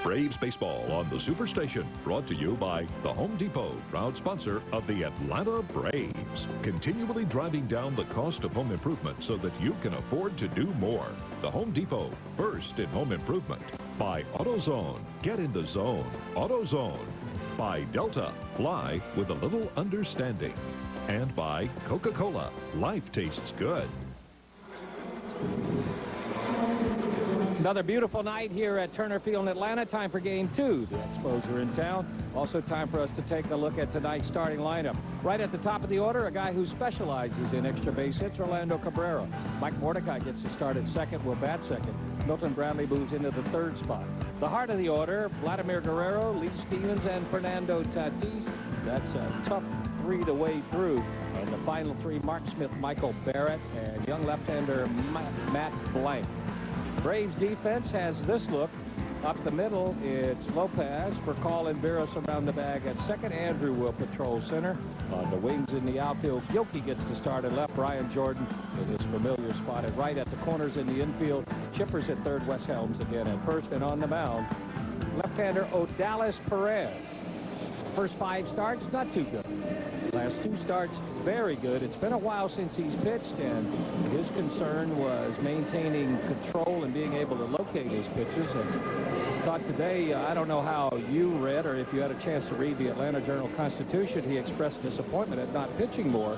Braves baseball on the Superstation, brought to you by the Home Depot, proud sponsor of the Atlanta Braves. Continually driving down the cost of home improvement so that you can afford to do more. The Home Depot, first in home improvement. By AutoZone, get in the zone. AutoZone. By Delta, fly with a little understanding. And by Coca-Cola, life tastes good. Another beautiful night here at Turner Field in Atlanta. Time for game 2. The Expos are in town. Also time for us to take a look at tonight's starting lineup. Right at the top of the order, a guy who specializes in extra base hits, Orlando Cabrera. Mike Mordecai gets to start at second, will bat second. Milton Bradley moves into the third spot. The heart of the order, Vladimir Guerrero, Lee Stevens, and Fernando Tati. That's a tough three to wade through. And the final three, Mark Smith, Michael Barratt, and young left-hander Matt Blank. Braves defense has this look. Up the middle, it's Lopez. Furcal and Veras around the bag at second. Andrew will patrol center. On the wings in the outfield, Gilkey gets to start at left. Brian Jordan in his familiar spot at right. At the corners in the infield, Chippers at third. Wes Helms again at first. And on the mound, left-hander Odalis Perez. First 5 starts, not too good. Last 2 starts, very good. It's been a while since he's pitched, and his concern was maintaining control and being able to locate his pitches. And thought today, I don't know how you read or if you had a chance to read the Atlanta Journal-Constitution, he expressed disappointment at not pitching more.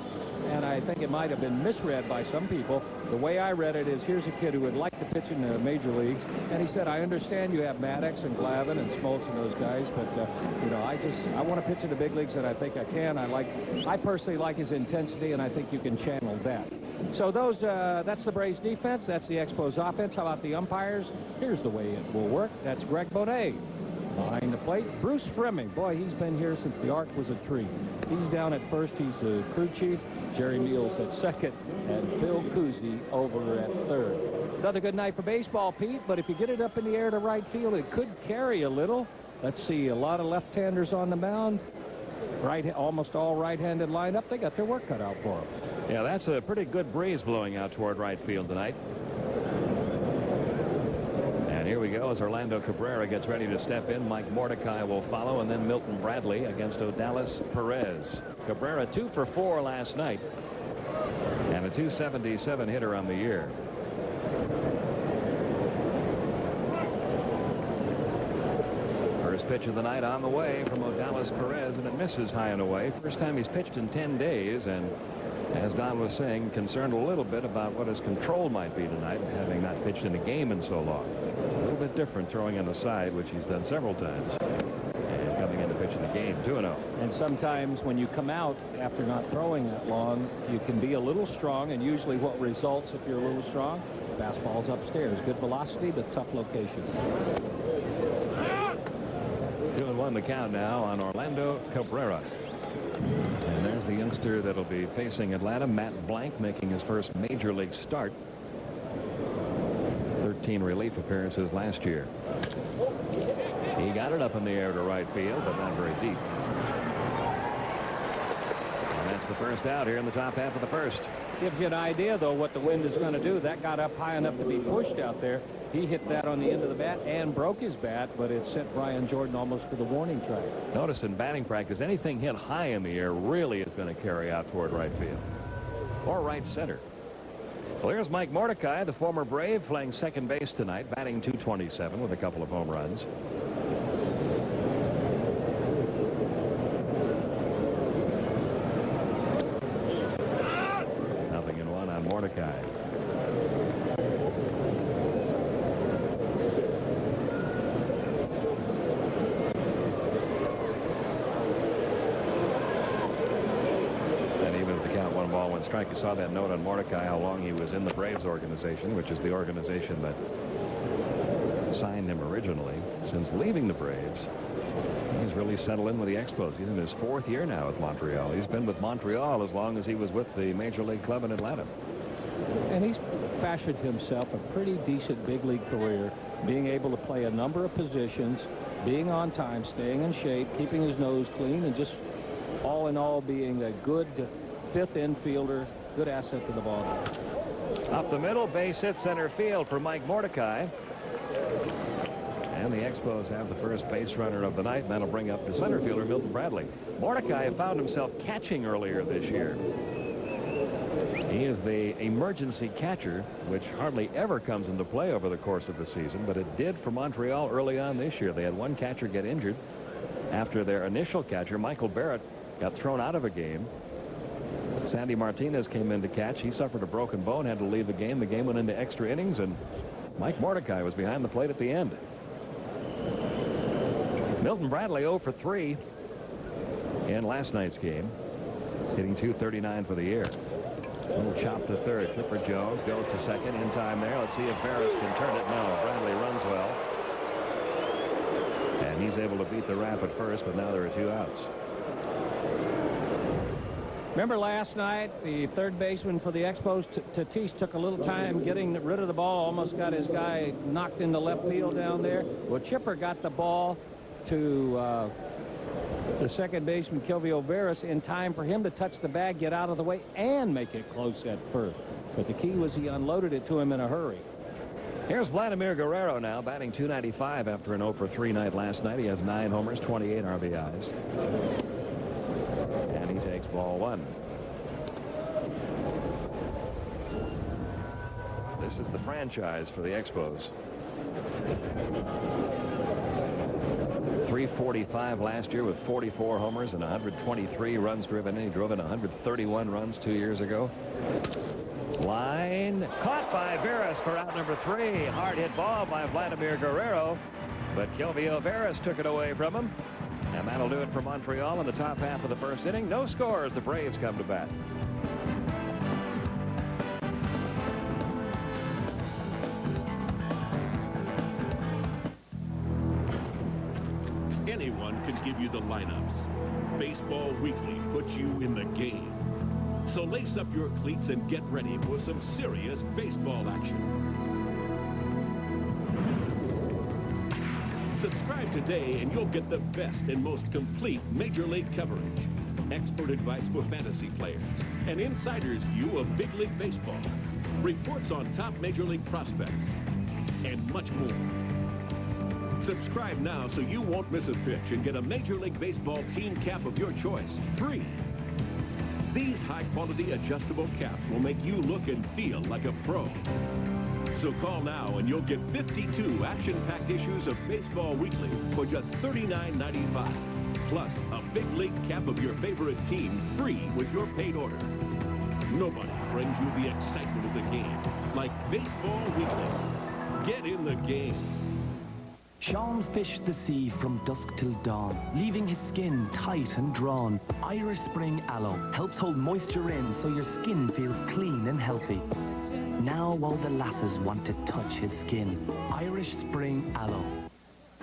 And I think it might have been misread by some people. The way I read it is, here's a kid who would like to pitch in the major leagues. And he said, I understand you have Maddox and Glavine and Smoltz and those guys, but, you know, I want to pitch in the big leagues, and I think I can. I personally like his intensity, and I think you can channel that. So that's the Braves defense. That's the Expos offense. How about the umpires? Here's the way it will work. That's Greg Bonet. Behind the plate, Bruce Fremming. Boy, he's been here since the arc was a tree. He's down at first. He's the crew chief. Jerry Meals at second, and Phil Cousy over at third. Another good night for baseball, Pete, but if you get it up in the air to right field, it could carry a little. Let's see, a lot of left-handers on the mound. Almost all right-handed lineup. They got their work cut out for them. Yeah, that's a pretty good breeze blowing out toward right field tonight. And here we go as Orlando Cabrera gets ready to step in. Mike Mordecai will follow, and then Milton Bradley against Odalis Perez. Cabrera 2 for 4 last night, and a .277 hitter on the year. First pitch of the night on the way from Odalis Perez, and it misses high and away. First time he's pitched in 10 days, and as Don was saying, concerned a little bit about what his control might be tonight, having not pitched in a game in so long. It's a little bit different throwing on the side, which he's done several times. Coming in to pitch in the game, 2-0. And sometimes when you come out after not throwing that long, you can be a little strong, and usually what results if you're a little strong, fastballs upstairs. Good velocity, but tough location. 2-1 the count now on Orlando Cabrera. And there's the youngster that'll be facing Atlanta, Matt Blank, making his first major league start. 13 relief appearances last year. He got it up in the air to right field, but not very deep. And that's the first out here in the top half of the first. Gives you an idea, though, what the wind is going to do. That got up high enough to be pushed out there. He hit that on the end of the bat and broke his bat, but it sent Brian Jordan almost to the warning track. Notice in batting practice, anything hit high in the air really is going to carry out toward right field or right center. Well, here's Mike Mordecai, the former Brave, playing second base tonight, batting .227 with a couple of home runs. Nothing in one on Mordecai. Strike. You saw that note on Mordecai, how long he was in the Braves organization, which is the organization that signed him originally. Since leaving the Braves, he's really settled in with the Expos. He's in his 4th year now with Montreal. He's been with Montreal as long as he was with the Major League club in Atlanta. And he's fashioned himself a pretty decent big league career, being able to play a number of positions, being on time, staying in shape, keeping his nose clean, and just all in all being a good 5th infielder, good asset to the ball. Up the middle, base hit center field for Mike Mordecai. And And the Expos have the first base runner of the night, and that'll bring up the center fielder, Milton Bradley. Mordecai found himself catching earlier this year. He is the emergency catcher, which hardly ever comes into play over the course of the season, but it did for Montreal early on this year. They had one catcher get injured after their initial catcher, Michael Barratt, got thrown out of a game. Sandy Martinez came in to catch. He suffered a broken bone, had to leave the game. The game went into extra innings, and Mike Mordecai was behind the plate at the end. Milton Bradley 0 for 3 in last night's game, hitting .239 for the year. Little chop to third. Clifford Jones goes to second in time there. Let's see if Barris can turn it. No, Bradley runs well. And he's able to beat the Rap at first, but now there are 2 outs. Remember last night, the third baseman for the Expos, Tatis, took a little time getting rid of the ball, almost got his guy knocked into left field down there. Well, Chipper got the ball to the second baseman, Kilvio Veras, in time for him to touch the bag, get out of the way, and make it close at first. But the key was he unloaded it to him in a hurry. Here's Vladimir Guerrero now, batting .295 after an 0 for 3 night last night. He has 9 homers, 28 RBIs. And he takes ball 1. This is the franchise for the Expos. 345 last year with 44 homers and 123 runs driven in. He drove in 131 runs 2 years ago. Line caught by Veras for out number 3. Hard hit ball by Vladimir Guerrero, but Kilvio Veras took it away from him. And that'll do it for Montreal in the top half of the first inning. No score as the Braves come to bat. Anyone can give you the lineups. Baseball Weekly puts you in the game. So lace up your cleats and get ready for some serious baseball action. Subscribe today and you'll get the best and most complete Major League coverage. Expert advice for fantasy players. An insider's view of Big League Baseball. Reports on top Major League prospects. And much more. Subscribe now so you won't miss a pitch and get a Major League Baseball team cap of your choice. Free. These high-quality adjustable caps will make you look and feel like a pro. So call now and you'll get 52 action-packed issues of Baseball Weekly for just $39.95. Plus a big league cap of your favorite team free with your paid order. Nobody brings you the excitement of the game like Baseball Weekly. Get in the game. Sean fished the sea from dusk till dawn, leaving his skin tight and drawn. Irish Spring Aloe helps hold moisture in so your skin feels clean and healthy. Now all the lasses want to touch his skin. Irish Spring Aloe.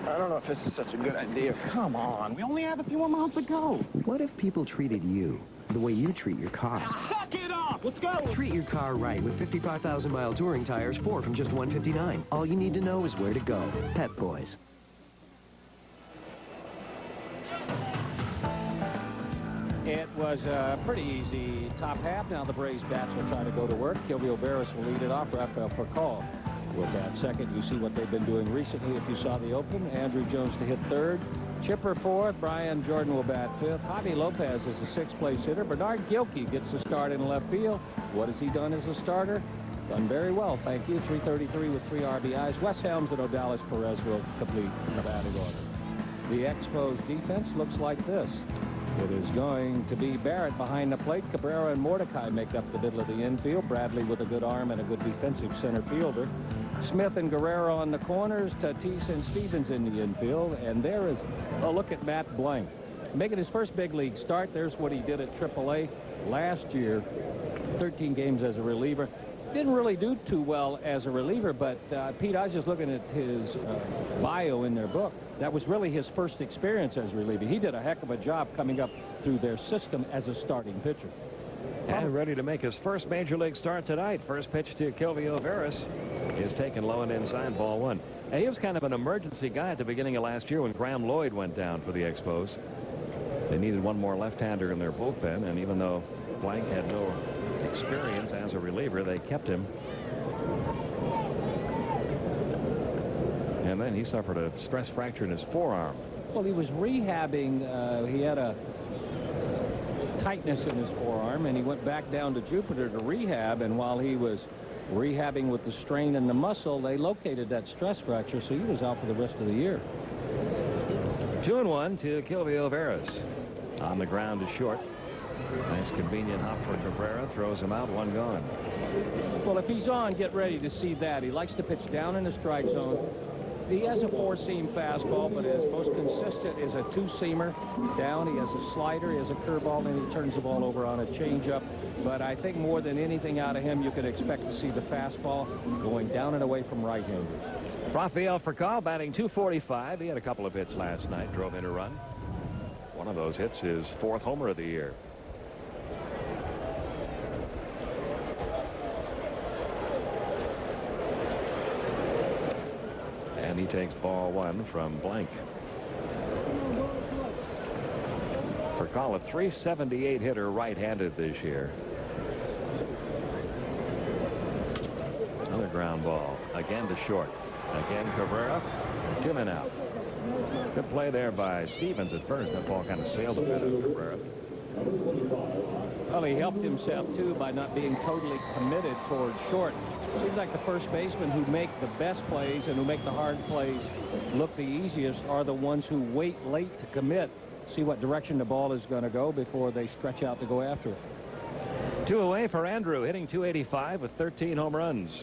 I don't know if this is such a good idea. Come on, we only have a few more miles to go. What if people treated you the way you treat your car? Suck it up! Let's go! Treat your car right with 55,000-mile touring tires, 4 from just $159. All you need to know is where to go. Pep Boys. It was a pretty easy top half. Now the Braves bats will try to go to work. Kilvio Veras will lead it off. Rafael Furcal will bat second. You see what they've been doing recently if you saw the open. Andrew Jones to hit third. Chipper fourth. Brian Jordan will bat fifth. Javi Lopez is a sixth-place hitter. Bernard Gilkey gets the start in left field. What has he done as a starter? Done very well, thank you. 333 with 3 RBIs. Wes Helms and Odalis Perez will complete the batting order. The Expos defense looks like this. It is going to be Barratt behind the plate. Cabrera and Mordecai make up the middle of the infield. Bradley with a good arm and a good defensive center fielder. Smith and Guerrero on the corners. Tatis and Stevens in the infield. And there is a look at Matt Blank. Making his first big league start. There's what he did at AAA last year. 13 games as a reliever. Didn't really do too well as a reliever, but Pete, I was just looking at his bio in their book. That was really his first experience as a reliever. He did a heck of a job coming up through their system as a starting pitcher. And ready to make his first major league start tonight. First pitch to Kilvio Veras is taken low and inside, ball 1. And he was kind of an emergency guy at the beginning of last year when Graham Lloyd went down for the Expos. They needed one more left-hander in their bullpen, and even though Blank had no experience as a reliever, they kept him. And Florida, and he suffered a stress fracture in his forearm. Well, he was rehabbing. He had a tightness in his forearm, and he went back down to Jupiter to rehab, and while he was rehabbing with the strain in the muscle, they located that stress fracture, so he was out for the rest of the year. 2-1 to Gilkey Veras. On the ground to short. Nice convenient hop for Cabrera. Throws him out. 1 gone. Well, if he's on, get ready to see that. He likes to pitch down in the strike zone. He has a 4-seam fastball, but his most consistent is a 2-seamer. Down, he has a slider, he has a curveball, and he turns the ball over on a changeup. But I think more than anything out of him, you can expect to see the fastball going down and away from right-handers. Rafael Furcal batting .245. He had a couple of hits last night, drove in a run. One of those hits, his 4th homer of the year. And he takes ball 1 from Blank. Furcal, a .378 hitter, right-handed this year. Another ground ball. Again to short. Again Cabrera. 2 men out. Good play there by Stevens at first. That ball kind of sailed a bit of Cabrera. Well, he helped himself, too, by not being totally committed towards short. Seems like the first basemen who make the best plays and who make the hard plays look the easiest are the ones who wait late to commit, see what direction the ball is going to go before they stretch out to go after it. 2 away for Andrew, hitting .285 with 13 home runs.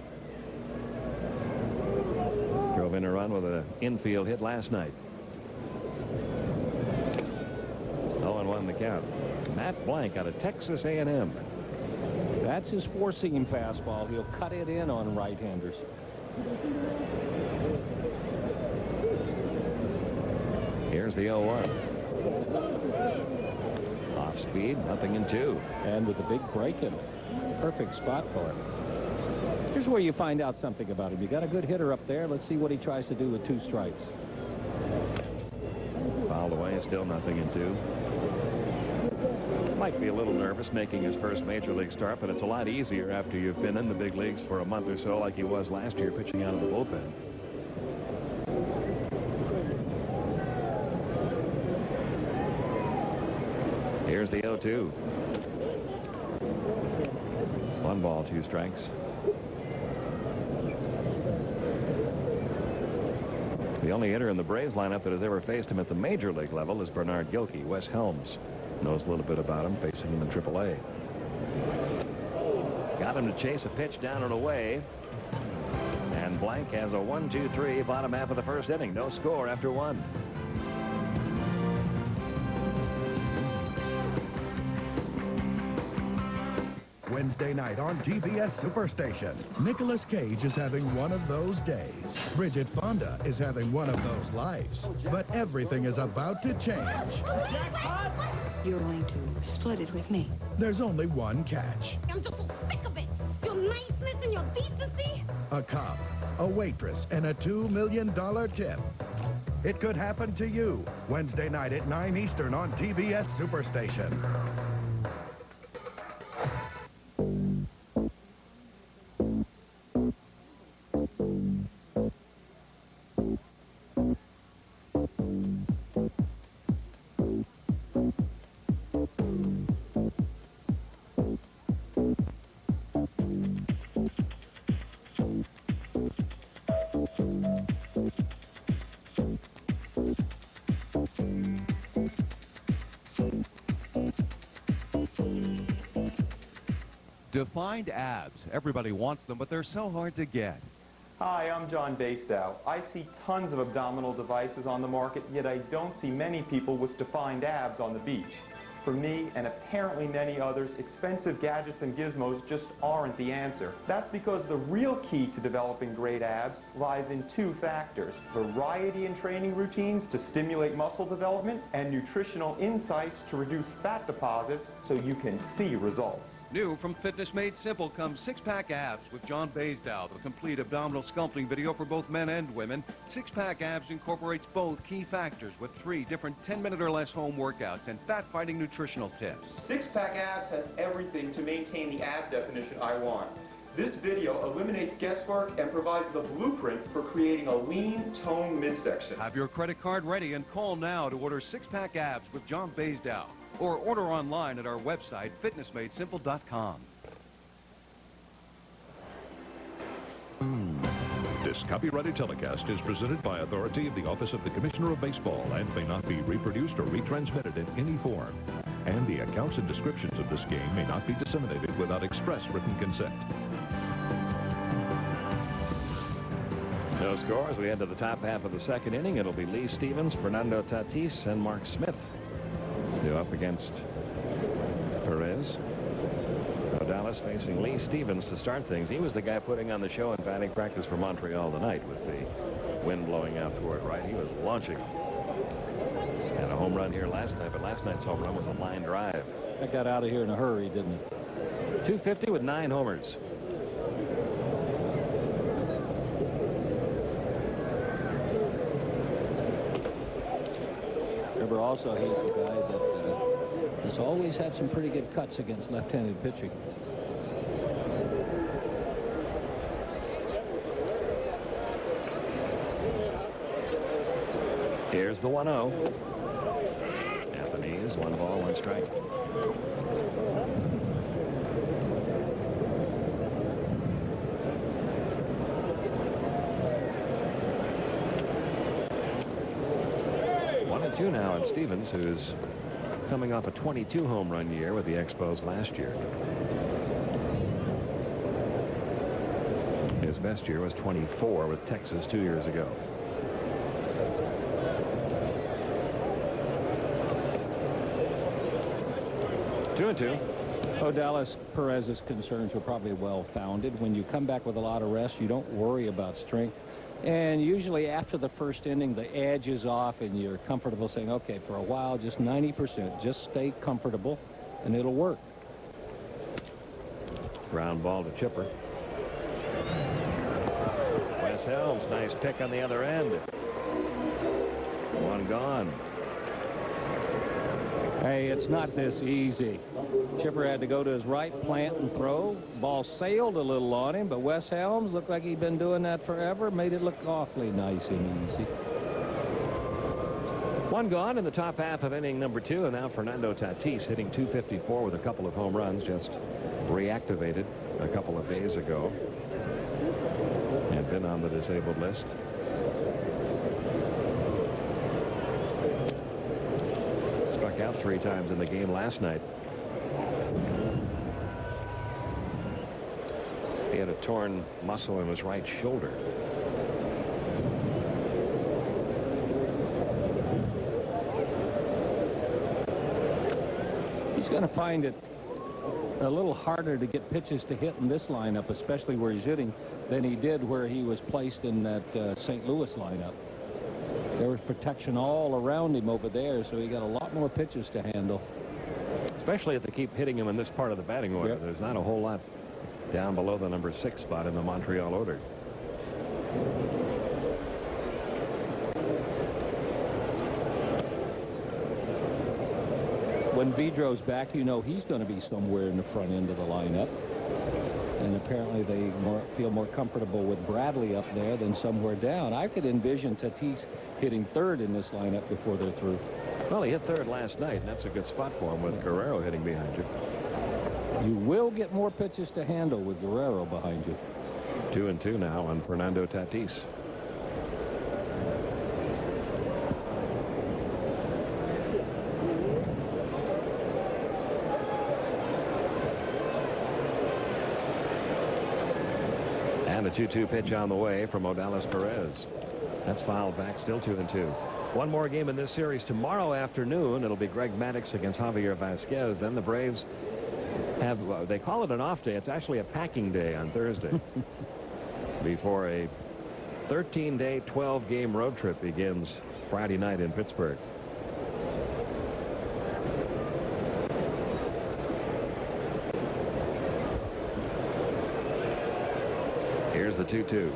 Drove in a run with an infield hit last night. 0-1 the count. Matt Blank out of Texas A&M. That's his 4-seam fastball. He'll cut it in on right-handers. Here's the 0-1. Off speed, nothing in 2. And with a big break in it. Perfect spot for him. Here's where you find out something about him. You got a good hitter up there. Let's see what he tries to do with 2 strikes. Fouled away, still nothing in 2. Might be a little nervous making his first major league start, but it's a lot easier after you've been in the big leagues for a month or so like he was last year pitching out of the bullpen. Here's the 0-2. 1 ball, 2 strikes. The only hitter in the Braves lineup that has ever faced him at the major league level is Bernard Gilkey. Wes Helms knows a little bit about him, facing him in AAA. Got him to chase a pitch down and away. And Blank has a 1-2-3 bottom half of the first inning. No score after 1. Wednesday night on TBS Superstation. Nicolas Cage is having one of those days. Bridget Fonda is having one of those lives. But everything is about to change. You're going to split it with me. There's only one catch. I'm just so sick of it. Your niceness and your decency. A cop, a waitress, and a $2 million tip. It could happen to you. Wednesday night at 9 Eastern on TBS Superstation. Defined abs. Everybody wants them, but they're so hard to get. Hi, I'm John Bastow. I see tons of abdominal devices on the market, yet I don't see many people with defined abs on the beach. For me, and apparently many others, expensive gadgets and gizmos just aren't the answer. That's because the real key to developing great abs lies in 2 factors: variety in training routines to stimulate muscle development, and nutritional insights to reduce fat deposits so you can see results. New from Fitness Made Simple comes 6-pack abs with John Bastow, the complete abdominal sculpting video for both men and women. 6-pack abs incorporates both key factors with 3 different 10-minute or less home workouts and fat-fighting nutritional tips. 6-pack abs has everything to maintain the ab definition I want. This video eliminates guesswork and provides the blueprint for creating a lean, toned midsection. Have your credit card ready and call now to order six-pack abs with John Baisdow, or order online at our website, fitnessmadesimple.com. This copyrighted telecast is presented by authority of the Office of the Commissioner of Baseball and may not be reproduced or retransmitted in any form. And the accounts and descriptions of this game may not be disseminated without express written consent. No score as we head to the top half of the second inning. It'll be Lee Stevens, Fernando Tati, and Mark Smith due up against Perez. Dallas facing Lee Stevens to start things. He was the guy putting on the show in batting practice for Montreal tonight with the wind blowing out toward right. He was launching. Had a home run here last night, but last night's home run was a line drive. That got out of here in a hurry, didn't it? 250 with 9 homers. Remember also he's the guy that has always had some pretty good cuts against left-handed pitching. Here's the 1-0. Japanese, 1 ball, 1 strike. Two now on Stevens, who's coming off a 22 home run year with the Expos last year. His best year was 24 with Texas 2 years ago. Two and two. Dallas Perez's concerns were probably well-founded. When you come back with a lot of rest, you don't worry about strength. And usually after the first inning, the edge is off and you're comfortable saying, okay, for a while, just 90%. Just stay comfortable and it'll work. Ground ball to Chipper. Wes Helms, nice pick on the other end. 1 gone. Hey, it's not this easy. Chipper had to go to his right, plant and throw. Ball sailed a little on him, but Wes Helms looked like he'd been doing that forever. Made it look awfully nice and easy. 1 gone in the top half of inning number 2, and now Fernando Tatis hitting .254 with a couple of home runs, just reactivated a couple of days ago. Had been on the disabled list. Struck out 3 times in the game last night. He had a torn muscle in his right shoulder. He's going to find it a little harder to get pitches to hit in this lineup, especially where he's hitting, than he did where he was placed in that St. Louis lineup. There was protection all around him over there, so he got a lot more pitches to handle. Especially if they keep hitting him in this part of the batting order. Yep. There's not a whole lot down below the number 6 spot in the Montreal order. When Vidro's back, you know he's going to be somewhere in the front end of the lineup. And apparently they feel more comfortable with Bradley up there than somewhere down. I could envision Tatis hitting 3rd in this lineup before they're through. Well, he hit 3rd last night, and that's a good spot for him with Guerrero hitting behind you. You will get more pitches to handle with Guerrero behind you. 2 and 2 now on Fernando Tatis. And a 2-2 pitch on the way from Odalis Perez. That's fouled back, still 2 and 2. One more game in this series tomorrow afternoon. It'll be Greg Maddux against Javier Vasquez. Then the Braves have, they call it an off day. It's actually a packing day on Thursday before a 13-day, 12-game road trip begins Friday night in Pittsburgh. Here's the 2-2.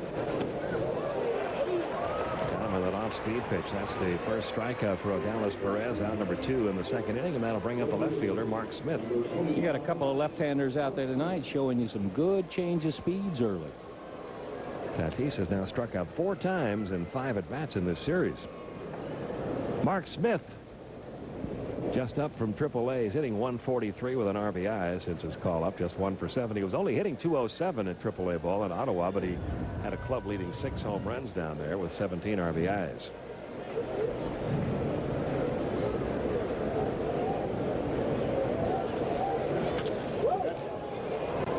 Down with it off-speed pitch. That's the first strikeout for Odalis Perez, out number 2 in the second inning, and that'll bring up the left fielder, Mark Smith. You got a couple of left-handers out there tonight showing you some good change of speeds early. Tatis has now struck out 4 times in 5 at-bats in this series. Mark Smith, just up from AAA. He's hitting 143 with an RBI since his call-up, just 1 for 7. He was only hitting 207 at AAA ball in Ottawa, but he had a club-leading 6 home runs down there with 17 RBIs.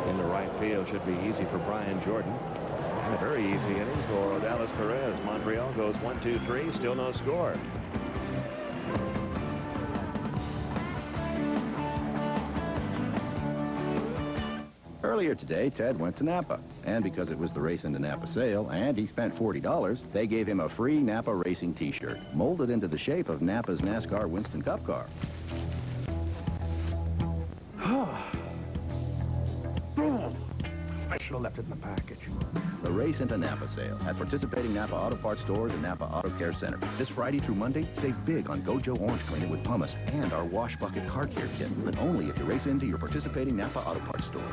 In the right field should be easy for Brian Jordan. And a very easy inning for Odalis Perez. Montreal goes 1-2-3, still no score. Earlier today, Ted went to Napa, and because it was the Race into Napa sale and he spent $40, they gave him a free Napa Racing t-shirt, molded into the shape of Napa's NASCAR Winston Cup car. I should have left it in the package. The Race into Napa sale at participating Napa Auto Parts stores and Napa Auto Care Center. This Friday through Monday, save big on Gojo Orange Cleaner with pumice and our Wash Bucket Car Care Kit, but only if you race into your participating Napa Auto Parts store.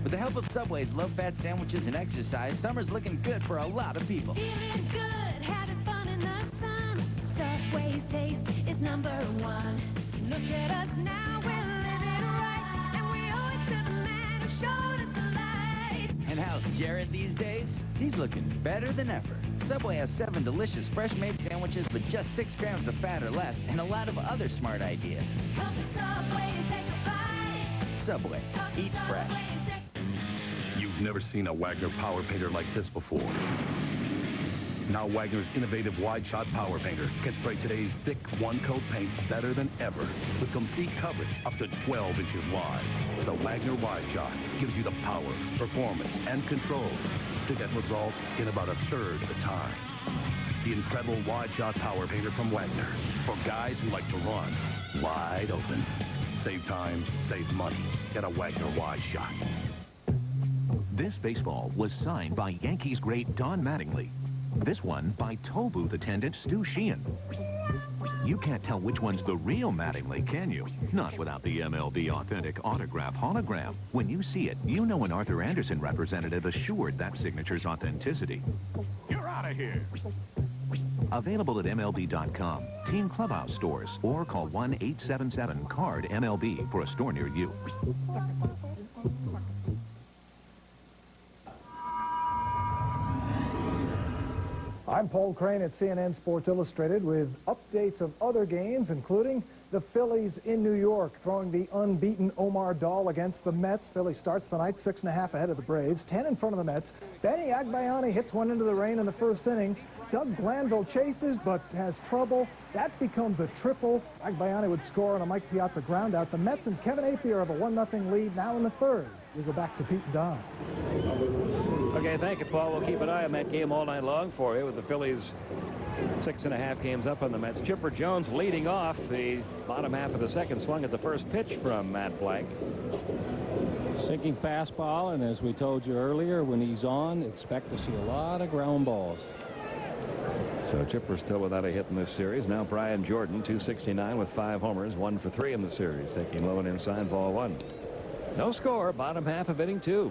With the help of Subway's low-fat sandwiches and exercise, summer's looking good for a lot of people. Feeling good, having fun in the sun. Subway's taste is #1. Look at us now, we're living right, and we always serve the man who showed us the light. And how's Jared these days? He's looking better than ever. Subway has 7 delicious fresh-made sandwiches with just 6 grams of fat or less, and a lot of other smart ideas. Come to Subway and take a bite. Subway, eat fresh. You've never seen a Wagner power painter like this before. Now Wagner's innovative wide-shot power painter can spray today's thick one-coat paint better than ever with complete coverage up to 12 inches wide. The Wagner Wide Shot gives you the power, performance, and control to get results in about a third of the time. The incredible wide-shot power painter from Wagner for guys who like to run wide open. Save time, save money. Get a Wagner Wide Shot. This baseball was signed by Yankees great Don Mattingly. This one by toll booth attendant Stu Sheehan. You can't tell which one's the real Mattingly, can you? Not without the MLB Authentic Autograph Hologram. When you see it, you know an Arthur Anderson representative assured that signature's authenticity. You're out of here. Available at MLB.com, Team Clubhouse stores, or call 1-877-CARD-MLB for a store near you. I'm Paul Crane at CNN Sports Illustrated with updates of other games, including the Phillies in New York throwing the unbeaten Omar Dahl against the Mets. Philly starts tonight 6.5 ahead of the Braves, 10 in front of the Mets. Benny Agbayani hits one into the rain in the first inning. Doug Glanville chases but has trouble. That becomes a triple. Agbayani would score on a Mike Piazza groundout. The Mets and Kevin Apier have a 1-0 lead now in the third. We go back to Pete and Don. Okay, thank you, Paul. We'll keep an eye on that game all night long for you with the Phillies 6.5 games up on the Mets. Chipper Jones leading off the bottom half of the second, swung at the first pitch from Matt Blank. Sinking fastball, and as we told you earlier, when he's on, expect to see a lot of ground balls. So Chipper still without a hit in this series. Now Brian Jordan, 269 with 5 homers, 1 for 3 in the series, taking low and inside, ball 1. No score, bottom half of inning 2.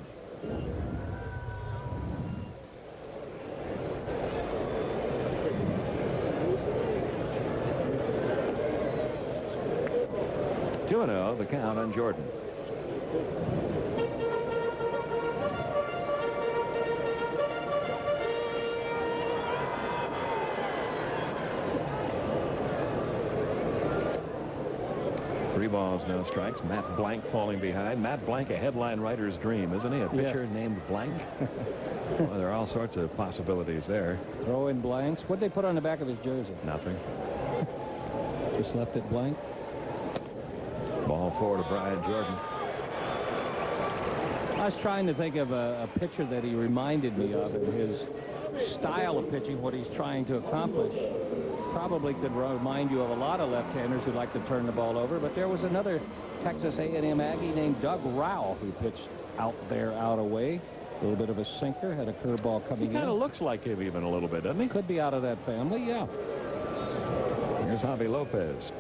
Oh, the count on Jordan. Three balls, no strikes. Matt Blank falling behind. Matt Blank, a headline writer's dream, isn't he? A pitcher named Blank. Well, there are all sorts of possibilities there. Throw in blanks. What'd they put on the back of his jersey? Nothing. Just left it blank. Ball 4 to Brian Jordan. I was trying to think of a pitcher that he reminded me of in his style of pitching, what he's trying to accomplish. Probably could remind you of a lot of left-handers who like to turn the ball over, but there was another Texas A&M Aggie named Doug Rowell who pitched out there, out away. A little bit of a sinker, had a curveball coming in. He kind of looks like him even a little bit, doesn't he? Could be out of that family, yeah. Here's Javi Lopez.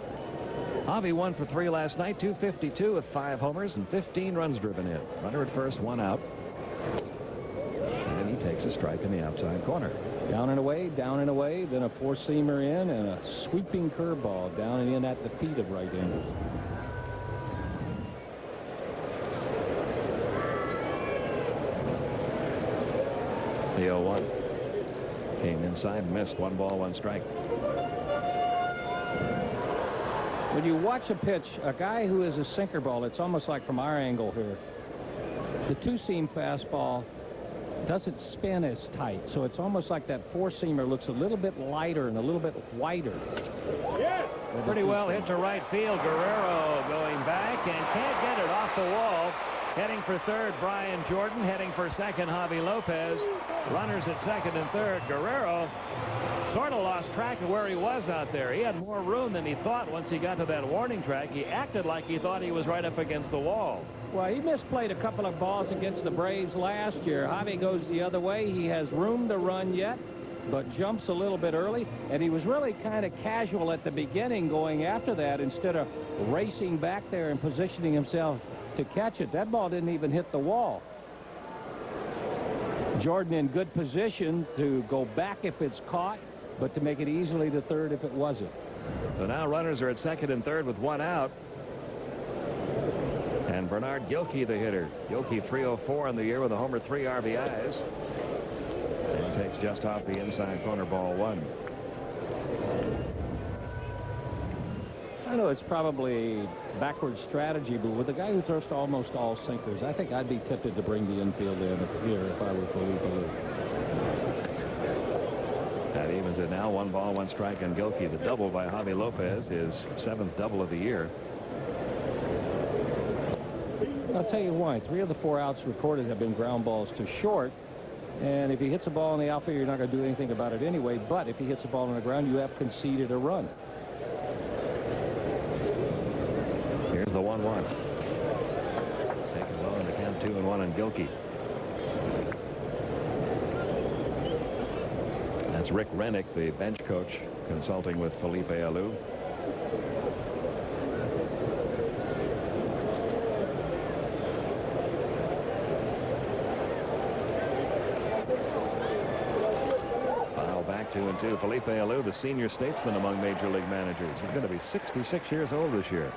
Javi 1 for 3 last night, 252 with 5 homers and 15 runs driven in. Runner at first, 1 out. And he takes a strike in the outside corner. Down and away, then a four-seamer in, and a sweeping curveball down and in at the feet of right-handers. The 0-1 came inside, missed. 1 ball, 1 strike. When you watch a pitch, a guy who is a sinker ball, it's almost like from our angle here. The two-seam fastball doesn't spin as tight, so it's almost like that four-seamer looks a little bit lighter and a little bit whiter. Yeah. Pretty well hit to right field. Guerrero going back and can't get it off the wall. Heading for third, Brian Jordan. Heading for second, Javi Lopez. Runners at second and third. Guerrero sort of lost track of where he was out there. He had more room than he thought once he got to that warning track. He acted like he thought he was right up against the wall. Well, he misplayed a couple of balls against the Braves last year. Javi goes the other way. He has room to run yet, but jumps a little bit early. And he was really kind of casual at the beginning going after that instead of racing back there and positioning himself to catch it. That ball didn't even hit the wall. Jordan in good position to go back if it's caught, but to make it easily to third if it wasn't. So now runners are at second and third with 1 out. And Bernard Gilkey, the hitter. Gilkey 304 on the year with a homer, 3 RBIs. And takes just off the inside corner, ball 1. I know it's probably backward strategy, but with a guy who throws to almost all sinkers, I think I'd be tempted to bring the infield in here if I were Felipe. That evens it now. 1 ball, 1 strike on Gilkey. The double by Javi Lopez, his 7th double of the year. I'll tell you why. 3 of the 4 outs recorded have been ground balls to short. And if he hits a ball in the outfield, you're not going to do anything about it anyway. But if he hits a ball on the ground, you have conceded a run. Here's the 1-1. Taken low in the count, 2-1 on Gilkey. That's Rick Rennick, the bench coach, consulting with Felipe Alou. Foul back 2-2. Felipe Alou, the senior statesman among major league managers. He's going to be 66 years old this year.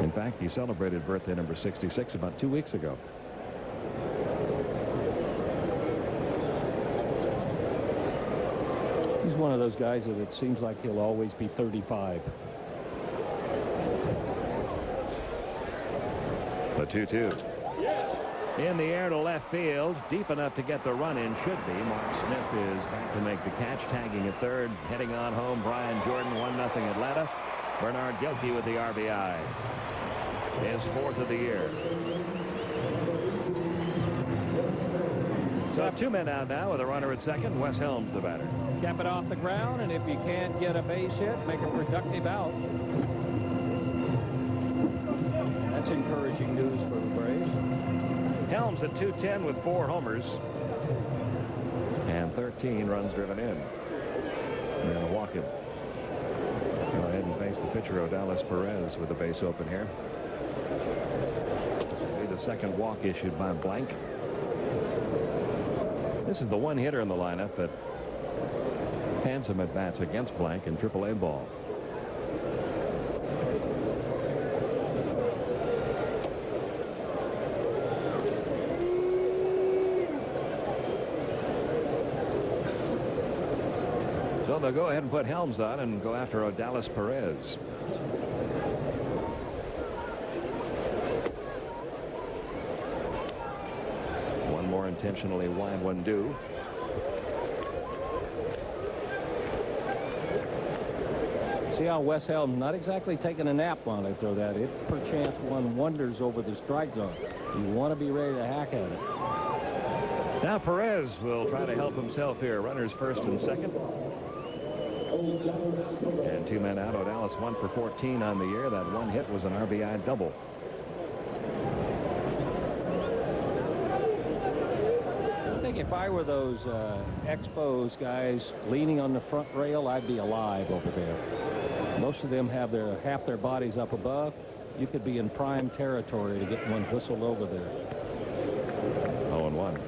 In fact, he celebrated birthday number 66 about 2 weeks ago. He's one of those guys that it seems like he'll always be 35. The 2-2. In the air to left field, deep enough to get the run in, should be. Mark Smith is back to make the catch, tagging at third. Heading on home, Brian Jordan, 1-0 Atlanta. Bernard Gilkey with the RBI. His 4th of the year. So 2 men out now with a runner at second. Wes Helms the batter. Cap it off the ground, and if you can't get a base hit, make a productive out. That's encouraging news for the Braves. Helms at 210 with 4 homers and 13 runs driven in. They're going to walk him. Go ahead and face the pitcher, Odalis Perez, with the base open here. This will be the second walk issued by Blank. This is the one hitter in the lineup that hands him at bats against Blank in AAA ball. So they'll go ahead and put Helms on and go after Odalis Perez. One more intentionally wide one due. See how Wes Helms not exactly taking a nap while they throw that. If perchance one wanders over the strike zone, you want to be ready to hack at it. Now Perez will try to help himself here. Runners first and second. And 2 men out. Odalis 1 for 14 on the year. That one hit was an RBI double. if I were those Expos guys leaning on the front rail, I'd be alive over there. Most of them have half their bodies up above. You could be in prime territory to get one whistled over there. 0-1.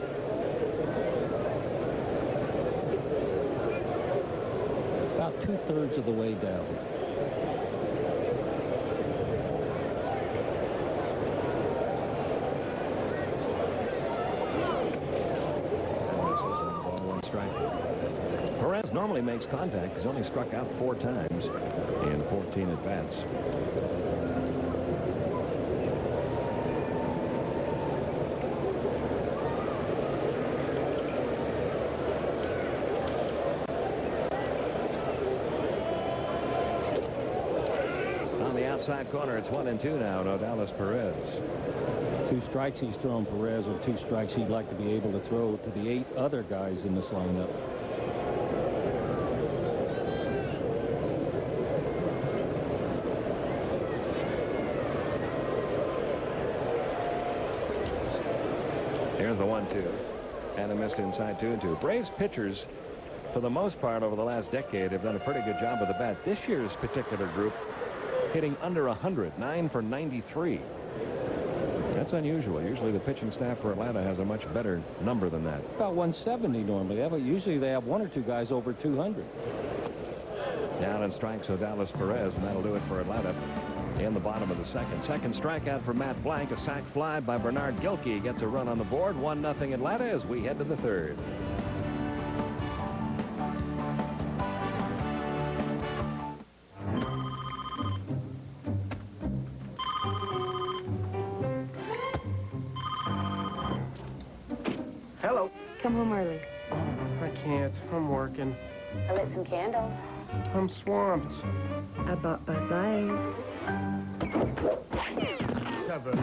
About 2/3 of the way down. Perez normally makes contact. He's only struck out 4 times in 14 at-bats. On the outside corner, it's 1-2 now. Odalis Perez. 2 strikes he's thrown Perez, or 2 strikes he'd like to be able to throw to the 8 other guys in this lineup. Here's the 1-2. And a missed inside 2-2. Braves pitchers, for the most part over the last decade, have done a pretty good job with the bat. This year's particular group hitting under 100, 9 for 93. That's unusual. Usually the pitching staff for Atlanta has a much better number than that. About 170 normally. Usually they have 1 or 2 guys over 200. Down and strikes Odalis Perez, and that'll do it for Atlanta in the bottom of the second. Second strikeout for Matt Blank. A sac fly by Bernard Gilkey gets a run on the board. 1-0 Atlanta as we head to the third. Hello. Come home early. I can't. I'm working. I lit some candles. I'm swamped. I bought Budweiser. 7.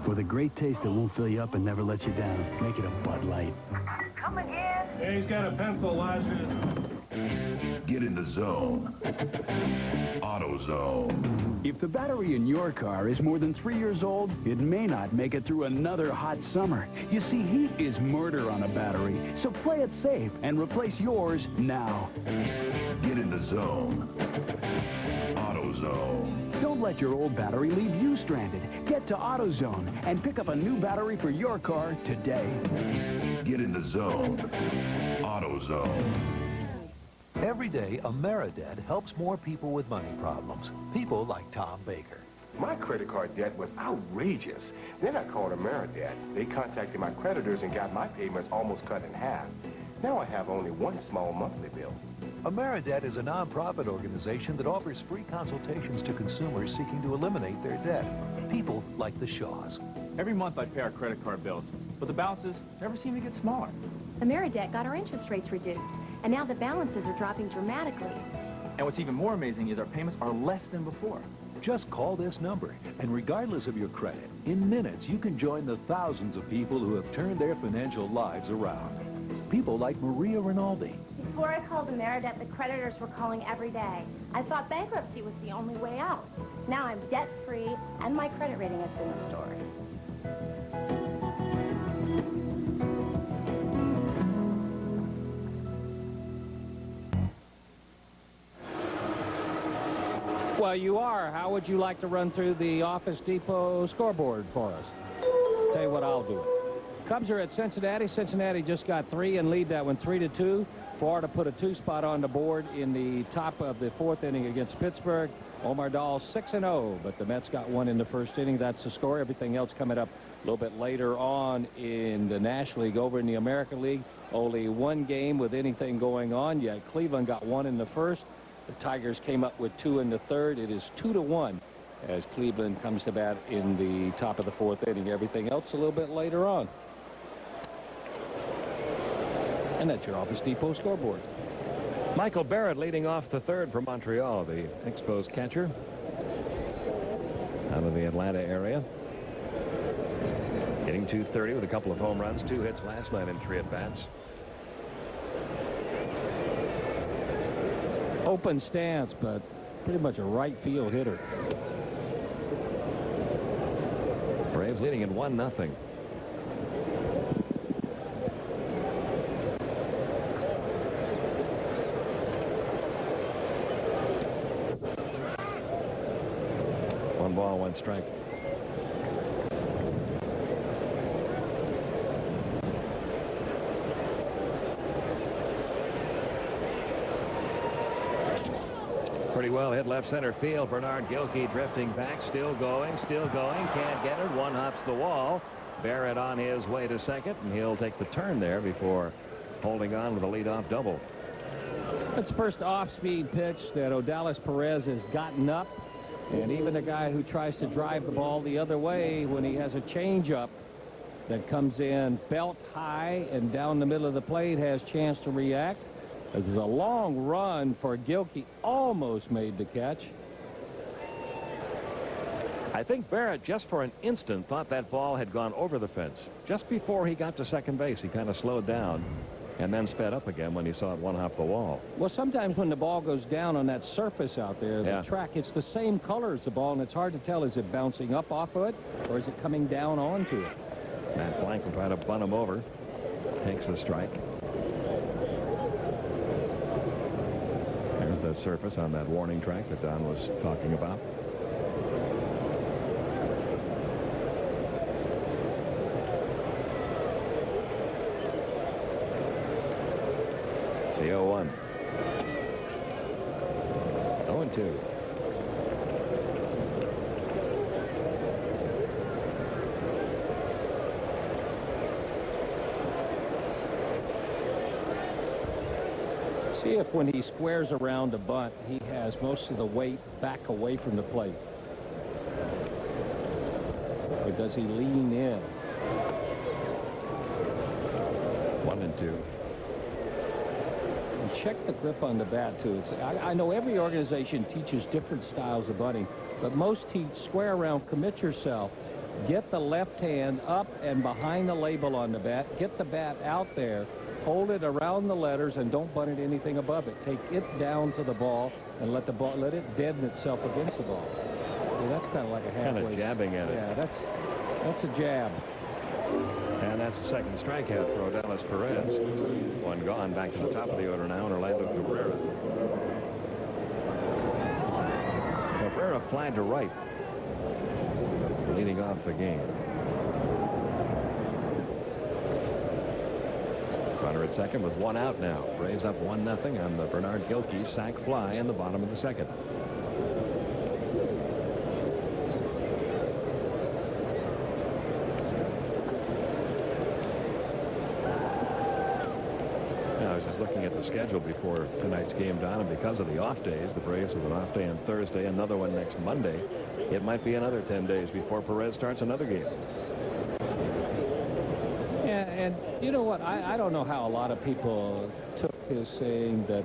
For the great taste that won't fill you up and never let you down, make it a Bud Light. Come again? Yeah, he's got a pencil, Elijah. Get in the zone. AutoZone. If the battery in your car is more than 3 years old, it may not make it through another hot summer. You see, heat is murder on a battery, so play it safe and replace yours now. Get in the zone. AutoZone. Don't let your old battery leave you stranded. Get to AutoZone and pick up a new battery for your car today. Get in the zone. AutoZone. Every day, Ameridebt helps more people with money problems. People like Tom Baker. My credit card debt was outrageous. Then I called Ameridebt. They contacted my creditors and got my payments almost cut in half. Now I have only one small monthly bill. Ameridebt is a nonprofit organization that offers free consultations to consumers seeking to eliminate their debt. People like the Shaws. Every month I pay our credit card bills, but the balances never seem to get smaller. Ameridebt got our interest rates reduced, and now the balances are dropping dramatically. And what's even more amazing is our payments are less than before. Just call this number, and regardless of your credit, in minutes you can join the thousands of people who have turned their financial lives around. People like Maria Rinaldi. Before I called Ameridebt, the creditors were calling every day. I thought bankruptcy was the only way out. Now I'm debt-free, and my credit rating has been restored. Well, you are. How would you like to run through the Office Depot scoreboard for us? Tell you what I'll do. Cubs are at Cincinnati. Cincinnati just got 3 and lead that one 3-2. Florida put a 2 spot on the board in the top of the 4th inning against Pittsburgh. Omar Dahl 6-0, but the Mets got 1 in the 1st inning. That's the score. Everything else coming up a little bit later on in the National League. Over in the American League, only 1 game with anything going on yet. Cleveland got 1 in the 1st. The Tigers came up with 2 in the 3rd. It is 2-1 as Cleveland comes to bat in the top of the 4th inning. Everything else a little bit later on. And that's your Office Depot scoreboard. Michael Barratt leading off the 3rd for Montreal, the Expos catcher out of the Atlanta area. Hitting .230 with a couple of home runs, 2 hits last night in 3 at-bats. Open stance, but pretty much a right field hitter. Braves leading at 1-0. ball, 1 strike. Pretty well hit left center field. Bernard Gilkey drifting back, still going, can't get it. One hops the wall. Barratt on his way to second, and he'll take the turn there before holding on with a leadoff double. It's the first off-speed pitch that Odalis Perez has gotten up, and even a guy who tries to drive the ball the other way when he has a changeup that comes in belt high and down the middle of the plate has chance to react. It was a long run for Gilkey, almost made the catch. I think Barratt, just for an instant, thought that ball had gone over the fence. Just before he got to second base, he kind of slowed down and then sped up again when he saw it one hop the wall. Well, sometimes when the ball goes down on that surface out there, the track, it's the same color as the ball, and it's hard to tell, is it bouncing up off of it, or is it coming down onto it? Matt Blank will try to bunt him over. Takes a strike. There's the surface on that warning track that Don was talking about. The 0-1. 0-2. See if when he squares around a bunt, he has most of the weight back away from the plate. Or does he lean in? 1-2. And check the grip on the bat, too. I know every organization teaches different styles of bunting, but most teach square around, commit yourself, get the left hand up and behind the label on the bat, get the bat out there, hold it around the letters, and don't bunt it anything above it. Take it down to the ball and let it deaden itself against the ball. Yeah, that's kind of like a halfway. Kind of jabbing at it. Yeah, that's a jab. And that's the second strikeout for Odalis Perez. One gone. Back to the top of the order now, and Orlando Cabrera. Cabrera flied to right, leading off the game. Runner at second with 1 out now. Braves up 1-0 on the Bernard Gilkey sac fly in the bottom of the second. Now, I was just looking at the schedule before tonight's game, Don, and because of the off days, the Braves have an off day on Thursday, another one next Monday. It might be another 10 days before Perez starts another game. And you know what? I don't know how a lot of people took his saying that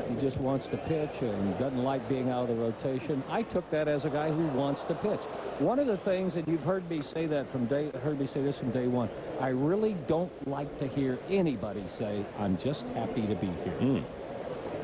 he just wants to pitch and doesn't like being out of the rotation. I took that as a guy who wants to pitch. One of the things that you've heard me say this from day one, I really don't like to hear anybody say, I'm just happy to be here.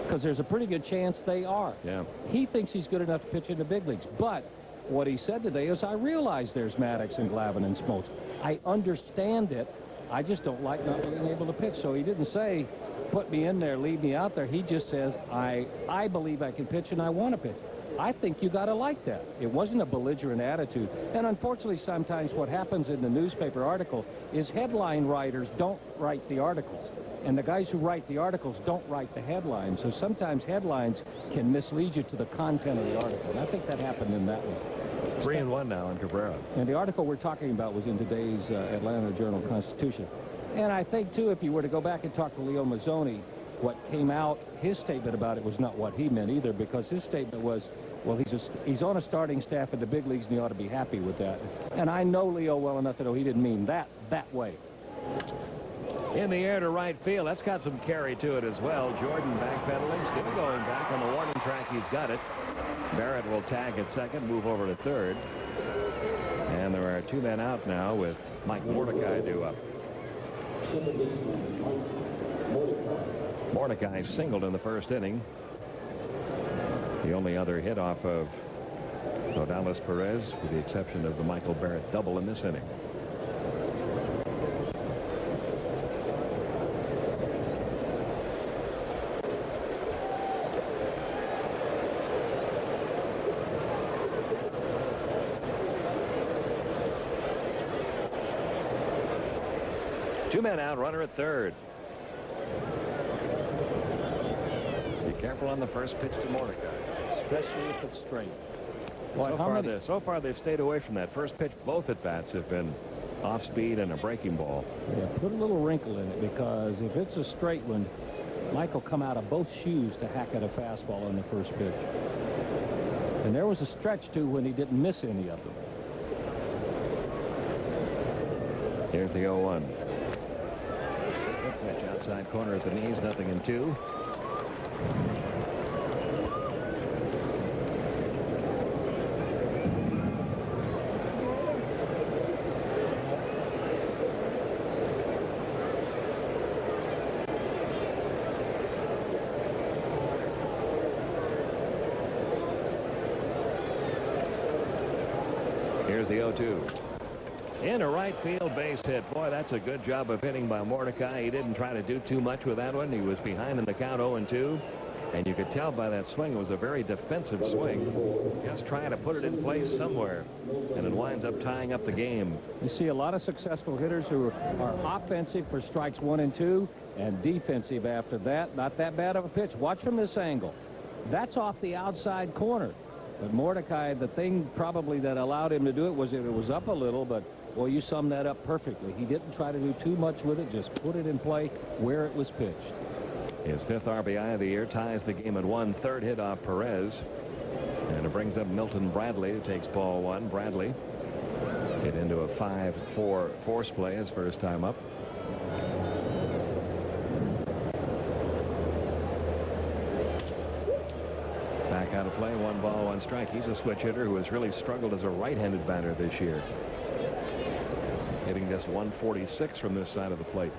Because there's a pretty good chance they are. Yeah. He thinks he's good enough to pitch in the big leagues. But what he said today is, I realize there's Maddox and Glavine and Smoltz. I understand it. I just don't like not being able to pitch. So he didn't say, put me in there, leave me out there. He just says, I believe I can pitch and I want to pitch. I think you got to like that. It wasn't a belligerent attitude. And unfortunately, sometimes what happens in the newspaper article is headline writers don't write the articles. And the guys who write the articles don't write the headlines. So sometimes headlines can mislead you to the content of the article. And I think that happened in that one. 3-1 now on Cabrera. And the article we're talking about was in today's Atlanta Journal-Constitution. And I think, too, if you were to go back and talk to Leo Mazzoni, what came out, his statement about it was not what he meant either, because his statement was, well, he's on a starting staff in the big leagues, and he ought to be happy with that. And I know Leo well enough to know he didn't mean that way. In the air to right field. That's got some carry to it as well. Jordan backpedaling, still going back on the warning track. He's got it. Barratt will tag at second, move over to third. And there are 2 men out now with Mike Mordecai due up. Mordecai singled in the first inning. The only other hit off of Odalis Perez, with the exception of the Michael Barratt double in this inning. 2 men out, runner at third. Be careful on the first pitch to Mordecai. Especially if it's straight. Boy, so far they've stayed away from that first pitch. Both at bats have been off speed and a breaking ball. Yeah, put a little wrinkle in it, because if it's a straight one, Mike will come out of both shoes to hack at a fastball on the first pitch. And there was a stretch, too, when he didn't miss any of them. Here's the 0-1. Good pitch outside corner at the knees, 0-2. Here's the 0-2. In a right field base hit. Boy, that's a good job of hitting by Mordecai. He didn't try to do too much with that one. He was behind in the count 0-2. And you could tell by that swing it was a very defensive swing. Just trying to put it in place somewhere. And it winds up tying up the game. You see a lot of successful hitters who are offensive for strikes 1 and 2 and defensive after that. Not that bad of a pitch. Watch from this angle. That's off the outside corner. But Mordecai, the thing probably that allowed him to do it was that it was up a little, but boy, you summed that up perfectly. He didn't try to do too much with it, just put it in play where it was pitched. His 5th RBI of the year, ties the game at 1. Third hit off Perez. And it brings up Milton Bradley, who takes ball 1. Bradley hit into a 5-4 force play his first time up. Back out of play, 1 ball, 1 strike. He's a switch hitter who has really struggled as a right-handed batter this year. Hitting just 146 from this side of the plate.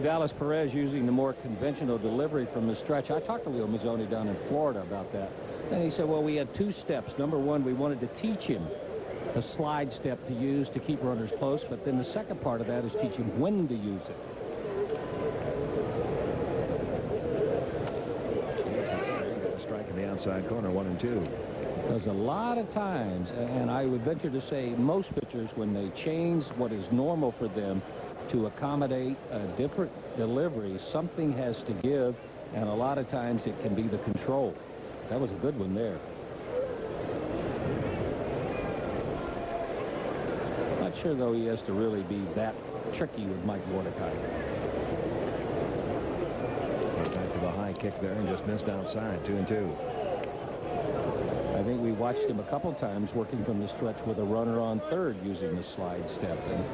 Dallas Perez using the more conventional delivery from the stretch. I talked to Leo Mazzoni down in Florida about that. And he said, well, we had 2 steps. Number 1, we wanted to teach him the slide step to use to keep runners close. But then the second part of that is teach him when to use it. Strike in the outside corner, 1 and 2. Because a lot of times, and I would venture to say most pitchers, when they change what is normal for them to accommodate a different delivery, something has to give, and a lot of times it can be the control. That was a good one there. Not sure, though, he has to really be that tricky with Mike Mordecai. Back to the high kick there and just missed outside, 2 and 2. I think we watched him a couple times working from the stretch with a runner on third using the slide step. And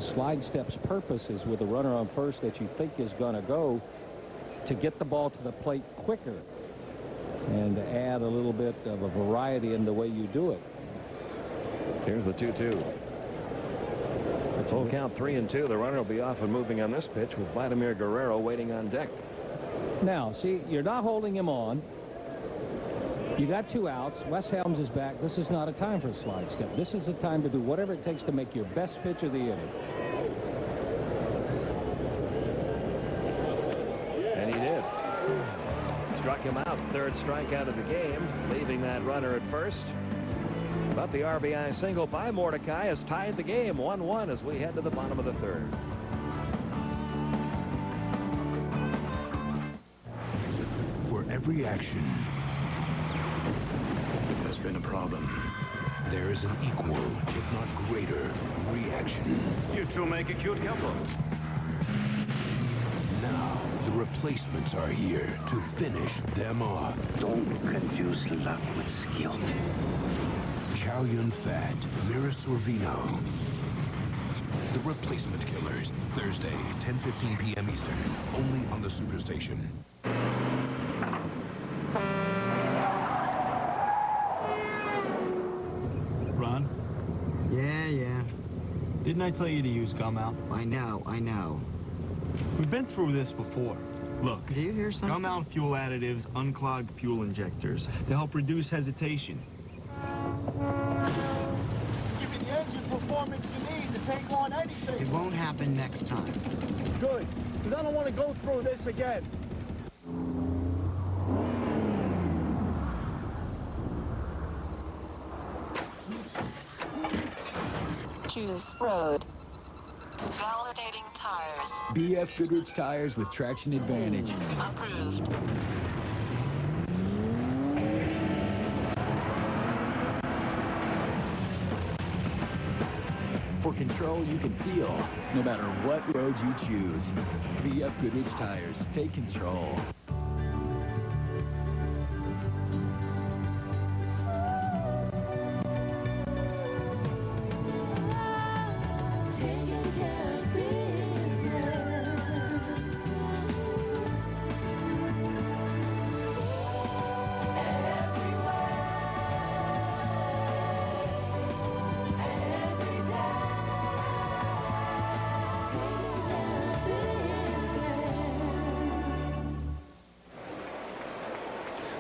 the slide step's purpose is with a runner on first that you think is going to go to get the ball to the plate quicker and to add a little bit of a variety in the way you do it. Here's the 2-2. Full count 3 and 2. The runner will be off and moving on this pitch with Vladimir Guerrero waiting on deck. Now, see, you're not holding him on. You got 2 outs. Wes Helms is back. This is not a time for a slide step. This is a time to do whatever it takes to make your best pitch of the inning. And he did. Struck him out. 3rd strikeout of the game, leaving that runner at first. But the RBI single by Mordecai has tied the game 1-1 as we head to the bottom of the 3rd. For every action, there's been a problem. There is an equal, if not greater, reaction. You two make a cute couple. Now, the replacements are here to finish them off. Don't confuse luck with skill. Chow Yun-Fat, Mira Sorvino. The Replacement Killers, Thursday, 10:15 p.m. Eastern, only on the Superstation. Ron? Yeah. Didn't I tell you to use gum out? I know. We've been through this before. Look, Do you hear something? gum out fuel additives unclog fuel injectors to help reduce hesitation. happen next time. Good, because I don't want to go through this again. Choose road. Validating tires. BF Goodrich tires with traction advantage. Approved. For control you can feel, no matter what roads you choose. BF Goodrich tires. Take control.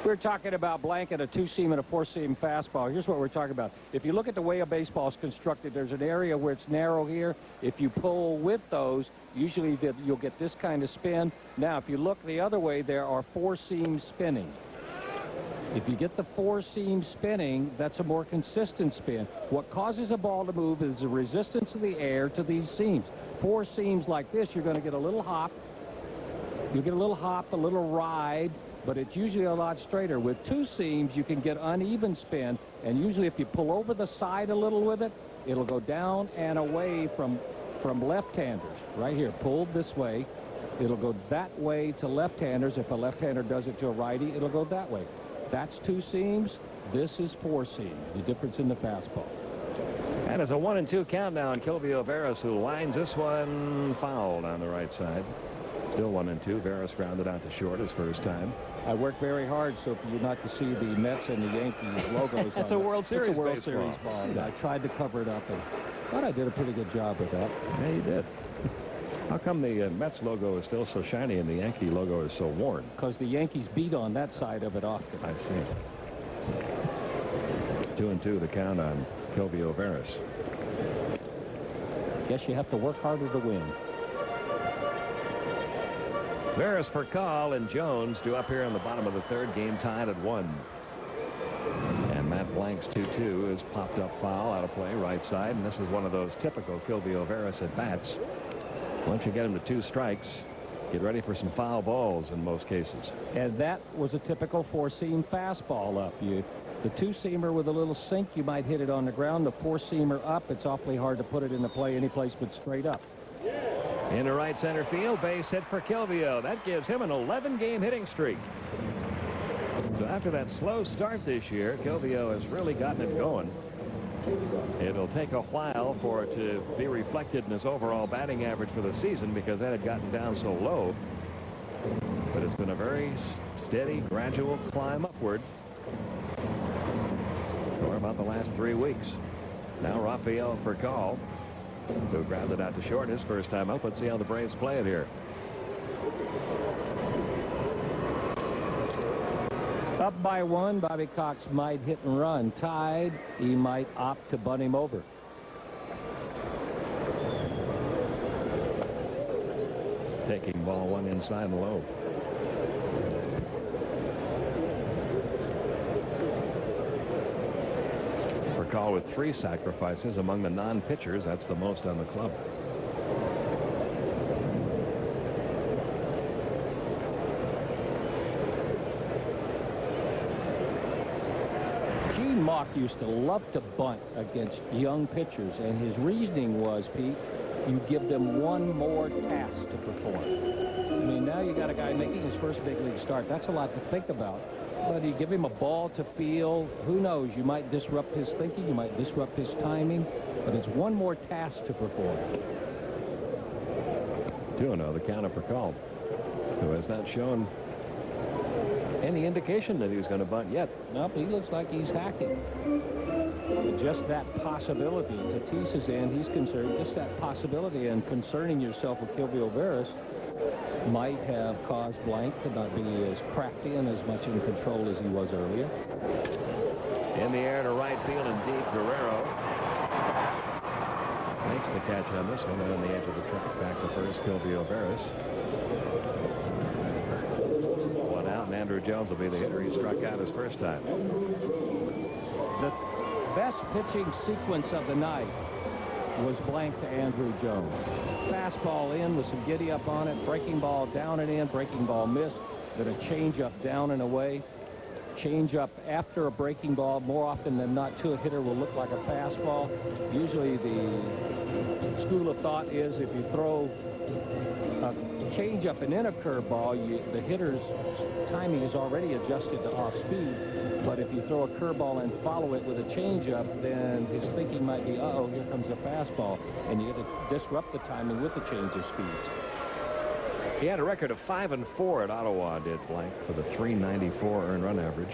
We're talking about blanket, a two-seam and a four-seam fastball. Here's what we're talking about. If you look at the way a baseball is constructed, there's an area where it's narrow here. If you pull with those, usually you'll get this kind of spin. Now, if you look the other way, there are four seams spinning. If you get the four seams spinning, that's a more consistent spin. What causes a ball to move is the resistance of the air to these seams. Four seams like this, you're going to get a little hop. You'll get a little hop, a little ride, but it's usually a lot straighter. With two seams, you can get uneven spin, and usually if you pull over the side a little with it, it'll go down and away from left-handers. Right here, pulled this way. It'll go that way to left-handers. If a left-hander does it to a righty, it'll go that way. That's two seams. This is four seams, the difference in the fastball. And it's a 1-2 countdown. Kilvio Veras, who lines this one fouled on the right side. Still 1-2. Veras grounded out to short his first time. I worked very hard so for you not to see the Mets and the Yankees logos. That's a World Series It's a World baseball. Series ball. And I tried to cover it up, and thought I did a pretty good job with that. Yeah, you did. How come the Mets logo is still so shiny and the Yankee logo is so worn? Because the Yankees beat on that side of it often. I see. 2-2 the count on Kilvio Veras. Guess you have to work harder to win. Veras, Furcal, and Jones due up here in the bottom of the third, game tied at 1. And Matt Blank's 2-2 is popped up foul out of play right side, and this is one of those typical Kilvio Veras at bats. Once you get him to 2 strikes, get ready for some foul balls in most cases. And that was a typical four-seam fastball up. The two-seamer with a little sink, you might hit it on the ground. The four-seamer up, it's awfully hard to put it into play any place but straight up. Into right center field, base hit for Kilvio. That gives him an 11-game hitting streak. So after that slow start this year, Kilvio has really gotten it going. It'll take a while for it to be reflected in his overall batting average for the season because that had gotten down so low. But it's been a very steady, gradual climb upward for about the last 3 weeks. Now Rafael Furcal, who grounded out to short his first time up. Let's see how the Braves play it here. Up by 1, Bobby Cox might hit and run. Tied, he might opt to bunt him over. Taking ball 1 inside and low. Furcal with 3 sacrifices among the non-pitchers. That's the most on the club. Mock used to love to bunt against young pitchers, and his reasoning was, Pete, you give them one more task to perform. I mean, now you got a guy making his first big league start. That's a lot to think about. But you give him a ball to feel. Who knows? You might disrupt his thinking. You might disrupt his timing. But it's one more task to perform. 2-0 the count of Furcal, who has not shown any indication that he's going to bunt yet. Nope, he looks like he's hacking. But just that possibility, Tatis's end, he's concerned, just that possibility and concerning yourself with Kilvio Veras might have caused Blank to not be as crafty and as much in control as he was earlier. In the air to right field and deep, Guerrero. makes the catch on this one, and on the edge of the track, back to first, Gilkey Barratt. One out, and Andrew Jones will be the hitter. He struck out his first time. The best pitching sequence of the night was blank to Andrew Jones. Fastball in with some giddy up on it, breaking ball down and in, breaking ball missed, then a changeup down and away. Change-up after a breaking ball, more often than not, to a hitter will look like a fastball. Usually the school of thought is if you throw a change-up and in a curveball, the hitter's timing is already adjusted to off-speed. But if you throw a curveball and follow it with a change-up, then his thinking might be, uh-oh, here comes a fastball, and you get to disrupt the timing with the change of speeds. He had a record of 5-4 at Ottawa, did Blank, for the .394 earned run average.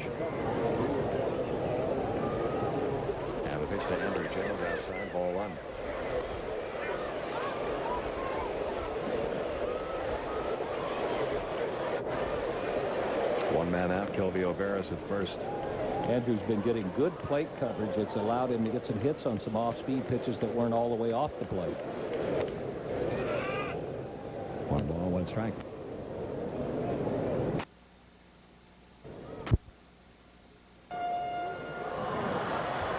And a pitch to Andrew Jones outside, ball one. One man out, Gilkey Barratt at first. Andrew's been getting good plate coverage. It's allowed him to get some hits on some off-speed pitches that weren't all the way off the plate. One ball, one strike.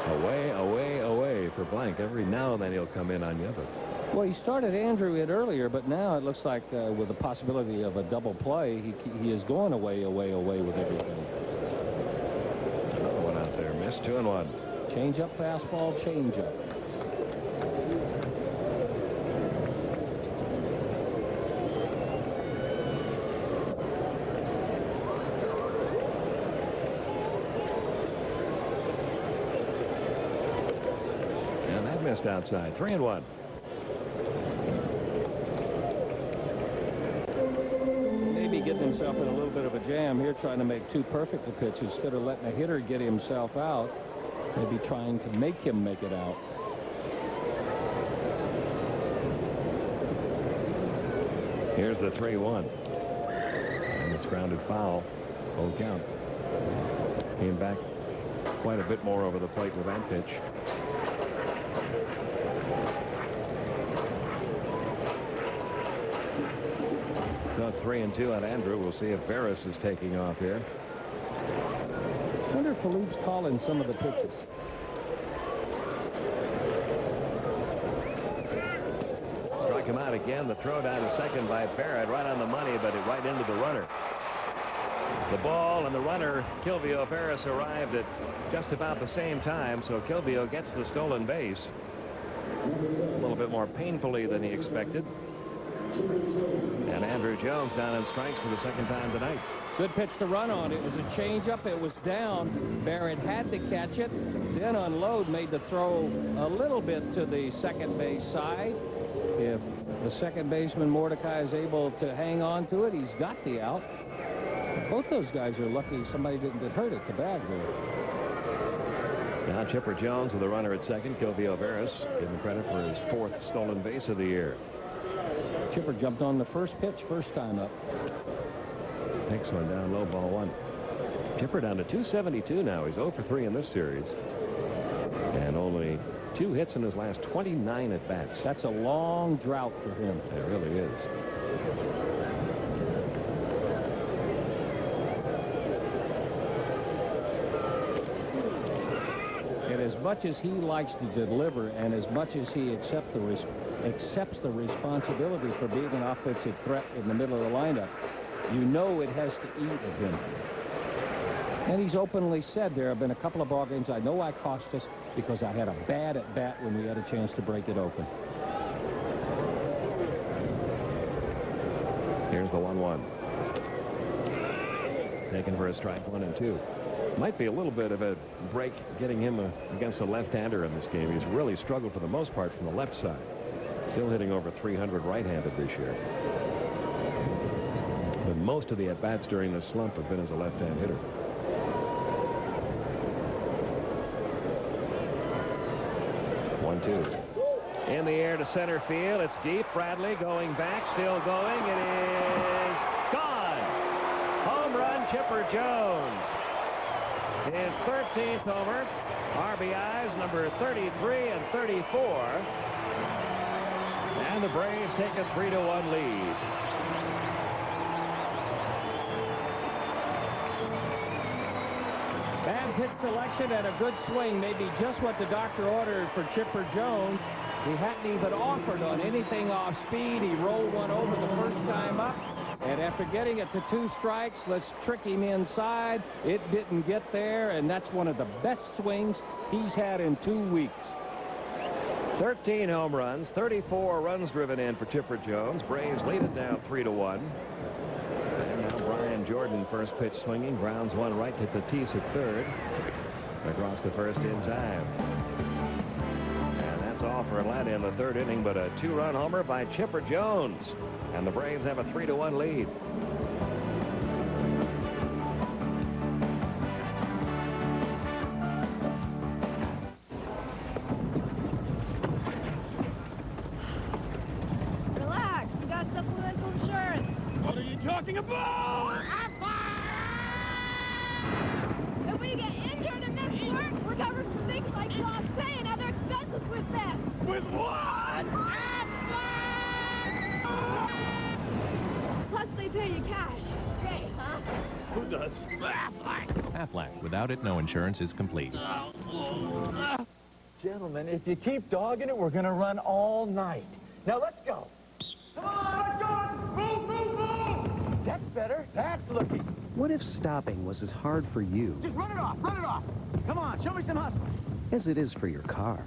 Away, away, away for Blank. Every now and then he'll come in on you. But well, he started Andrew in earlier, but now it looks like with the possibility of a double play, he is going away, away, away with everything. Another one out there. Missed 2-1. Change up, fastball, change up. Missed outside. 3-1. Maybe getting himself in a little bit of a jam here, trying to make two perfect pitches instead of letting a hitter get himself out. Maybe trying to make him make it out. Here's the 3-1. And it's grounded foul. Full count. Came back quite a bit more over the plate with that pitch. So it's 3-2 on Andrew. We'll see if Barratt is taking off here. I wonder if Felipe's calling some of the pitches. Struck him out again. The throw down to second by Barratt, right on the money, but it right into the runner. The ball and the runner, Gilkey Barratt, arrived at just about the same time, so Gilkey gets the stolen base. A little bit more painfully than he expected. And Andrew Jones down in strikes for the second time tonight. Good pitch to run on. It was a changeup. It was down. Barratt had to catch it. Then unload, made the throw a little bit to the second base side. If the second baseman, Mordecai, is able to hang on to it, he's got the out. Both those guys are lucky somebody didn't get hurt at the bag there. Now Chipper Jones with a runner at second. Gilkey Barratt given credit for his 4th stolen base of the year. Chipper jumped on the first pitch, first time up. Takes one down low, ball one. Chipper down to 272 now. He's 0 for 3 in this series. And only 2 hits in his last 29 at-bats. That's a long drought for him. It really is. And as much as he likes to deliver and as much as he accepts the responsibility for being an offensive threat in the middle of the lineup, you know it has to eat at him. And he's openly said there have been a couple of ball games I know I cost us because I had a bad at-bat when we had a chance to break it open. Here's the 1-1. Taken for a strike, 1 and 2. Might be a little bit of a break getting him against a left-hander in this game. He's really struggled for the most part from the left side. Still hitting over 300 right-handed this year. But most of the at-bats during this slump have been as a left-hand hitter. One, two. In the air to center field. It's deep. Bradley going back. Still going. It is gone. Home run, Chipper Jones. His 13th homer. RBIs number 33 and 34. And the Braves take a 3-1 lead. Bad pitch selection and a good swing, maybe just what the doctor ordered for Chipper Jones. He hadn't even offered on anything off speed. He rolled one over the first time up. And after getting it to 2 strikes, let's trick him inside. It didn't get there, and that's one of the best swings he's had in 2 weeks. 13 home runs, 34 runs driven in for Chipper Jones. Braves lead it down 3-1. And now Brian Jordan, first pitch swinging, grounds one right to Tatis at third. Across to first in time. And that's all for Atlanta in the 3rd inning, but a 2-run homer by Chipper Jones. And the Braves have a 3-1 lead. Relax, we got supplemental insurance. What are you talking about? If we get injured and miss work, we're covered for things like lost pay and other expenses with them. With what? Plus, they pay you cash. Great, huh? Who does? Aflac. Without it, no insurance is complete. Gentlemen, if you keep dogging it, we're going to run all night. Now, let's go. Come on, let's go. Move, move, move. That's better. That's looking. What if stopping was as hard for you Just run it off. Run it off. Come on, show me some hustle. as it is for your car?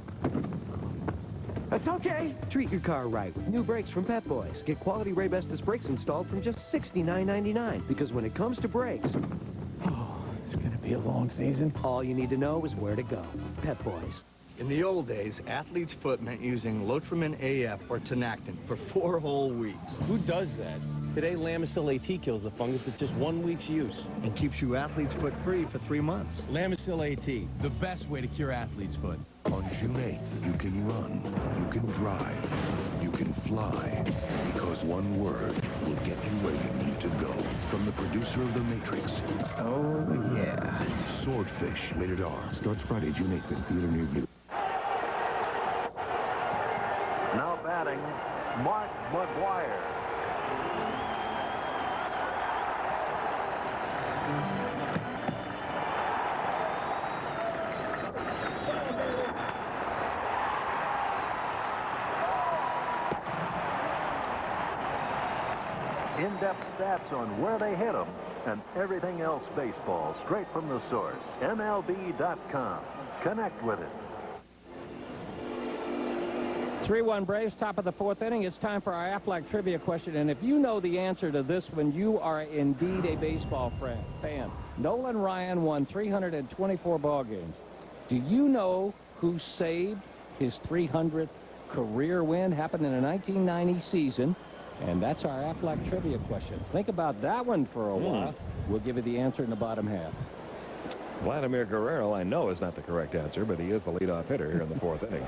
It's okay. Treat your car right with new brakes from Pep Boys. Get quality Ray Bestis brakes installed from just $69.99. Because when it comes to brakes, It's going to be a long season. all you need to know is where to go. Pep Boys. In the old days, athlete's foot meant using Lotrimin AF or Tenactin for 4 whole weeks. Who does that? Today, Lamisil AT kills the fungus with just 1 week's use. And keeps you athlete's foot free for 3 months. Lamisil AT, the best way to cure athlete's foot. On June 8th, you can run, you can drive, you can fly, because one word will get you where you need to go. From the producer of The Matrix. Oh, yeah. Swordfish, rated R. Starts Friday, June 8th at theater near you. Now batting, Mark Budweiser. In-depth stats on where they hit them and everything else baseball straight from the source. MLB.com. Connect with it. 3-1 Braves, top of the 4th inning. It's time for our Aflac trivia question. And if you know the answer to this one, you are indeed a baseball fan. Nolan Ryan won 324 ball games. Do you know who saved his 300th career win? Happened in a 1990 season. And that's our Aflac trivia question. Think about that one for a while. We'll give you the answer in the bottom half. Vladimir Guerrero, I know, is not the correct answer, but he is the leadoff hitter here in the 4th inning.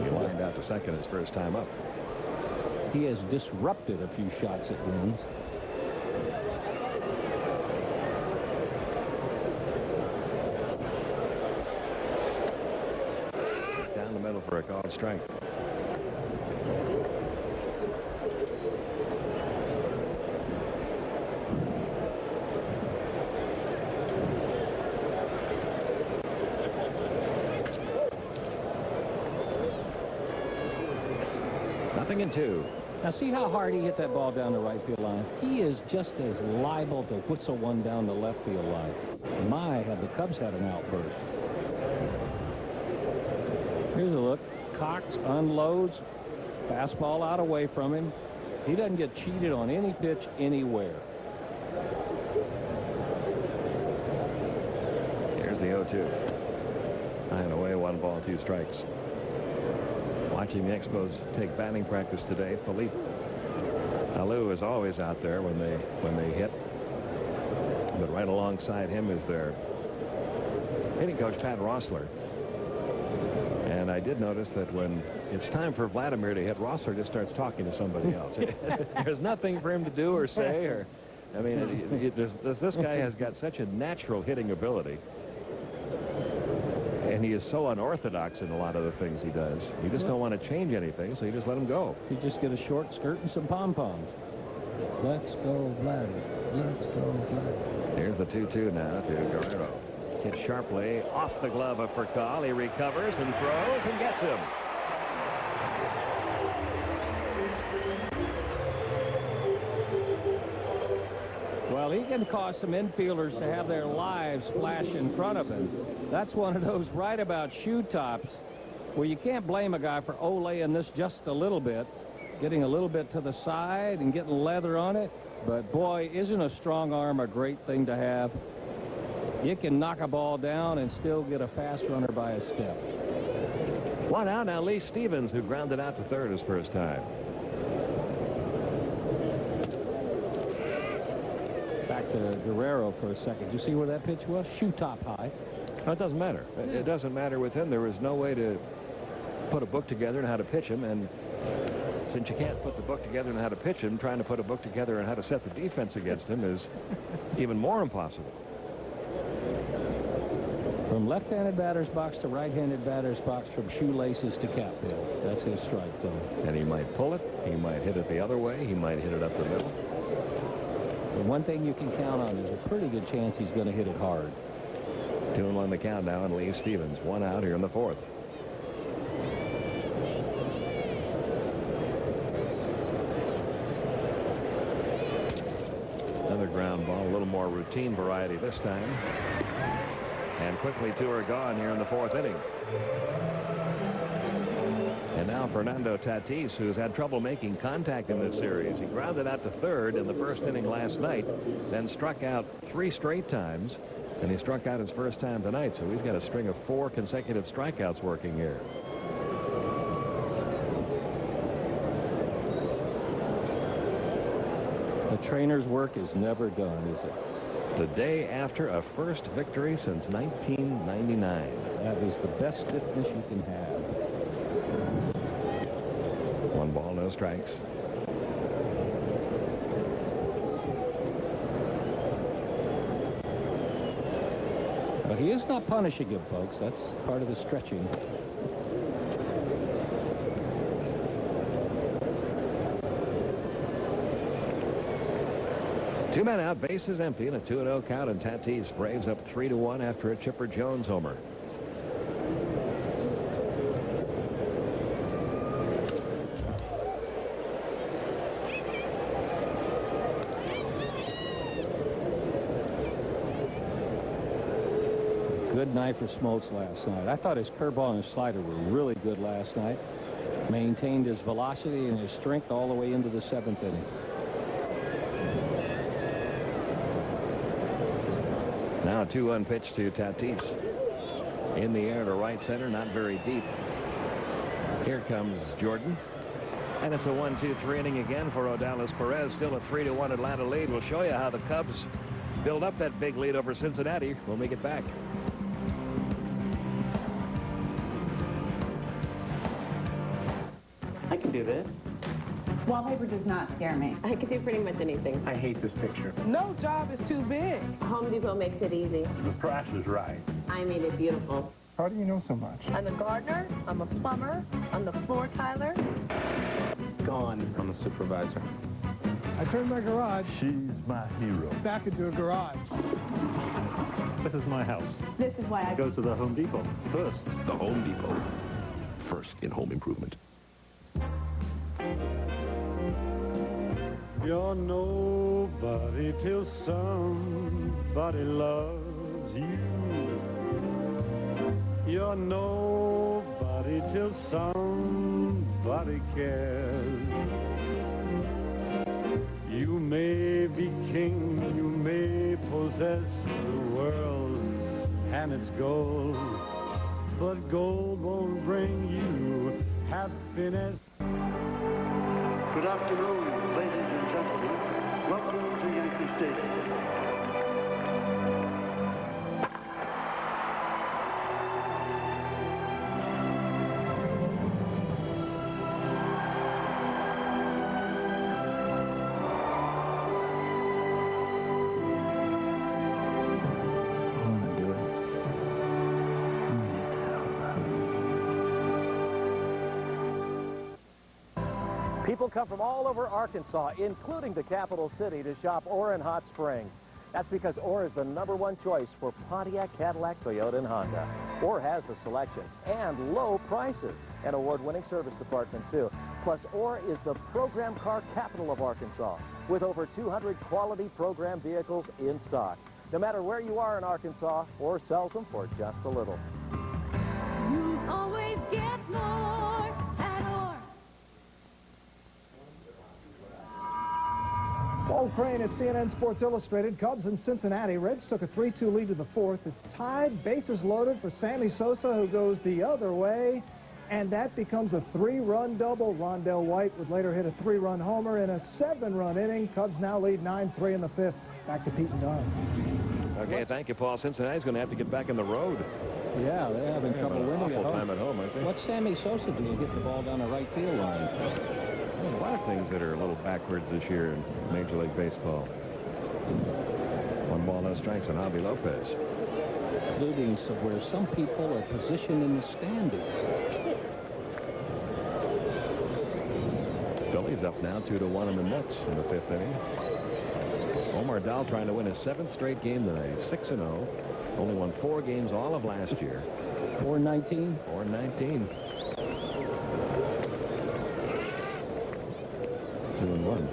He lined out to second his first time up. He has disrupted a few shots at wins. Down the middle for a called strike. Nothing in 2. Now see how hard he hit that ball down the right field line. He is just as liable to whistle one down the left field line. My, have the Cubs had an outburst. Here's a look. Cox unloads. Fastball out away from him. He doesn't get cheated on any pitch anywhere. Here's the 0-2. High and away, 1 ball, 2 strikes. Watching the Expos take batting practice today, Felipe. Alou is always out there when they hit. But right alongside him is their hitting coach, Pat Rossler. And I did notice that when it's time for Vladimir to hit, Rossler just starts talking to somebody else. There's nothing for him to do or say. Or, I mean, this guy has got such a natural hitting ability. And he is so unorthodox in a lot of the things he does. You just don't want to change anything, so you just let him go. You just get a short skirt and some pom-poms. Let's go, Vladdy. Let's go, Vladdy. Here's the 2-2 now to Guerrero. Hit sharply off the glove of Furcal. He recovers and throws and gets him. Well, he can cause some infielders to have their lives flash in front of him. That's one of those right about shoe tops where you can't blame a guy for olaying this just a little bit, getting a little bit to the side and getting leather on it. But boy, isn't a strong arm a great thing to have? You can knock a ball down and still get a fast runner by a step. One out now. Lee Stevens, who grounded out to third his first time. Back to Guerrero for a second. You see where that pitch was? Shoe top high. No, it doesn't matter. It doesn't matter with him. There was no way to put a book together on how to pitch him, and since you can't put the book together on how to pitch him, trying to put a book together on how to set the defense against him is even more impossible. From left-handed batter's box to right-handed batter's box, from shoelaces to cap bill. That's his strike zone. And he might pull it. He might hit it the other way. He might hit it up the middle. The one thing you can count on is a pretty good chance he's going to hit it hard. 2-1 the count now, and Lee Stevens, one out here in the fourth. Another ground ball, a little more routine variety this time. And quickly 2 are gone here in the fourth inning. And now Fernando Tatis, who's had trouble making contact in this series. He grounded out to third in the first inning last night, then struck out 3 straight times, and he struck out his first time tonight, so he's got a string of 4 consecutive strikeouts working here. The trainer's work is never done, is it? The day after a first victory since 1999. That is the best stiffness you can have. 1 ball, no strikes. But he is not punishing him, folks. That's part of the stretching. Two men out, bases empty, and a 2-0 count, and Tatis Braves up 3-1 after a Chipper Jones homer. Good night for Smoltz last night. I thought his curveball and his slider were really good last night. Maintained his velocity and his strength all the way into the 7th inning. Now a 2-1 pitch to Tatis. In the air to right center, not very deep. Here comes Jordan. And it's a 1-2-3 inning again for Odalis Perez. Still a 3-1 Atlanta lead. We'll show you how the Cubs build up that big lead over Cincinnati when we get back. I can do this. Wallpaper does not scare me. I could do pretty much anything. I hate this picture. No job is too big. Home Depot makes it easy. The price is right. I made it beautiful. How do you know so much? I'm a gardener. I'm a plumber. I'm the floor tiler. Gone. I'm a supervisor. I turned my garage She's my hero. back into a garage. This is my house. This is why I Go to the Home Depot first. The Home Depot. First in home improvement. You're nobody till somebody loves you. You're nobody till somebody cares. You may be king, you may possess the world and its gold, but gold won't bring you happiness. Good afternoon, ladies and gentlemen. Welcome to Yankee Stadium. People come from all over Arkansas, including the capital city, to shop Orr in Hot Springs. That's because Orr is the #1 choice for Pontiac, Cadillac, Toyota, and Honda. Orr has the selection and low prices. An award-winning service department, too. Plus, Orr is the program car capital of Arkansas, with over 200 quality program vehicles in stock. No matter where you are in Arkansas, Orr sells them for just a little. You always get more at Orr. Paul Crane at CNN Sports Illustrated. Cubs in Cincinnati. Reds took a 3-2 lead to the 4th. It's tied, bases loaded for Sammy Sosa, who goes the other way. And that becomes a 3-run double. Rondell White would later hit a 3-run homer in a 7-run inning. Cubs now lead 9-3 in the 5th. Back to Pete and Don. Okay, thank you, Paul. Cincinnati's going to have to get back on the road. Yeah, they're having trouble winning at home. Time at home, aren't they? What's Sammy Sosa doing hitting the ball down the right field line? There's a lot of things that are a little backwards this year in Major League Baseball. 1 ball, no strikes on Javi Lopez. Including where some people are positioned in the standings. Phillies up now 2-1 in the Mets in the 5th inning. Omar Dahl trying to win his 7th straight game tonight. 6-0. Only won 4 games all of last year. 4-19? 4-19. 2-1.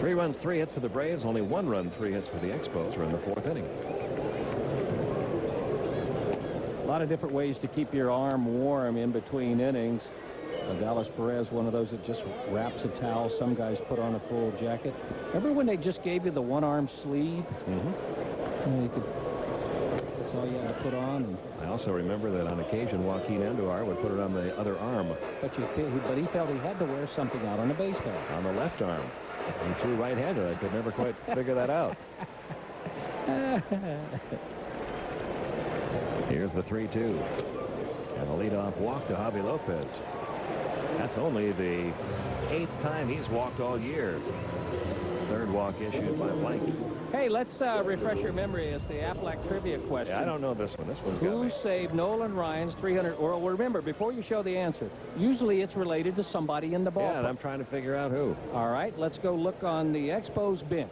3 runs, 3 hits for the Braves. Only 1 run, 3 hits for the Expos. We're in the 4th inning. A lot of different ways to keep your arm warm in between innings. Dallas Perez, one of those that just wraps a towel. Some guys put on a full jacket. Remember when they just gave you the one-arm sleeve? That's all you had to put on. And I also remember that on occasion Joaquin Andujar would put it on the other arm. But he felt he had to wear something out on the base pad. On the left arm. He threw right-handed. I could never quite figure that out. Here's the 3-2. And a leadoff walk to Javi Lopez. That's only the 8th time he's walked all year. 3rd walk issued by Blank. Hey, let's refresh your memory as the Aflac trivia question. Yeah, I don't know this one. This one's got Who me. saved Nolan Ryan's 300? Well, remember, before you show the answer, usually it's related to somebody in the ballpark. Yeah, and I'm trying to figure out who. All right, let's go look on the Expos bench.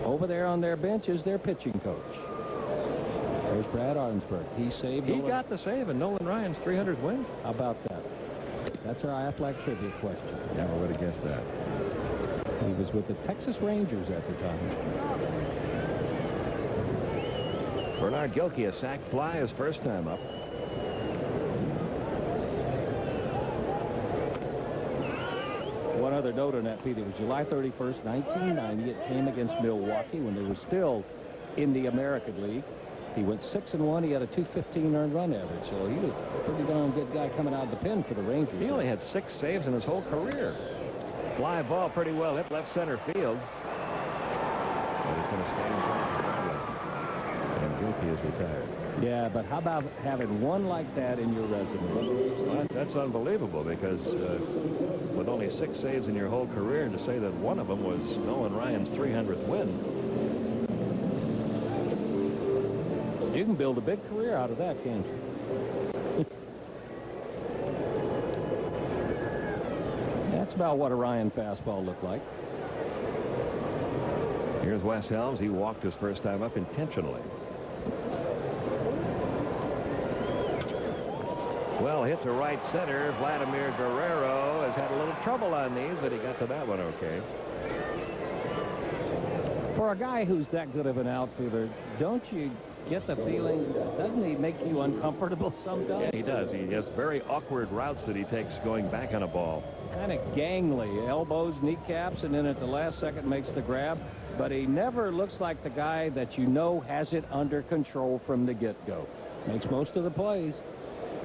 Over there on their bench is their pitching coach. There's Brad Arnsberg. He saved. He got the save in Nolan Ryan's 300th win. How about that? That's our Aflac trivia question. Never would have guessed that. He was with the Texas Rangers at the time. Bernard Gilkey, a sac fly his first time up. One other note on that, Pete. It was July 31st, 1990. It came against Milwaukee when they were still in the American League. He went 6-1. He had a .215 earned run average, so he was a pretty darn good guy coming out of the pen for the Rangers. He only had 6 saves in his whole career. Fly ball pretty well hit left center field. But he's going to stand back. And Gilkey is retired. Yeah, but how about having one like that in your resume? Well, that's unbelievable because with only 6 saves in your whole career, to say that one of them was Nolan Ryan's 300th win. You can build a big career out of that, can't you? That's about what a Ryan fastball looked like. Here's Wes Helms. He walked his first time up intentionally. Well, hit to right center. Vladimir Guerrero has had a little trouble on these, but he got to that one okay. For a guy who's that good of an outfielder, don't you get the feeling, doesn't he make you uncomfortable sometimes? Yeah, he does. He has very awkward routes that he takes going back on a ball. Kind of gangly, elbows, kneecaps, and then at the last second makes the grab. But he never looks like the guy that you know has it under control from the get-go. Makes most of the plays.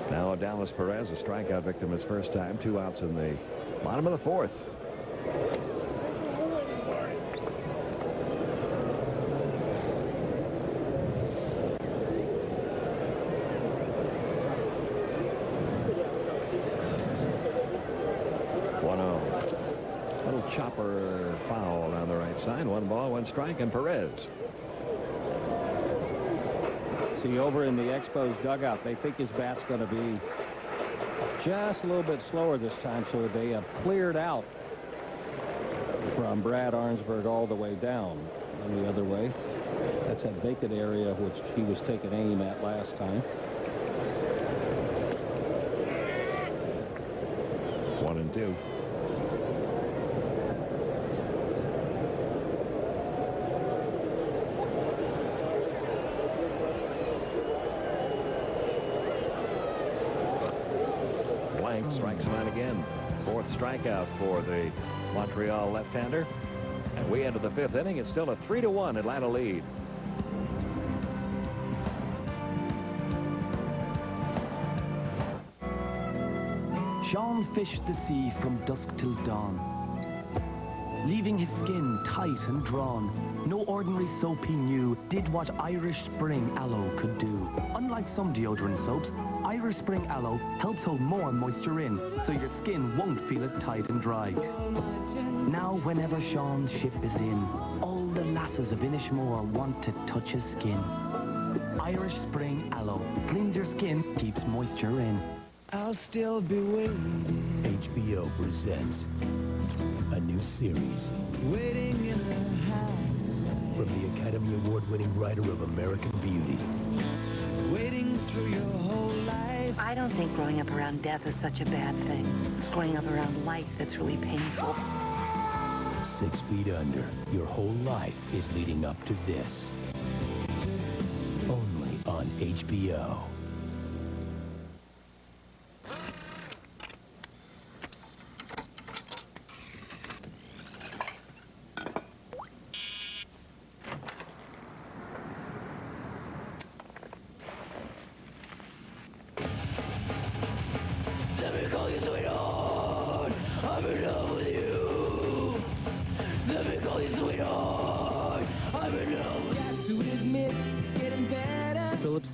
Now Dallas Perez, a strikeout victim his first time. 2 outs in the bottom of the 4th. Chopper foul on the right side. 1 ball, 1 strike, and Perez. So See, over in the Expos dugout, they think his bat's going to be just a little bit slower this time, so they have cleared out from Brad Arnsberg all the way down and the other way. That's that vacant area which he was taking aim at last time. 1-2. Blank strikes him out again. Fourth strikeout for the Montreal left-hander. And we enter the fifth inning. It's still a 3-1 Atlanta lead. Sean fished the sea from dusk till dawn, leaving his skin tight and drawn. No ordinary soap he knew did what Irish Spring Aloe could do. Unlike some deodorant soaps, Irish Spring Aloe helps hold more moisture in, so your skin won't feel it tight and dry. Now, whenever Sean's ship is in, all the lasses of Inishmore want to touch his skin. Irish Spring Aloe cleans your skin, keeps moisture in. I'll still be waiting. HBO presents a new series. Waiting in the house. From the Academy Award-winning writer of American Beauty. Waiting through your whole life. I don't think growing up around death is such a bad thing. It's growing up around life that's really painful. 6 Feet Under. Your whole life is leading up to this. Only on HBO.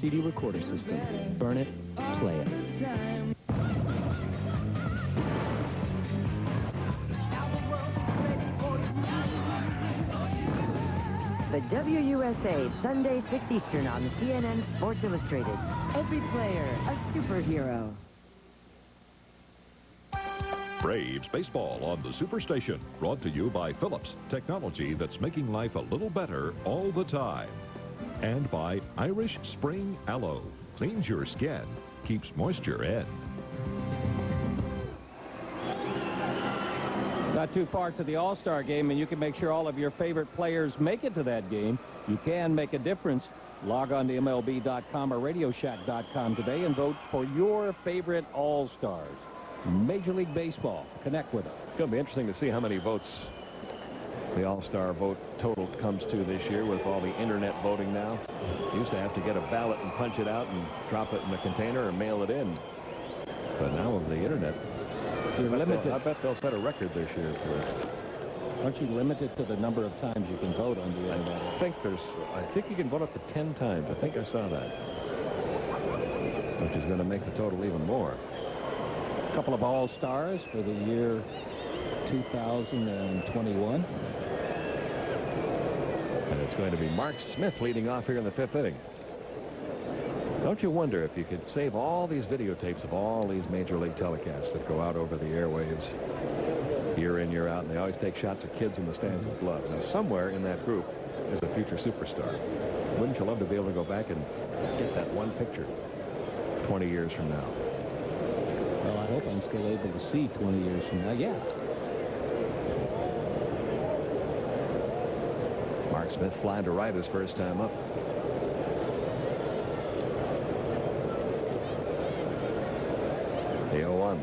CD recorder system. Burn it, play it. The WUSA, Sunday 6 Eastern on CNN Sports Illustrated. Every player, a superhero. Braves baseball on the Superstation. Brought to you by Philips, technology that's making life a little better all the time. And by Irish Spring Aloe. Cleans your skin, keeps moisture in. Not too far to the All-Star game, and you can make sure all of your favorite players make it to that game. You can make a difference. Log on to MLB.com or RadioShack.com today and vote for your favorite All-Stars. Major League Baseball. Connect with them. It's going to be interesting to see how many votes the All-Star vote total comes to this year with all the internet voting now. You used to have to get a ballot and punch it out and drop it in a container and mail it in. But now with the internet, I bet they'll set a record this year for it. Aren't you limited to the number of times you can vote on the internet? I think you can vote up to 10 times. I think I saw that. Which is going to make the total even more. A couple of All-Stars for the year 2021. And it's going to be Mark Smith leading off here in the fifth inning. Don't you wonder if you could save all these videotapes of all these major league telecasts that go out over the airwaves year in, year out, and they always take shots of kids in the stands with gloves. Now, somewhere in that group is a future superstar. Wouldn't you love to be able to go back and get that one picture 20 years from now? Well, I hope I'm still able to see 20 years from now. Yeah. Mark Smith flying to right his first time up. The 0-1.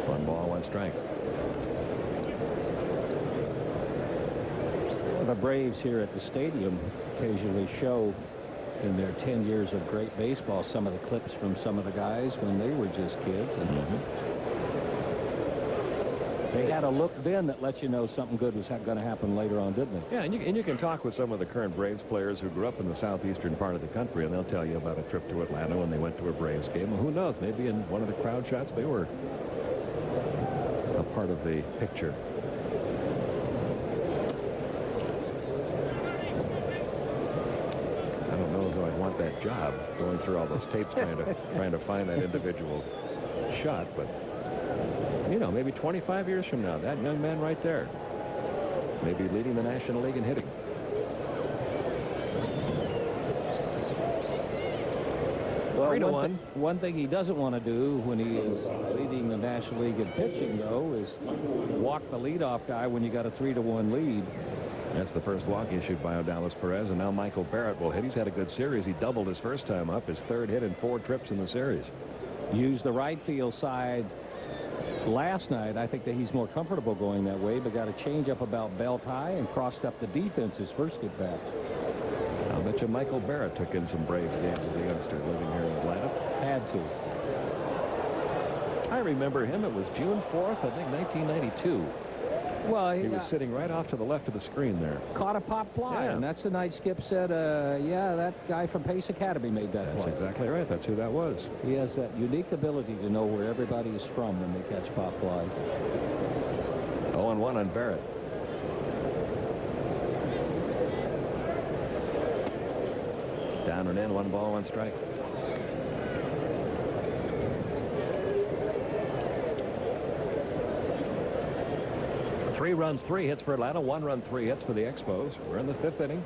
1 ball, 1 strike. The Braves here at the stadium occasionally show in their 10 years of great baseball some of the clips from some of the guys when they were just kids. And they had a look then that let you know something good was going to happen later on, didn't they? Yeah, and you can talk with some of the current Braves players who grew up in the southeastern part of the country, and they'll tell you about a trip to Atlanta when they went to a Braves game. Well, who knows? Maybe in one of the crowd shots they were a part of the picture. I don't know as want that job, going through all those tapes trying to find that individual shot. But, you know, maybe 25 years from now, that young man right there may be leading the National League in hitting. Well, one thing he doesn't want to do when he is leading the National League in pitching, though, is walk the leadoff guy when you got a 3-1 lead. That's the first walk issued by Odalis Perez, and now Michael Barratt will hit. He's had a good series. He doubled his first time up, his third hit in 4 trips in the series. Used the right field side last night. I think that he's more comfortable going that way, but got a change up about belt high and crossed up the defense his first get back. I'll bet you Michael Barratt took in some Braves games as a youngster living here in Atlanta. Had to. I remember him. It was June 4th, I think, 1992. Well, he was sitting right off to the left of the screen there. Caught a pop fly, and that's the night Skip said, yeah, that guy from Pace Academy made that play. That's exactly right. That's who that was. He has that unique ability to know where everybody is from when they catch pop flies. 0-1 on Barratt. Down and in, 1 ball, 1 strike. Three runs, 3 hits for Atlanta, 1 run, 3 hits for the Expos. We're in the 5th inning.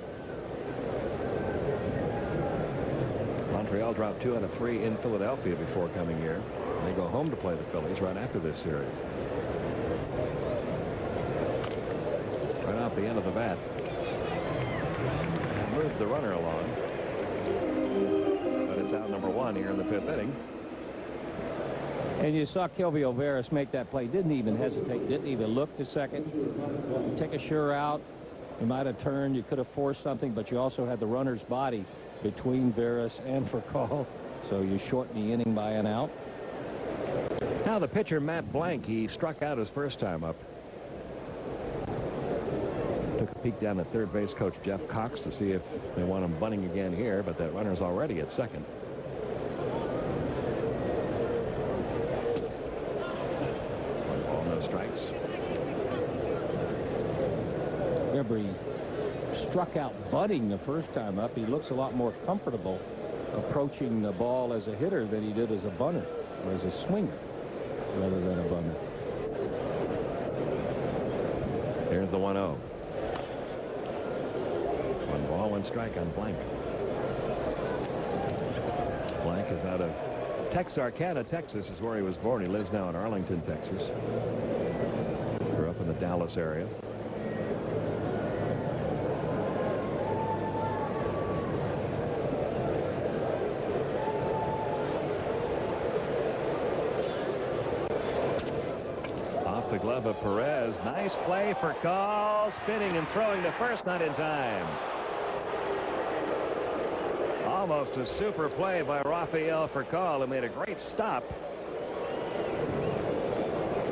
Montreal dropped 2 out of 3 in Philadelphia before coming here. They go home to play the Phillies right after this series. Right off the end of the bat. Moved the runner along. But it's out number 1 here in the 5th inning. And you saw Kelvio Veras make that play. Didn't even hesitate. Didn't even look to second. Take a sure out. You might have turned. You could have forced something, but you also had the runner's body between Veras and Furcal. So you shorten the inning by an out. Now the pitcher, Matt Blank, he struck out his first time up. Took a peek down at third base coach Jeff Cox to see if they want him bunting again here, but that runner's already at second. Strikes. Remember, he struck out bunting the first time up. He looks a lot more comfortable approaching the ball as a hitter than he did as a bunter, or as a swinger, rather than a bunter. Here's the 1-0. 1 ball, 1 strike on Blank. Blank is out of Texarkana, Texas is where he was born. He lives now in Arlington, Texas. Grew up in the Dallas area. Off the glove of Perez. Nice play for Furcal. Spinning and throwing to first, not in time. Almost a super play by Rafael Furcal, who made a great stop,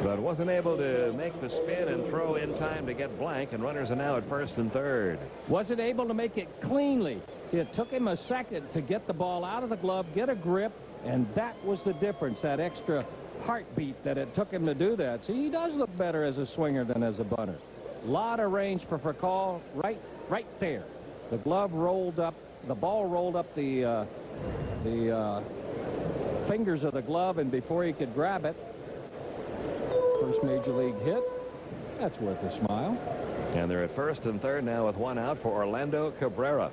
but wasn't able to make the spin and throw in time to get Blank, and runners are now at first and third. Wasn't able to make it cleanly. It took him a second to get the ball out of the glove, get a grip, and that was the difference, that extra heartbeat that it took him to do that. See, he does look better as a swinger than as a bunter. A lot of range for Furcal right there. The glove rolled up. The ball rolled up the fingers of the glove, and before he could grab it, first major league hit. That's worth a smile. And they're at first and third now with 1 out for Orlando Cabrera.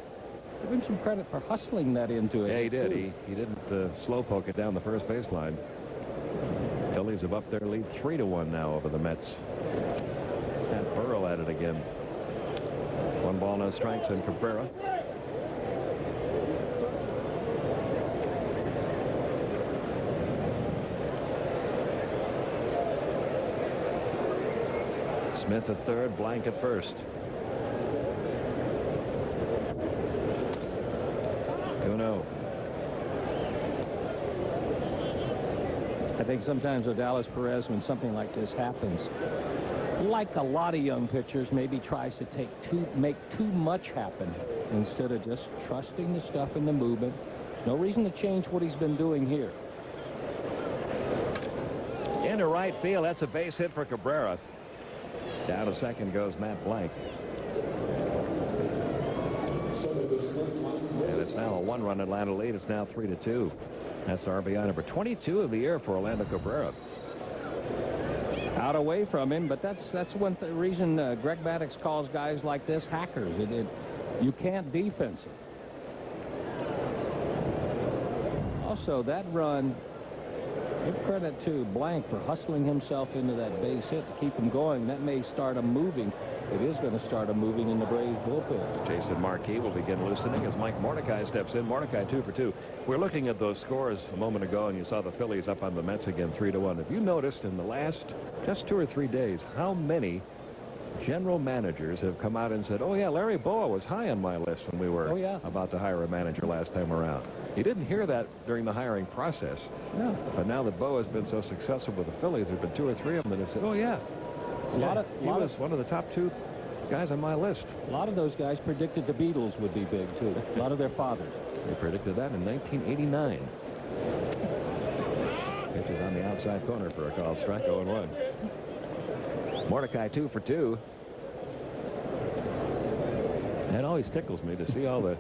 Give him some credit for hustling that into it. Yeah, he did. He didn't slow poke it down the first baseline. Phillies have upped their lead 3-1 now over the Mets. And Burrow at it again. 1 ball, no strikes on Cabrera. Smith at third, Blank at first. 2-0. I think sometimes with Odalis Perez, when something like this happens, like a lot of young pitchers, maybe tries to make too much happen instead of just trusting the stuff in the movement. There's no reason to change what he's been doing here. Into right field. That's a base hit for Cabrera. Down to second goes Matt Blank. And It's now a 1-run Atlanta lead. It's now 3-2. That's RBI number 22 of the year for Orlando Cabrera. Out away from him, but that's one reason Greg Maddux calls guys like this hackers. You can't defense it. Also, that run, give credit to Blank for hustling himself into that base hit to keep him going. That may start him moving. It is going to start him moving in the Braves bullpen. Jason Marquis will begin loosening as Mike Mordecai steps in. Mordecai 2 for 2. We're looking at those scores a moment ago, and you saw the Phillies up on the Mets again 3-1. Have you noticed in the last just 2 or 3 days how many general managers have come out and said, oh, yeah, Larry Bowa was high on my list when we were about to hire a manager last time around? You didn't hear that during the hiring process. No. But now that Bowa has been so successful with the Phillies, there have been 2 or 3 of them that have said, oh, yeah. He was one of the top 2 guys on my list. A lot of those guys predicted the Beatles would be big, too. A lot of their fathers. They predicted that in 1989. Pitch is on the outside corner for a called strike, 0-1. Mordecai 2 for 2. It always tickles me to see all the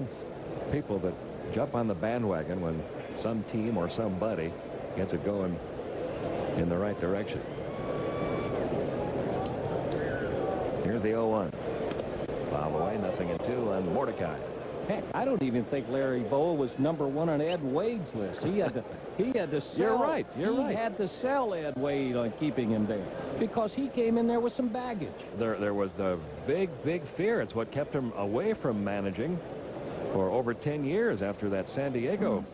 people that jump on the bandwagon when some team or somebody gets it going in the right direction. Here's the 0-1. Foul away, 0-2 on Mordecai. Heck, I don't even think Larry Bowa was #1 on Ed Wade's list. He had to sell. You're right. He had to sell Ed Wade on keeping him there because he came in there with some baggage. There was the big fear. It's what kept him away from managing for over 10 years after that San Diego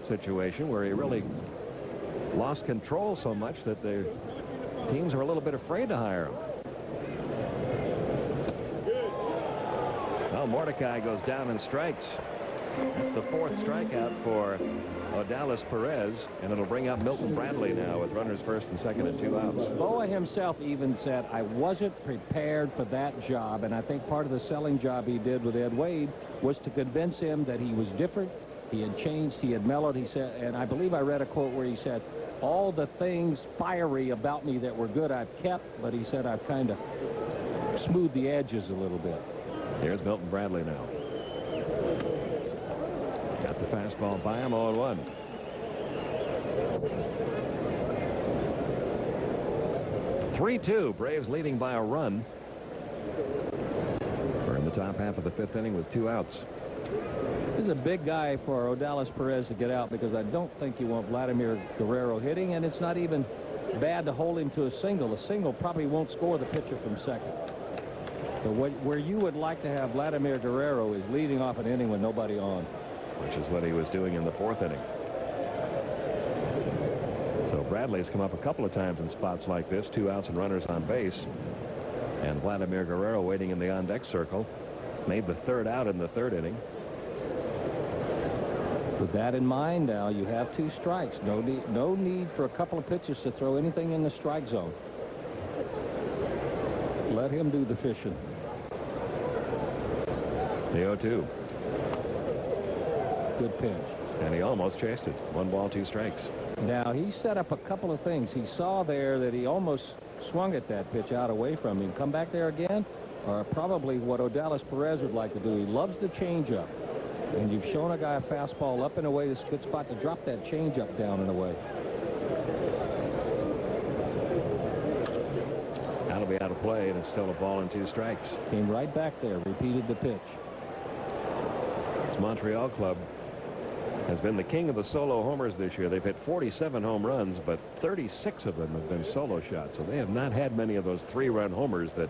situation where he really lost control so much that the teams were a little bit afraid to hire him. Well, Mordecai goes down and strikes. That's the 4th strikeout for Odalis Perez, and it'll bring up Milton Bradley now with runners 1st and 2nd and 2 outs. Bowa himself even said, I wasn't prepared for that job, and I think part of the selling job he did with Ed Wade was to convince him that he was different, he had changed, he had mellowed. He said, and I believe I read a quote where he said, all the things fiery about me that were good I've kept, but he said I've kind of smoothed the edges a little bit. Here's Milton Bradley now. Got the fastball by him, 0-1. Braves leading by a run. We're in the top half of the 5th inning with 2 outs. This is a big guy for Odalis Perez to get out because I don't think you want Vladimir Guerrero hitting, and it's not even bad to hold him to a single. A single probably won't score the pitcher from second. So where you would like to have Vladimir Guerrero is leading off an inning with nobody on. Which is what he was doing in the 4th inning. So Bradley's come up a couple of times in spots like this, 2 outs and runners on base. And Vladimir Guerrero waiting in the on-deck circle. Made the 3rd out in the 3rd inning. With that in mind now, you have 2 strikes. No need for a couple of pitches to throw anything in the strike zone. Let him do the fishing. The 0-2. Good pitch. And he almost chased it. 1 ball, 2 strikes. Now, he set up a couple of things. He saw there that he almost swung at that pitch out away from him. Come back there again, or probably what Odalis Perez would like to do. He loves the changeup. And you've shown a guy a fastball up and away. This is a good spot to drop that changeup down and away. That'll be out of play, and it's still a ball and 2 strikes. Came right back there, repeated the pitch. This Montreal club has been the king of the solo homers this year. They've hit 47 home runs, but 36 of them have been solo shots. So they have not had many of those 3-run homers that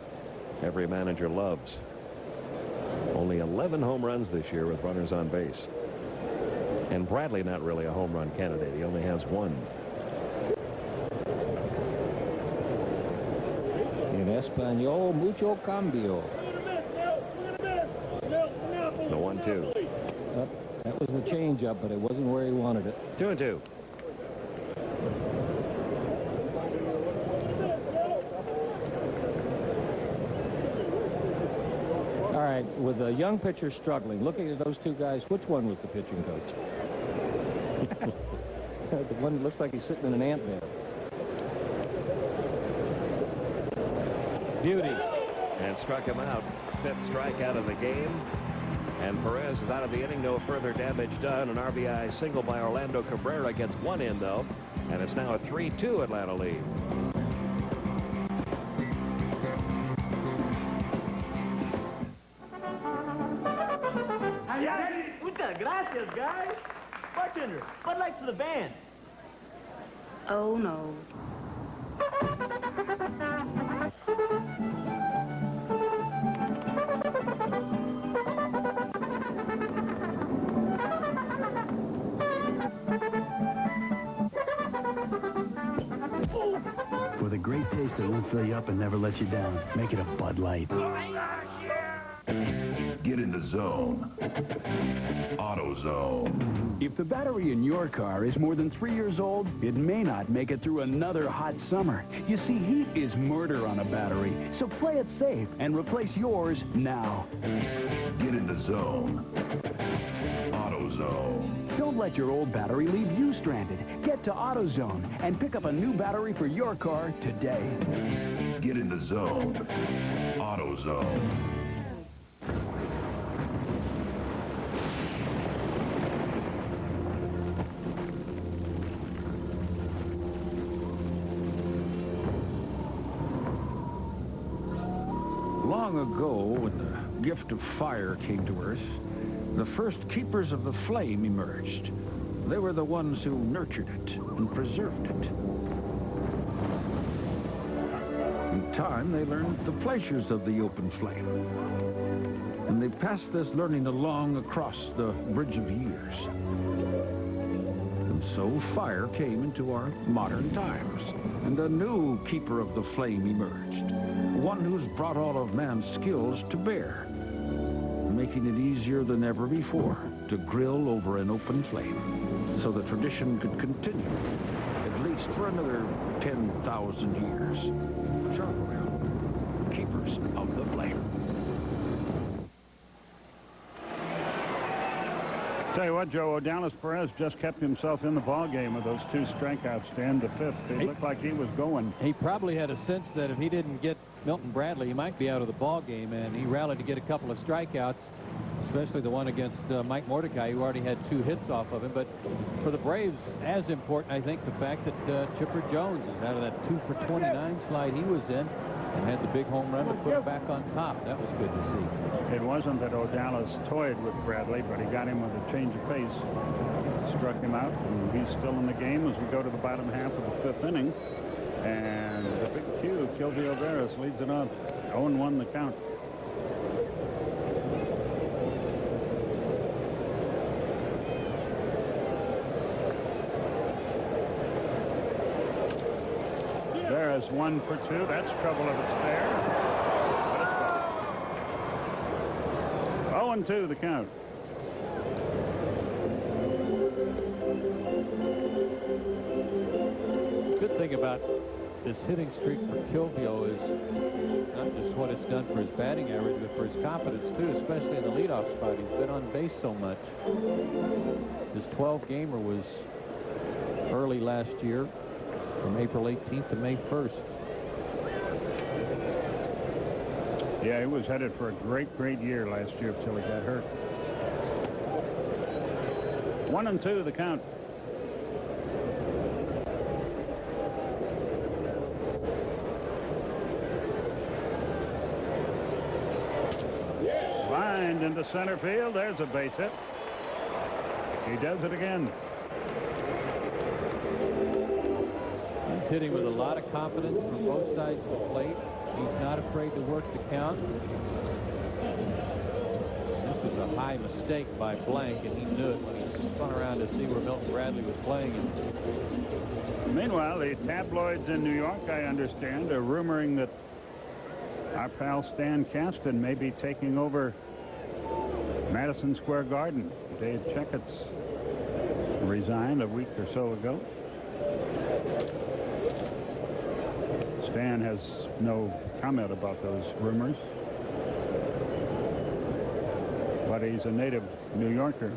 every manager loves. Only 11 home runs this year with runners on base. And Bradley not really a home run candidate. He only has 1. In Espanol, mucho cambio. The 1-2. That was the changeup, but it wasn't where he wanted it. 2-2. All right, with a young pitcher struggling, looking at those 2 guys, which one was the pitching coach? The one that looks like he's sitting in an ant bed. Beauty. And struck him out. 5th strikeout of the game. And Perez is out of the inning. No further damage done. An RBI single by Orlando Cabrera gets one in, though. And it's now a 3-2 Atlanta lead. Muchas gracias, guys. Bartender, Bud Lights for the band. Oh, no. For the great taste that won't fill you up and never let you down, make it a Bud Light. Get in the zone. AutoZone. If the battery in your car is more than 3 years old, it may not make it through another hot summer. You see, heat is murder on a battery, so play it safe and replace yours now. Get in the zone. AutoZone. Don't let your old battery leave you stranded. Get to AutoZone and pick up a new battery for your car today. Get in the zone. AutoZone. Long ago, when the gift of fire came to Earth, the first keepers of the flame emerged. They were the ones who nurtured it and preserved it. In time, they learned the pleasures of the open flame. And they passed this learning along across the bridge of years. And so fire came into our modern times, and a new keeper of the flame emerged. One who's brought all of man's skills to bear, making it easier than ever before to grill over an open flame, so the tradition could continue, at least for another 10,000 years. Charcoal, keepers of the flame. Tell you what, Joe, Odalis Perez just kept himself in the ballgame with those 2 strikeouts to end the 5th. He looked like he was going. He probably had a sense that if he didn't get Milton Bradley, he might be out of the ball game, and he rallied to get a couple of strikeouts, especially the one against Mike Mordecai, who already had 2 hits off of him. But for the Braves, as important, I think, the fact that Chipper Jones is out of that 2-for-29 slide he was in and had the big home run to put him back on top. That was good to see. It wasn't that Odalis toyed with Bradley, but he got him with a change of pace. Struck him out, and he's still in the game as we go to the bottom half of the 5th inning. And the big Q, Kilvio Veras, leads it off. 0-1 the count. Veras 1 for 2. That's trouble if it's fair. But it's ball. 0-2 the count. Good thing about this hitting streak for Kilvio is not just what it's done for his batting average, but for his confidence, too, especially in the leadoff spot. He's been on base so much. His 12-gamer was early last year, from April 18th to May 1st. Yeah, he was headed for a great year last year until he got hurt. 1-2 the count. Lined into center field. There's a base hit. He does it again. He's hitting with a lot of confidence from both sides of the plate. He's not afraid to work the count. This was a high mistake by Blank, and he knew it when he spun around to see where Milton Bradley was playing him. Meanwhile, the tabloids in New York, I understand, are rumoring that our pal Stan Kasten may be taking over Madison Square Garden. Dave Checkett's resigned a week or so ago. Stan has no comment about those rumors. But he's a native New Yorker,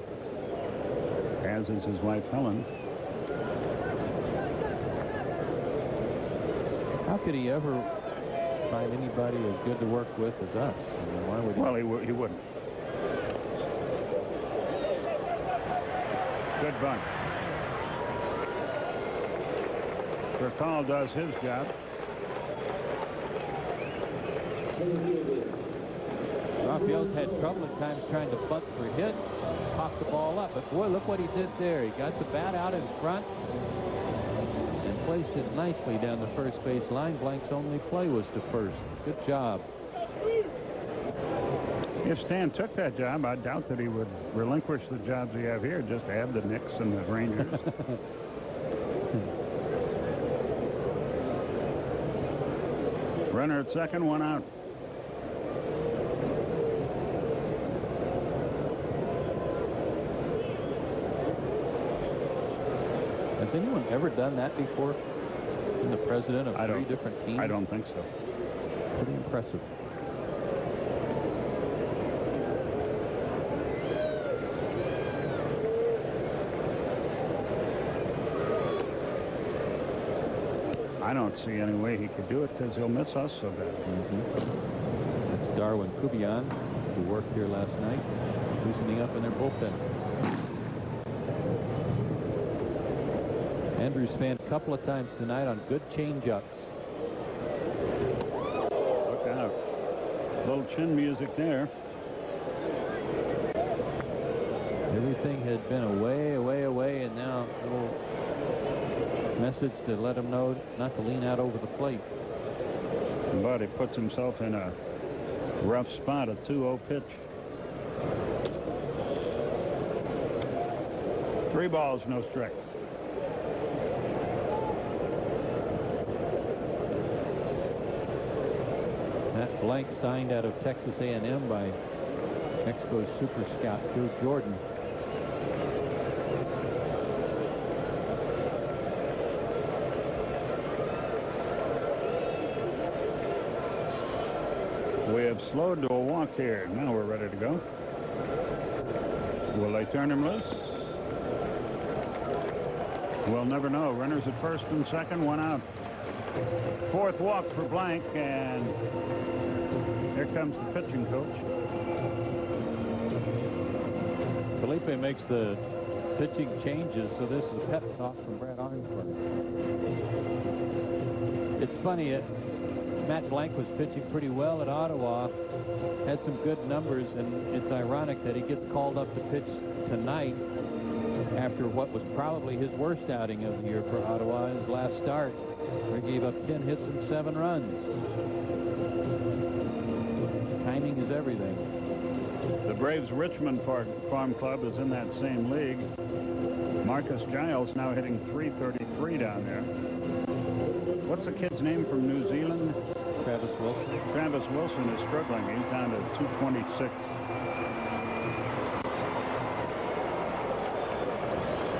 as is his wife Helen. How could he ever find anybody as good to work with as us? I mean, why would he? Well, he wouldn't. Good bunt. Furcal does his job. Rafael's had trouble at times trying to bunt for hits, pop the ball up. But boy, look what he did there. He got the bat out in front and placed it nicely down the first base line. Blank's only play was to first. Good job. If Stan took that job, I doubt that he would relinquish the jobs we have here just to have the Knicks and the Rangers. Runner at second, one out. Has anyone ever done that before? In the president of three different teams? I don't think so. Pretty impressive. I don't see any way he could do it because he'll miss us so bad. That's Darwin Kubian, who worked here last night, loosening up in their bullpen. Andrews fanned a couple of times tonight on good change-ups. Look out. Little chin music there. Everything had been away, and now a little message to let him know not to lean out over the plate. But he puts himself in a rough spot, a 2-0 pitch. 3 balls, no strikes. Matt Blank signed out of Texas A&M by Expos super scout Joe Jordan. We have slowed to a walk here. Now we're ready to go. Will they turn him loose? We'll never know. Runners at first and second, one out. 4th walk for Blank, and here comes the pitching coach. Felipe makes the pitching changes, so this is pep talk from Brad Armstrong. It's funny, Matt Blank was pitching pretty well at Ottawa, had some good numbers, and it's ironic that he gets called up to pitch tonight after what was probably his worst outing of the year for Ottawa, his last start, where he gave up 10 hits and 7 runs. Timing is everything. The Braves Richmond Farm Club is in that same league. Marcus Giles now hitting .333 down there. What's the kid's name from New Zealand? Travis Wilson. Travis Wilson is struggling. He's down to .226.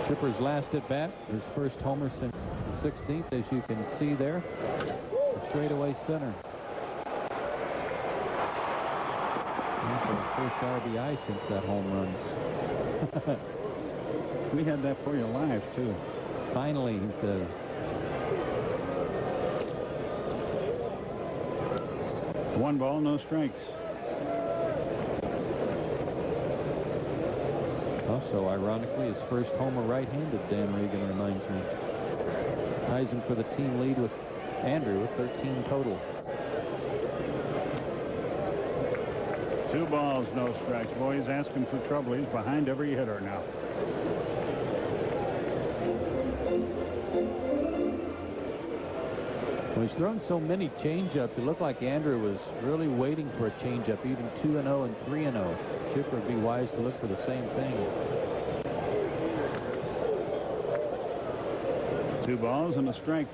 Chipper's last at bat, his first homer since the 16th, as you can see there. Straightaway center. First RBI since that home run. We had that for you live, too. Finally, he says. One ball, no strikes. Also, ironically, his first homer right-handed, Dan Regan reminds me. Ties him for the team lead with Andrew with 13 total. 2 balls, no strikes. Boy, he's asking for trouble. He's behind every hitter now. Well, he's thrown so many changeups, it looked like Andrew was really waiting for a changeup, even 2-0 and 3-0. Chipper would be wise to look for the same thing. 2 balls and a strike.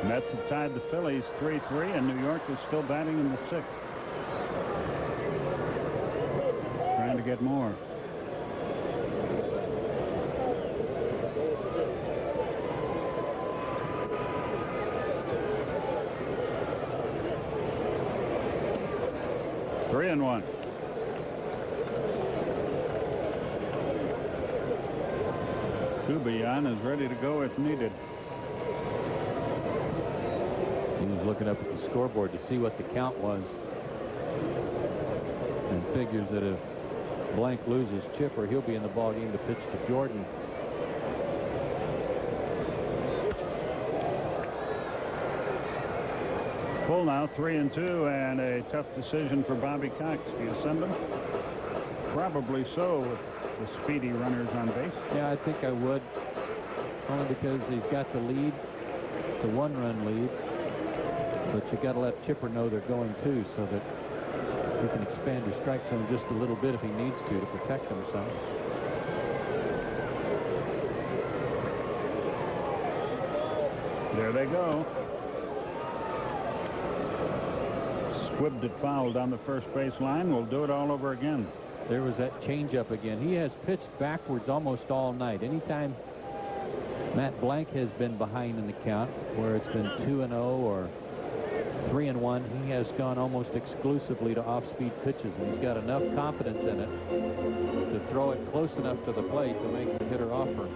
Mets have tied the Phillies 3-3, and New York is still batting in the 6th. Trying to get more. Three and 1. Kubian is ready to go if needed. He was looking up at the scoreboard to see what the count was. figures that if Blank loses Chipper, he'll be in the ball game to pitch to Jordan. Full now, 3-2, and a tough decision for Bobby Cox. Do you send him? Probably so, with the speedy runners on base. Yeah, I think I would, only because he's got the lead. It's a one-run lead, but you got to let Chipper know they're going too, so that you can expand your strike zone just a little bit if he needs to protect himself. There they go. Squibbed it foul down the first base line. We'll do it all over again. There was that changeup again. He has pitched backwards almost all night. Anytime Matt Blank has been behind in the count, where it's been 2-0 or 3-1, he has gone almost exclusively to off-speed pitches, and he's got enough confidence in it to throw it close enough to the plate to make the hitter offer.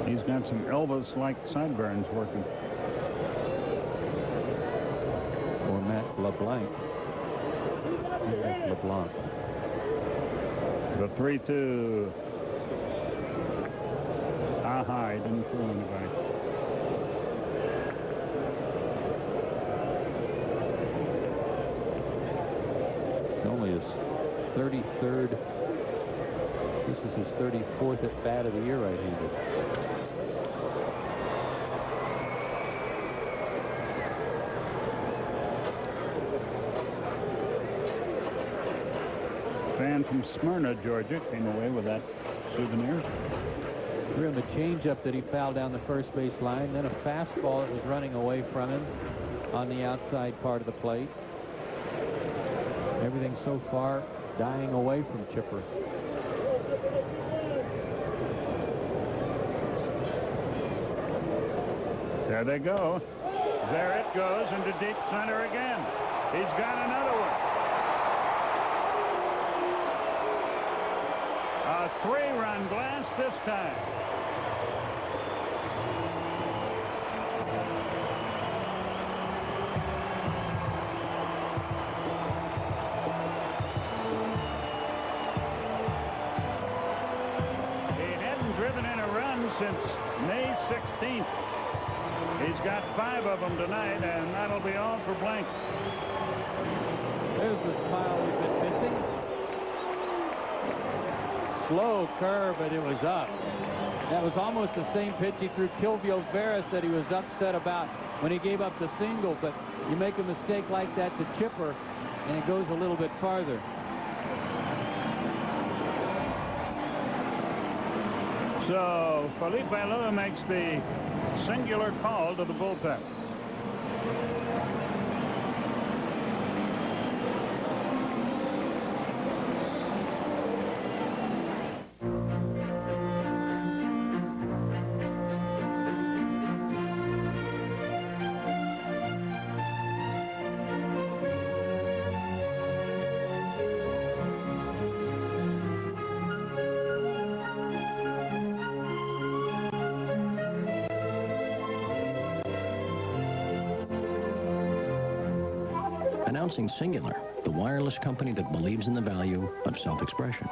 He's got some Elvis-like sideburns working. Or Matt LeBlanc. LeBlanc. The 3-2. Aha, he didn't fool anybody. It's only his 33rd. This is his 34th at bat of the year right-handed. Fan from Smyrna, Georgia, came away with that souvenir. Threw him a changeup that he fouled down the first base line, then a fastball that was running away from him on the outside part of the plate. Everything so far dying away from Chipper. There they go. There it goes into deep center again. He's got another one. A 3-run blast this time. He hadn't driven in a run since May 16th. He's got 5 of them tonight, and that'll be all for Blank. There's the smile we've been missing. Slow curve, but it was up. That was almost the same pitch he threw Kilvio Veras that he was upset about when he gave up the single, but you make a mistake like that to Chipper, and it goes a little bit farther. So Felipe Alou makes the singular call to the bullpen. Announcing Singular, the wireless company that believes in the value of self-expression.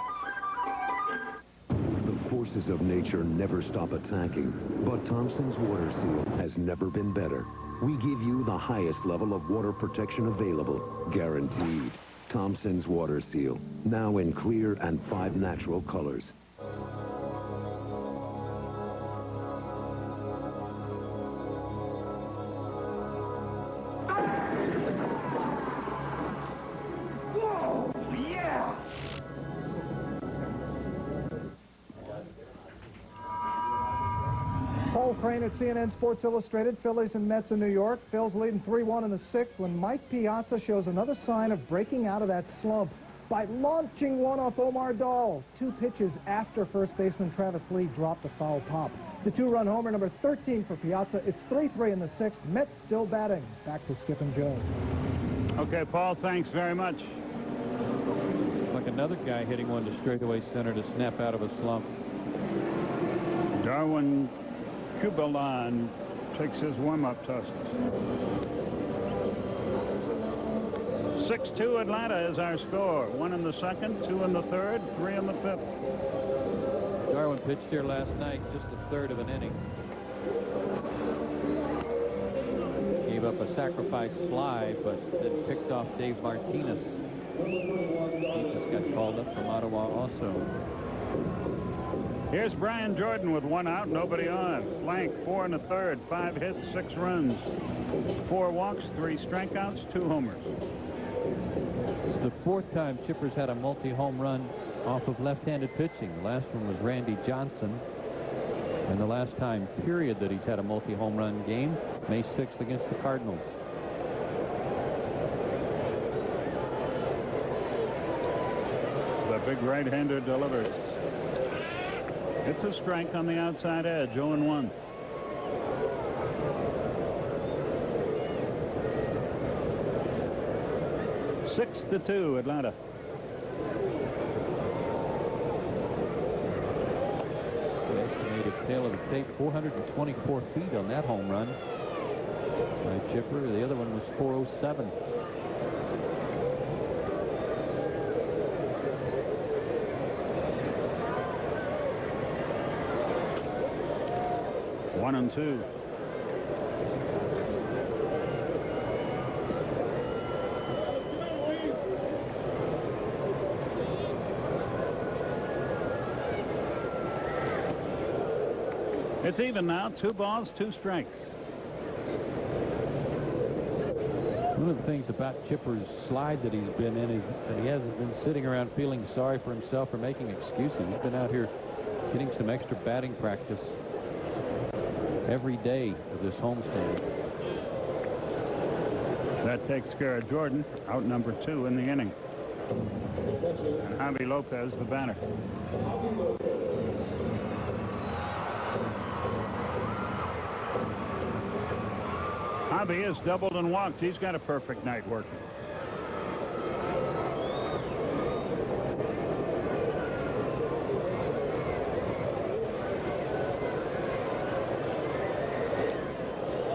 The forces of nature never stop attacking, but Thompson's water seal has never been better. We give you the highest level of water protection available, guaranteed. Thompson's water seal, now in clear and 5 natural colors. Paul Crane at CNN Sports Illustrated. Phillies and Mets in New York. Phil's leading 3-1 in the 6th when Mike Piazza shows another sign of breaking out of that slump by launching one off Omar Dahl. 2 pitches after first baseman Travis Lee dropped a foul pop. The 2-run homer, number 13 for Piazza. It's 3-3 in the 6th. Mets still batting. Back to Skip and Joe. Okay, Paul, thanks very much. Like another guy hitting one to straightaway center to snap out of a slump. Darwin Kubelan takes his warm-up tosses. 6-2 Atlanta is our score. 1 in the second, 2 in the third, 3 in the fifth. Darwin pitched here last night, just a third of an inning. Gave up a sacrifice fly, but then picked off Dave Martinez. He just got called up from Ottawa also. Here's Brian Jordan with 1 out, nobody on. Blank, 4 in the third, 5 hits, 6 runs, 4 walks, 3 strikeouts, 2 homers. It's the 4th time Chipper's had a multi-home run off of left-handed pitching. The last one was Randy Johnson. And the last time, period, that he's had a multi-home run game, May 6th against the Cardinals. The big right-hander delivers. It's a strike on the outside edge, 0-1. Six to 2, Atlanta. Estimated tail of the tape, 424 feet on that home run by Chipper. The other one was 407. One and two. It's even now, 2 balls, 2 strikes. One of the things about Chipper's slide that he's been in is that he hasn't been sitting around feeling sorry for himself or making excuses. He's been out here getting some extra batting practice every day of this homestand. That takes care of Jordan, out number 2 in the inning. And Javi Lopez, the batter. Javi has doubled and walked. He's got a perfect night working.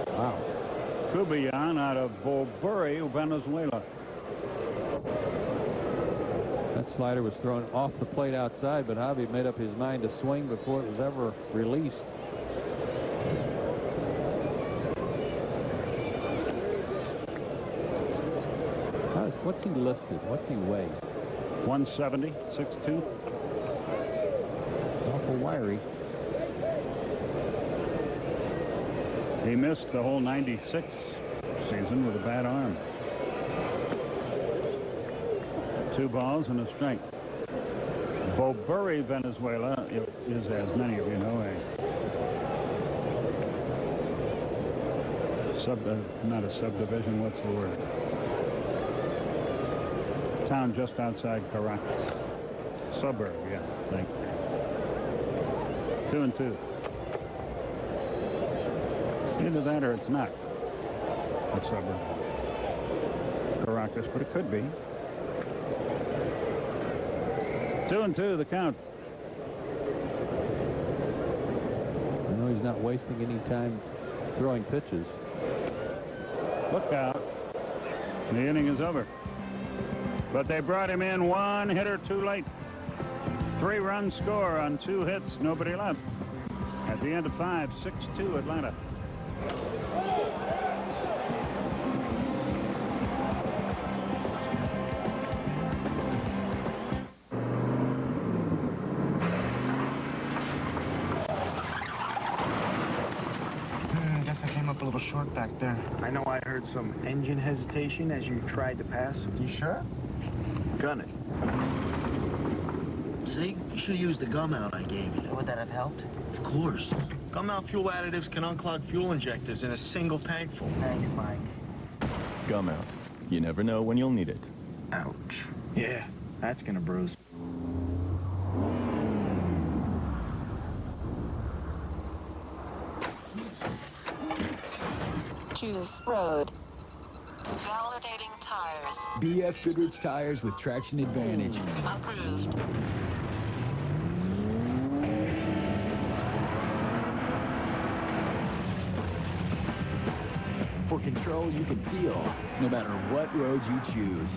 Wow. Cubillan out of Bolbury, Venezuela. That slider was thrown off the plate outside, but Javi made up his mind to swing before it was ever released. What's he listed? What's he weigh? 170, 6'2". Awful wiry. He missed the whole 96 season with a bad arm. 2 balls and a strike. Bolbury, Venezuela is, as many of you know, not a subdivision, what's the word? Town just outside Caracas. Suburb, yeah, thanks. 2 and 2. Either that or it's not a suburb. Caracas, but it could be. 2 and 2, the count. I know he's not wasting any time throwing pitches. Look out. The inning is over. But they brought him in 1 hitter too late. 3-run score on 2 hits, nobody left. At the end of 5, 6-2 Atlanta. Guess I came up a little short back there. I know I heard some engine hesitation as you tried to pass. You sure? Gun it. See, you should have used the gum out I gave you. Would that have helped? Of course. Gum out fuel additives can unclog fuel injectors in a single tank full. Thanks, Mike. Gum out. You never know when you'll need it. Ouch. Yeah, that's gonna bruise. Choose road. Validating tires. BF Goodrich tires with traction advantage. Approved. for control you can feel, no matter what road you choose.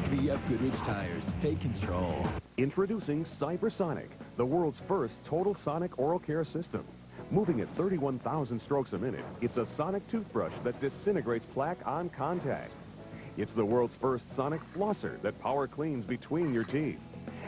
VF Goodrich Tires. Take control. Introducing Cybersonic, the world's first total sonic oral care system. Moving at 31,000 strokes a minute, it's a sonic toothbrush that disintegrates plaque on contact. It's the world's first sonic flosser that power cleans between your teeth.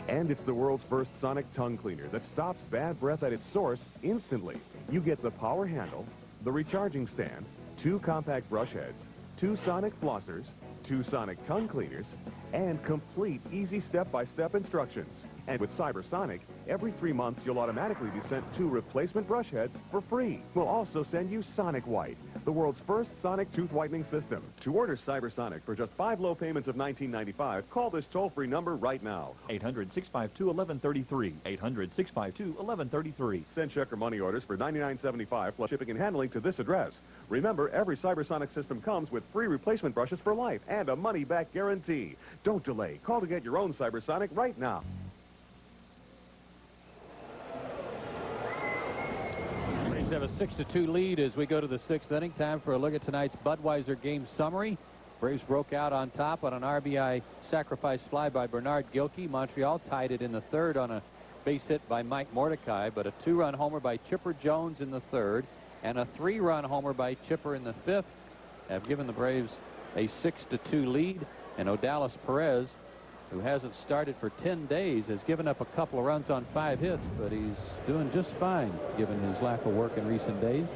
And it's the world's first sonic tongue cleaner that stops bad breath at its source instantly. You get the power handle, the recharging stand, 2 compact brush heads, 2 sonic flossers, 2 sonic tongue cleaners, and complete easy step-by-step instructions. And with Cybersonic, every 3 months you'll automatically be sent 2 replacement brush heads for free. We'll also send you Sonic White, the world's first sonic tooth whitening system. To order Cybersonic for just 5 low payments of $19.95, call this toll-free number right now. 800-652-1133. 800-652-1133. Send check or money orders for $99.75 plus shipping and handling to this address. Remember, every Cybersonic system comes with free replacement brushes for life and a money-back guarantee. Don't delay. Call to get your own Cybersonic right now. Braves have a 6-2 lead as we go to the 6th inning. Time for a look at tonight's Budweiser game summary. Braves broke out on top on an RBI sacrifice fly by Bernard Gilkey. Montreal tied it in the 3rd on a base hit by Mike Mordecai, but a 2-run homer by Chipper Jones in the 3rd and a 3-run homer by Chipper in the 5th have given the Braves a 6-2 lead. And Odalis Perez, who hasn't started for 10 days, has given up a couple of runs on 5 hits, but he's doing just fine given his lack of work in recent days.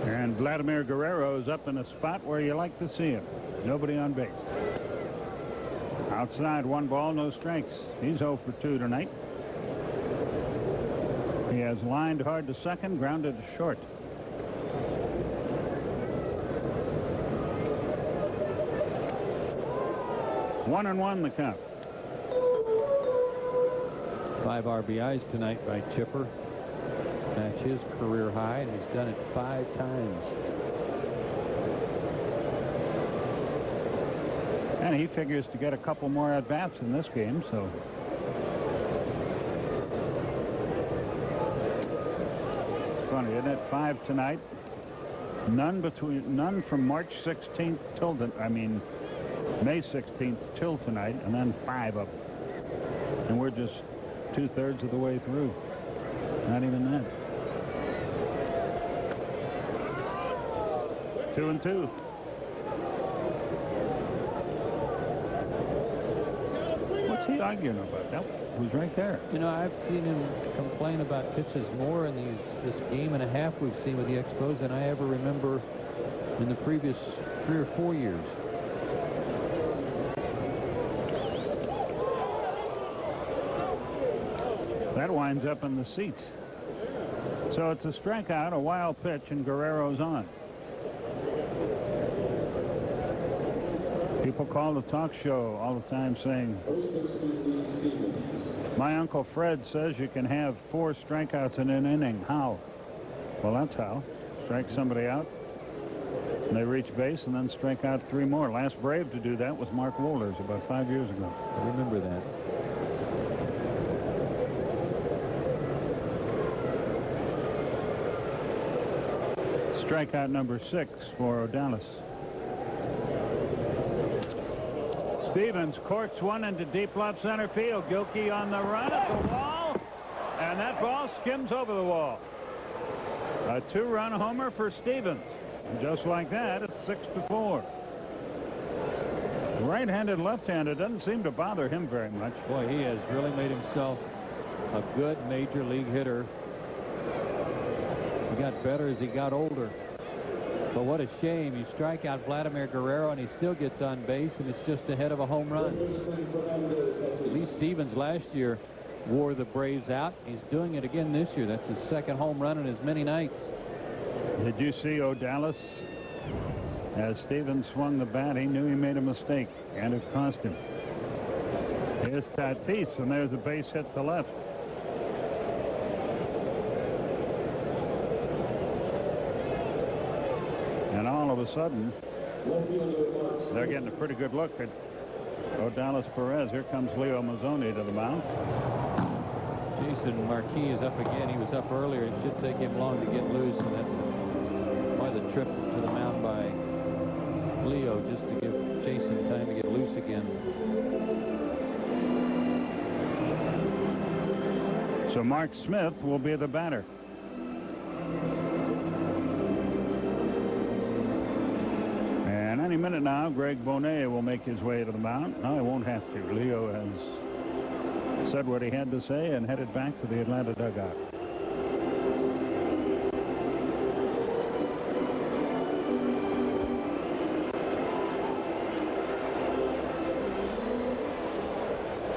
And Vladimir Guerrero is up in a spot where you like to see him. Nobody on base. Outside, 1 ball, no strikes. He's 0 for 2 tonight. He has lined hard to second, grounded to short. One and 1 the count. 5 RBIs tonight by Chipper. Match his career high, and he's done it 5 times. And he figures to get a couple more at-bats in this game, so. Funny, isn't it? 5 tonight. None from March 16th till May 16th till tonight, and then 5 of them. And we're just 2/3 of the way through. Not even that. 2 and 2. What's he arguing about? That was right there. You know, I've seen him complain about pitches more in this game and a half we've seen with the Expos than I ever remember in the previous 3 or 4 years. That winds up in the seats. So it's a strikeout, a wild pitch, and Guerrero's on. People call the talk show all the time saying, my Uncle Fred says you can have 4 strikeouts in an inning. How? Well, that's how. Strike somebody out, and they reach base, and then strike out 3 more. Last Brave to do that was Mark Wohlers about 5 years ago. I remember that. Strikeout number 6 for Odalis. Stevens courts one into deep left center field. Gilkey on the run at the wall, and that ball skims over the wall. A 2-run homer for Stevens. And just like that, it's 6-4. Right-handed, left-handed doesn't seem to bother him very much. Boy, he has really made himself a good major league hitter. He got better as he got older. But what a shame. You strike out Vladimir Guerrero and he still gets on base, and it's just ahead of a home run. Lee Stevens last year wore the Braves out. He's doing it again this year. That's his 2nd home run in as many nights. Did you see Odalis? As Stevens swung the bat, he knew he made a mistake, and it cost him. Here's Tatis, and there's a base hit to left. And all of a sudden, they're getting a pretty good look at Odalis Perez. Here comes Leo Mazzoni to the mound. Jason Marquis is up again. He was up earlier. It should take him long to get loose, and that's why the trip to the mound by Leo just to give Jason time to get loose again. So Mark Smith will be the batter. And any minute now, Greg Bonet will make his way to the mound. No, he won't have to. Leo has said what he had to say and headed back to the Atlanta dugout.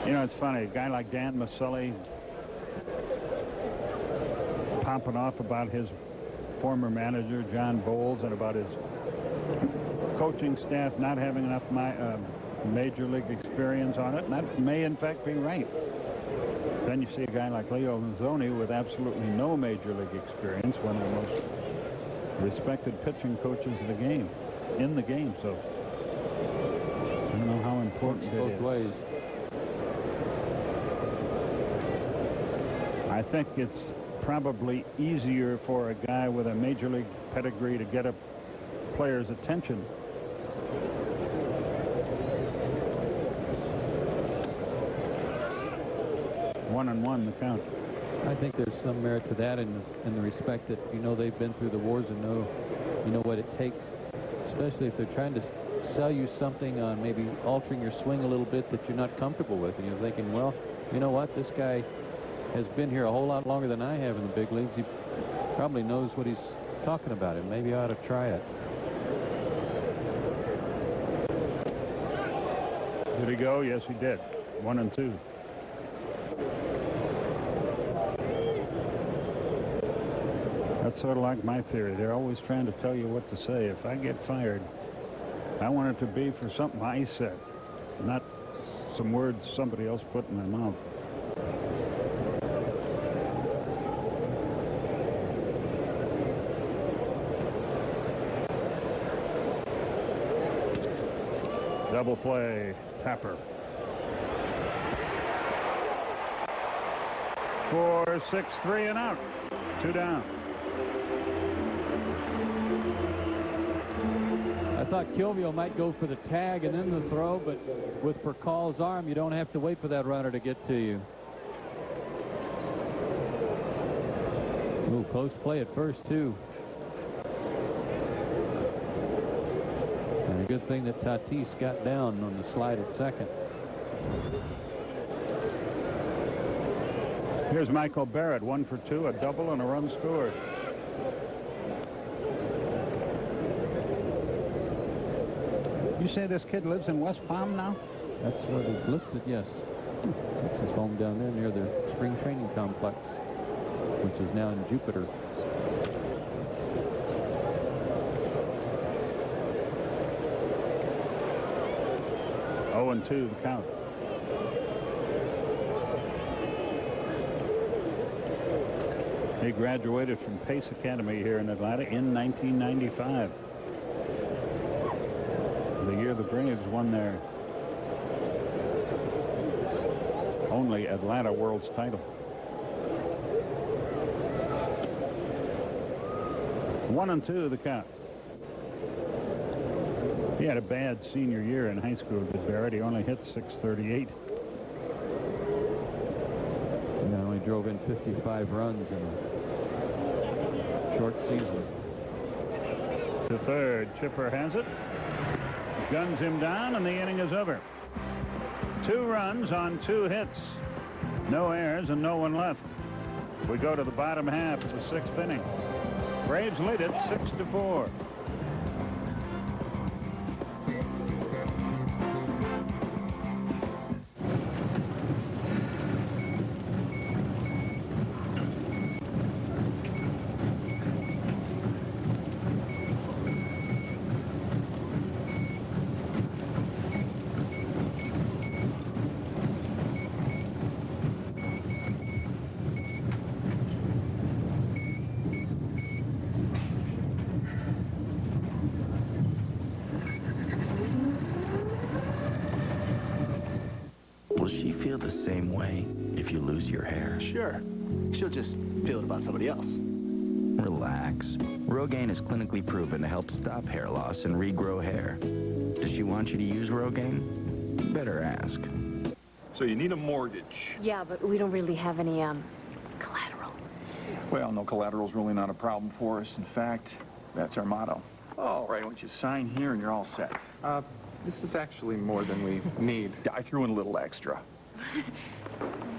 You know, it's funny, a guy like Dan Maselli popping off about his former manager, John Bowles, and about his coaching staff not having enough major league experience on it, and that may in fact be right. Then you see a guy like Leo Mazzoni with absolutely no major league experience, one of the most respected pitching coaches of the game, in the game. So I don't know how important it is. Both ways. I think it's probably easier for a guy with a major league pedigree to get a player's attention. One and one the count. I think there's some merit to that in the respect that, you know, they've been through the wars and know what it takes, especially if they're trying to sell you something on maybe altering your swing a little bit that you're not comfortable with, and you're thinking, well, you know what, this guy has been here a whole lot longer than I have in the big leagues. He probably knows what he's talking about, and maybe I ought to try it. Did he go? Yes, he did. 1 and 2. That's sort of like my theory. They're always trying to tell you what to say. If I get fired, I want it to be for something I said, not some words somebody else put in my mouth. Double play, Tapper. 4-6-3 and out. 2 down. I thought Kilvio might go for the tag and then the throw, but with Furcal's arm, you don't have to wait for that runner to get to you. Ooh, close play at first, too. And a good thing that Tatis got down on the slide at second. Here's Michael Barratt, 1 for 2, a double and a run scored. You say this kid lives in West Palm now? That's what is listed, yes. That's his home down there near the spring training complex, which is now in Jupiter. Oh, and 2 the count. He graduated from Pace Academy here in Atlanta in 1995. The year the Braves won their only Atlanta World's title. 1 and 2 the count. He had a bad senior year in high school, did Barratt. He only hit .638. He only drove in 55 runs in a short season. To third, Chipper has it. Guns him down, and the inning is over. 2 runs on 2 hits. No errors and no one left. We go to the bottom half of the 6th inning. Braves lead it 6-4. The same way if you lose your hair? Sure. She'll just feel it about somebody else. Relax. Rogaine is clinically proven to help stop hair loss and regrow hair. Does she want you to use Rogaine? Better ask. So you need a mortgage. Yeah, but we don't really have any, collateral. Well, no collateral's really not a problem for us. In fact, that's our motto. All right, once you sign here and you're all set. This is actually more than we need. Yeah, I threw in a little extra.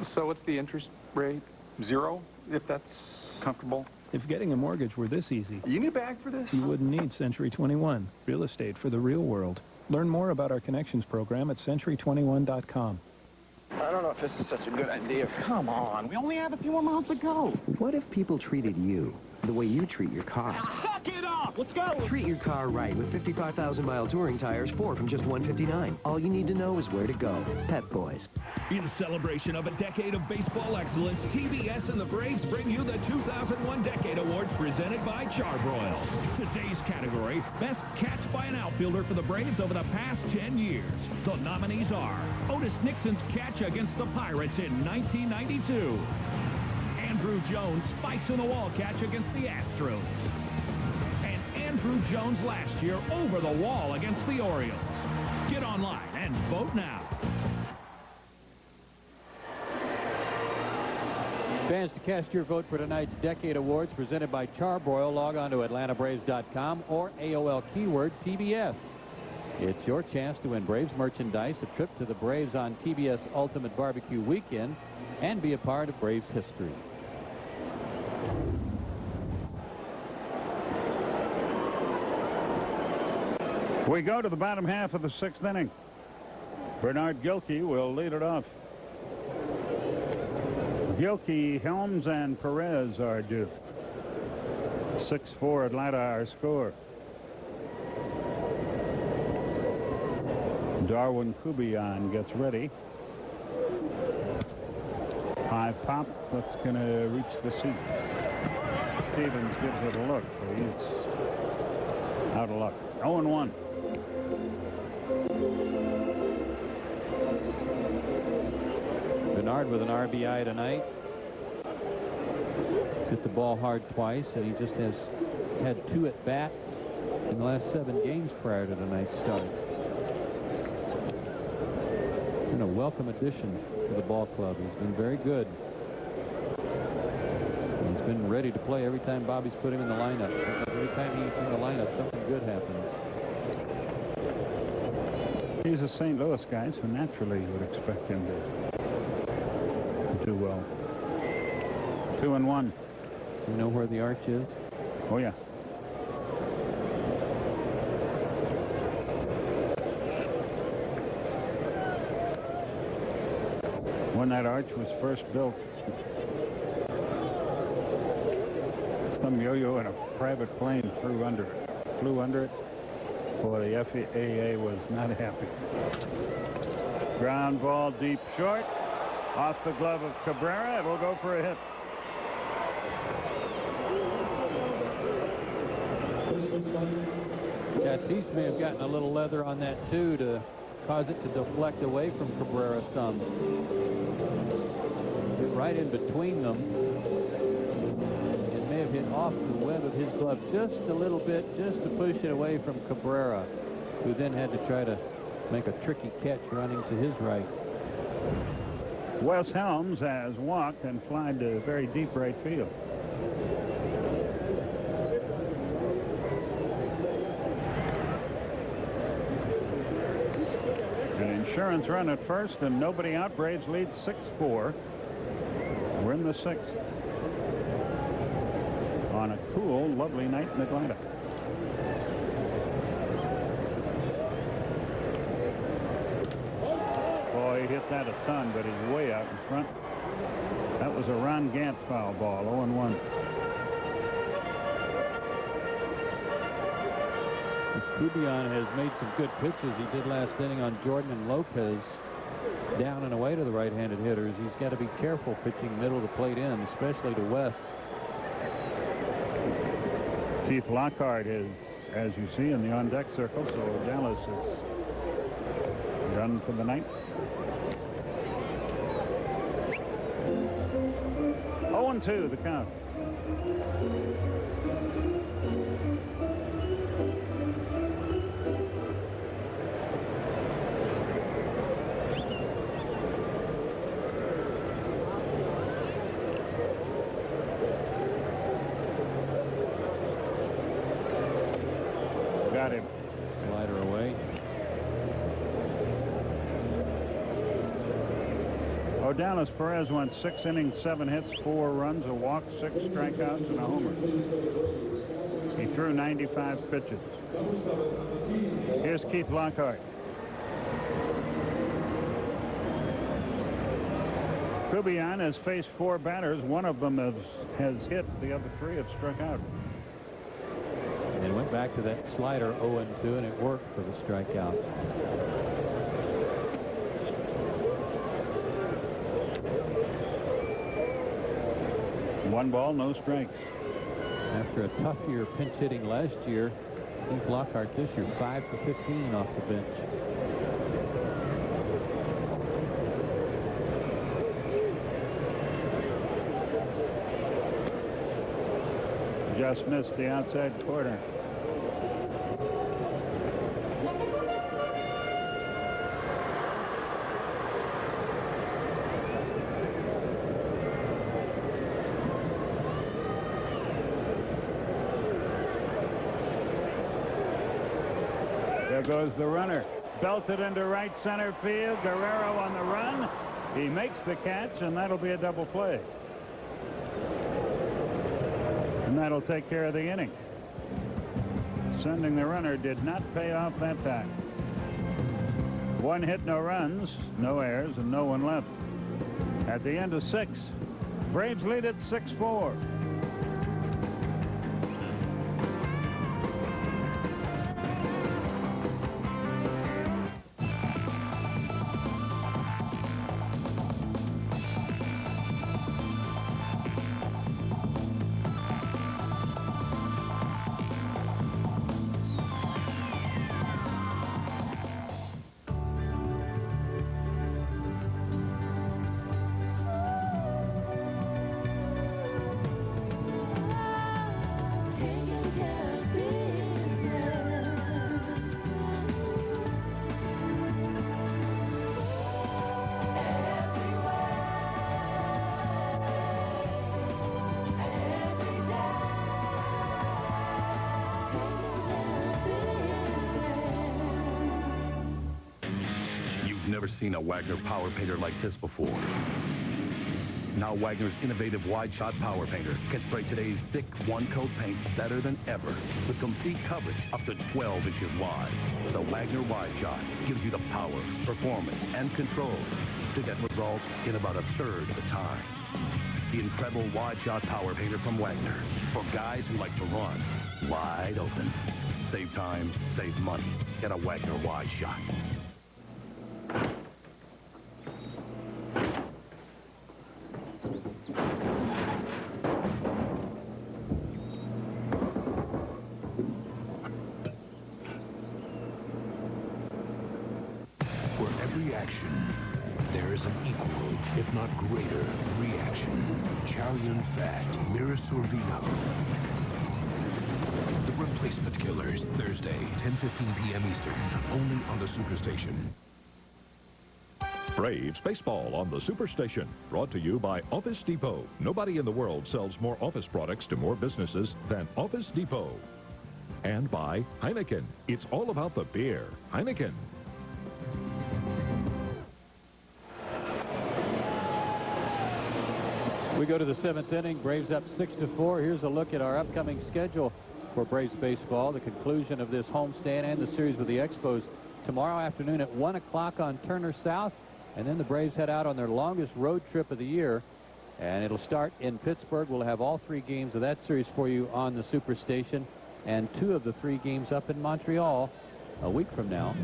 So what's the interest rate? 0, if that's comfortable? If getting a mortgage were this easy, You need a bag for this? you wouldn't need Century 21. Real estate for the real world. Learn more about our Connections program at century21.com. I don't know if this is such a good idea. Come on, we only have a few more miles to go. What if people treated you the way you treat your car? Suck it up! Let's go! Treat your car right with 55,000-mile touring tires, 4 from just $159. All you need to know is where to go. Pep Boys. In celebration of a decade of baseball excellence, TBS and the Braves bring you the 2001 Decade Awards presented by Charbroil. Today's category, Best Catch by an Outfielder for the Braves over the past 10 years. The nominees are Otis Nixon's catch against the Pirates in 1992. Andrew Jones' spikes in the wall catch against the Astros. And Andrew Jones last year over the wall against the Orioles. Get online and vote now. Fans, to cast your vote for tonight's Decade Awards presented by Charbroil, log on to AtlantaBraves.com or AOL keyword TBS. It's your chance to win Braves merchandise, a trip to the Braves on TBS Ultimate Barbecue Weekend, and be a part of Braves history. We go to the bottom half of the 6th inning. Bernard Gilkey will lead it off. Gilkey, Helms, and Perez are due. 6-4 Atlanta, our score. Darwin Kubian gets ready. High pop, that's going to reach the seats. Stevens gives it a look, but he's out of luck. 0-1. Bernard with an RBI tonight. Hit the ball hard twice, and he just has had 2 at-bats in the last 7 games prior to tonight's start. Been a welcome addition to the ball club. He's been very good. And he's been ready to play every time Bobby's put him in the lineup. Every time he's in the lineup, something good happens. He's a St. Louis guy, so naturally you would expect him to do well. 2-1. So you know where the arch is? Oh, yeah. When that arch was first built, some yo-yo in a private plane flew under it. Boy, the FAA was not happy. Ground ball deep short. Off the glove of Cabrera. It will go for a hit. Tatis may have gotten a little leather on that, too, to cause it to deflect away from Cabrera some. Hit right in between them. It may have hit off the web of his glove just a little bit, just to push it away from Cabrera, who then had to try to make a tricky catch running to his right. Wes Helms has walked and flied to very deep right field. An insurance run at first and nobody out. Braves lead 6-4. We're in the 6th on a cool, lovely night in Atlanta. Boy, he hit that a ton, but he's way out in front. That was a Ron Gant foul ball. 0-1. Kubian has made some good pitches. He did last inning on Jordan and Lopez, down and away to the right-handed hitters. He's got to be careful pitching middle of the plate in, especially to West. Keith Lockhart is, as you see, in the on-deck circle, so Dallas is done for the night. 0-2 the count. Got him. Slider away. Odalis Perez went 6 innings, 7 hits, 4 runs, a walk, 6 strikeouts, and a homer. He threw 95 pitches. Here's Keith Lockhart. Kubian has faced 4 batters. One of them has hit. The other 3 have struck out. And it went back to that slider 0-2, and it worked for the strikeout. One ball, no strikes. After a tough year pinch hitting last year, Keith Lockhart this year 5 for 15 off the bench. Just missed the outside corner. There goes the runner. Belted into right center field. Guerrero on the run. He makes the catch, and that'll be a double play. And that'll take care of the inning. Sending the runner did not pay off that time. 1 hit, no runs, no errors, and no one left. At the end of 6, Braves lead at 6-4. Never seen a Wagner power painter like this before. Now Wagner's innovative wide shot power painter can spray today's thick one-coat paint better than ever with complete coverage up to 12 inches wide. The Wagner wide shot gives you the power, performance, and control to get results in about 1/3 of the time. The incredible wide shot power painter from Wagner for guys who like to run wide open. Save time, save money. Get a Wagner wide shot. There is an equal, if not greater, reaction. Chalian Fat, Mirasurvino. The Replacement Killers, Thursday, 10:15 p.m. Eastern, only on the Superstation. Braves baseball on the Superstation, brought to you by Office Depot. Nobody in the world sells more office products to more businesses than Office Depot. And by Heineken. It's all about the beer. Heineken. We go to the 7th inning. Braves up 6-4. Here's a look at our upcoming schedule for Braves baseball. The conclusion of this homestand and the series with the Expos tomorrow afternoon at 1 o'clock on Turner South. And then the Braves head out on their longest road trip of the year. And it'll start in Pittsburgh. We'll have all 3 games of that series for you on the Superstation. And 2 of the 3 games up in Montreal a week from now,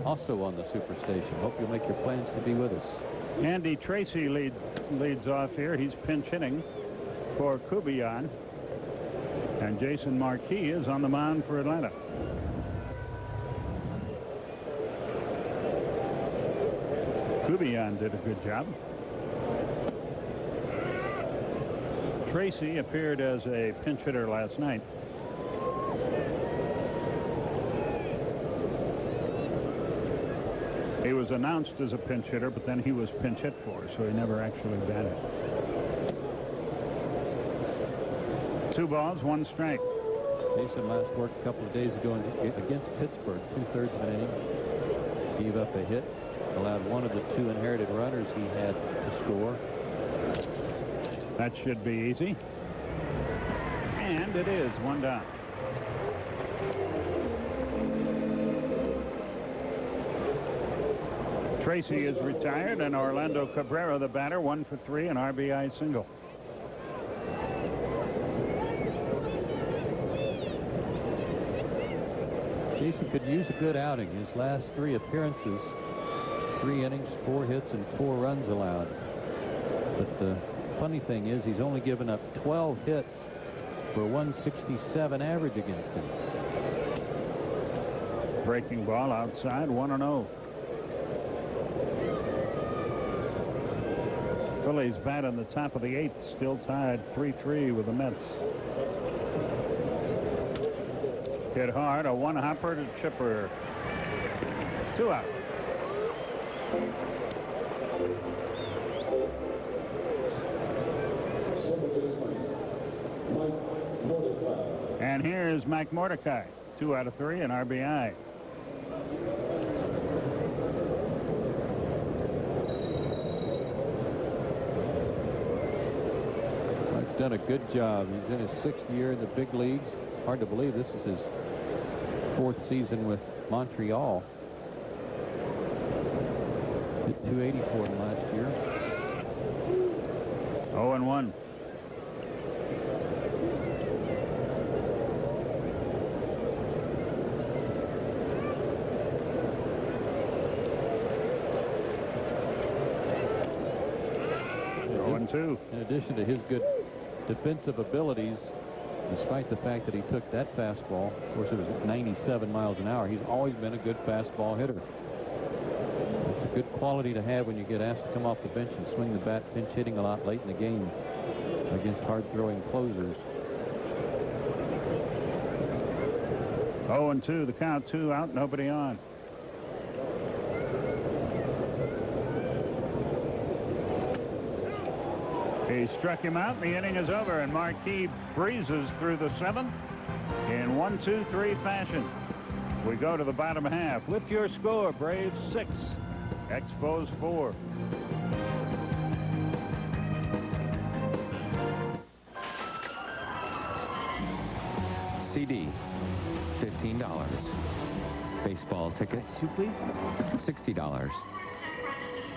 also on the Superstation. Hope you'll make your plans to be with us. Andy Tracy leads off here. He's pinch hitting for Kubian. And Jason Marquis is on the mound for Atlanta. Kubian did a good job. Tracy appeared as a pinch hitter last night. He was announced as a pinch hitter, but then he was pinch hit for, so he never actually batted. 2 balls, 1 strike. Jason last worked a couple of days ago against Pittsburgh, 2/3 of an inning. Gave up a hit, allowed one of the 2 inherited runners he had to score. That should be easy. And it is 1 down. Tracy is retired, and Orlando Cabrera, the batter, 1 for 3, an RBI single. Jason could use a good outing. His last 3 appearances, 3 innings, 4 hits, and 4 runs allowed. But the funny thing is he's only given up 12 hits for 167 average against him. Breaking ball outside, 1-0. Phillies bat on the top of the 8th, still tied 3-3 with the Mets. Hit hard, a 1-hopper to Chipper. 2 out. And here's Mike Mordecai, 2 out of 3, an RBI. Mike's done a good job. He's in his 6th year in the big leagues. Hard to believe this is his 4th season with Montreal. Hit 284 last year. 0-1. In addition to his good defensive abilities, despite the fact that he took that fastball, of course it was at 97 miles an hour, he's always been a good fastball hitter. It's a good quality to have when you get asked to come off the bench and swing the bat, pinch hitting a lot late in the game against hard-throwing closers. 0-2, the count, 2 out, nobody on. He struck him out. The inning is over, and Marquis breezes through the 7th in 1-2-3 fashion. We go to the bottom half with your score: Braves 6, Expos 4. CD, $15. Baseball tickets, please. $60.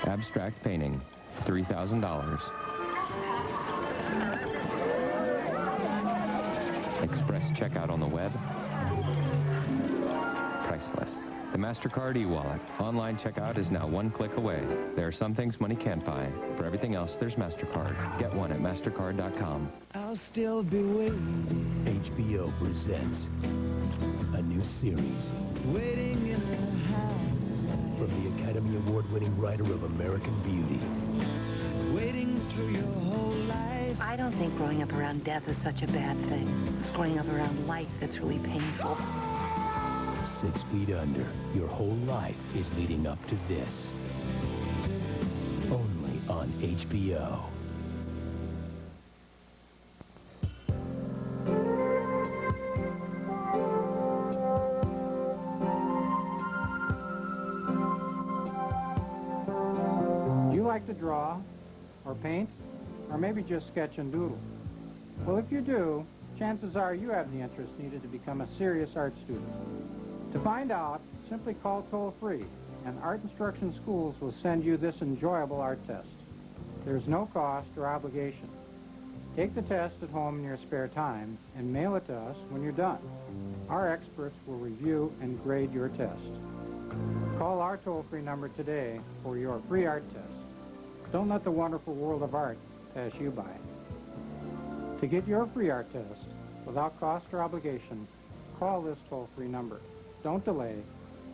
Abstract painting, $3,000. Express checkout on the web, priceless. The MasterCard e-wallet. Online checkout is now 1 click away. There are some things money can't buy. For everything else, there's MasterCard. Get one at MasterCard.com. I'll still be waiting. HBO presents a new series. Waiting in a house. From the Academy Award-winning writer of American Beauty. Waiting through your whole life. I don't think growing up around death is such a bad thing. It's growing up around life that's really painful. 6 Feet Under. Your whole life is leading up to this. Only on HBO. Do you like to draw or paint? Or maybe just sketch and doodle? Well, if you do, chances are you have the interest needed to become a serious art student. To find out, simply call toll-free, and Art Instruction Schools will send you this enjoyable art test. There's no cost or obligation. Take the test at home in your spare time and mail it to us when you're done. Our experts will review and grade your test. Call our toll-free number today for your free art test. Don't let the wonderful world of art pass you by. To get your free art test without cost or obligation, call this toll-free number. Don't delay.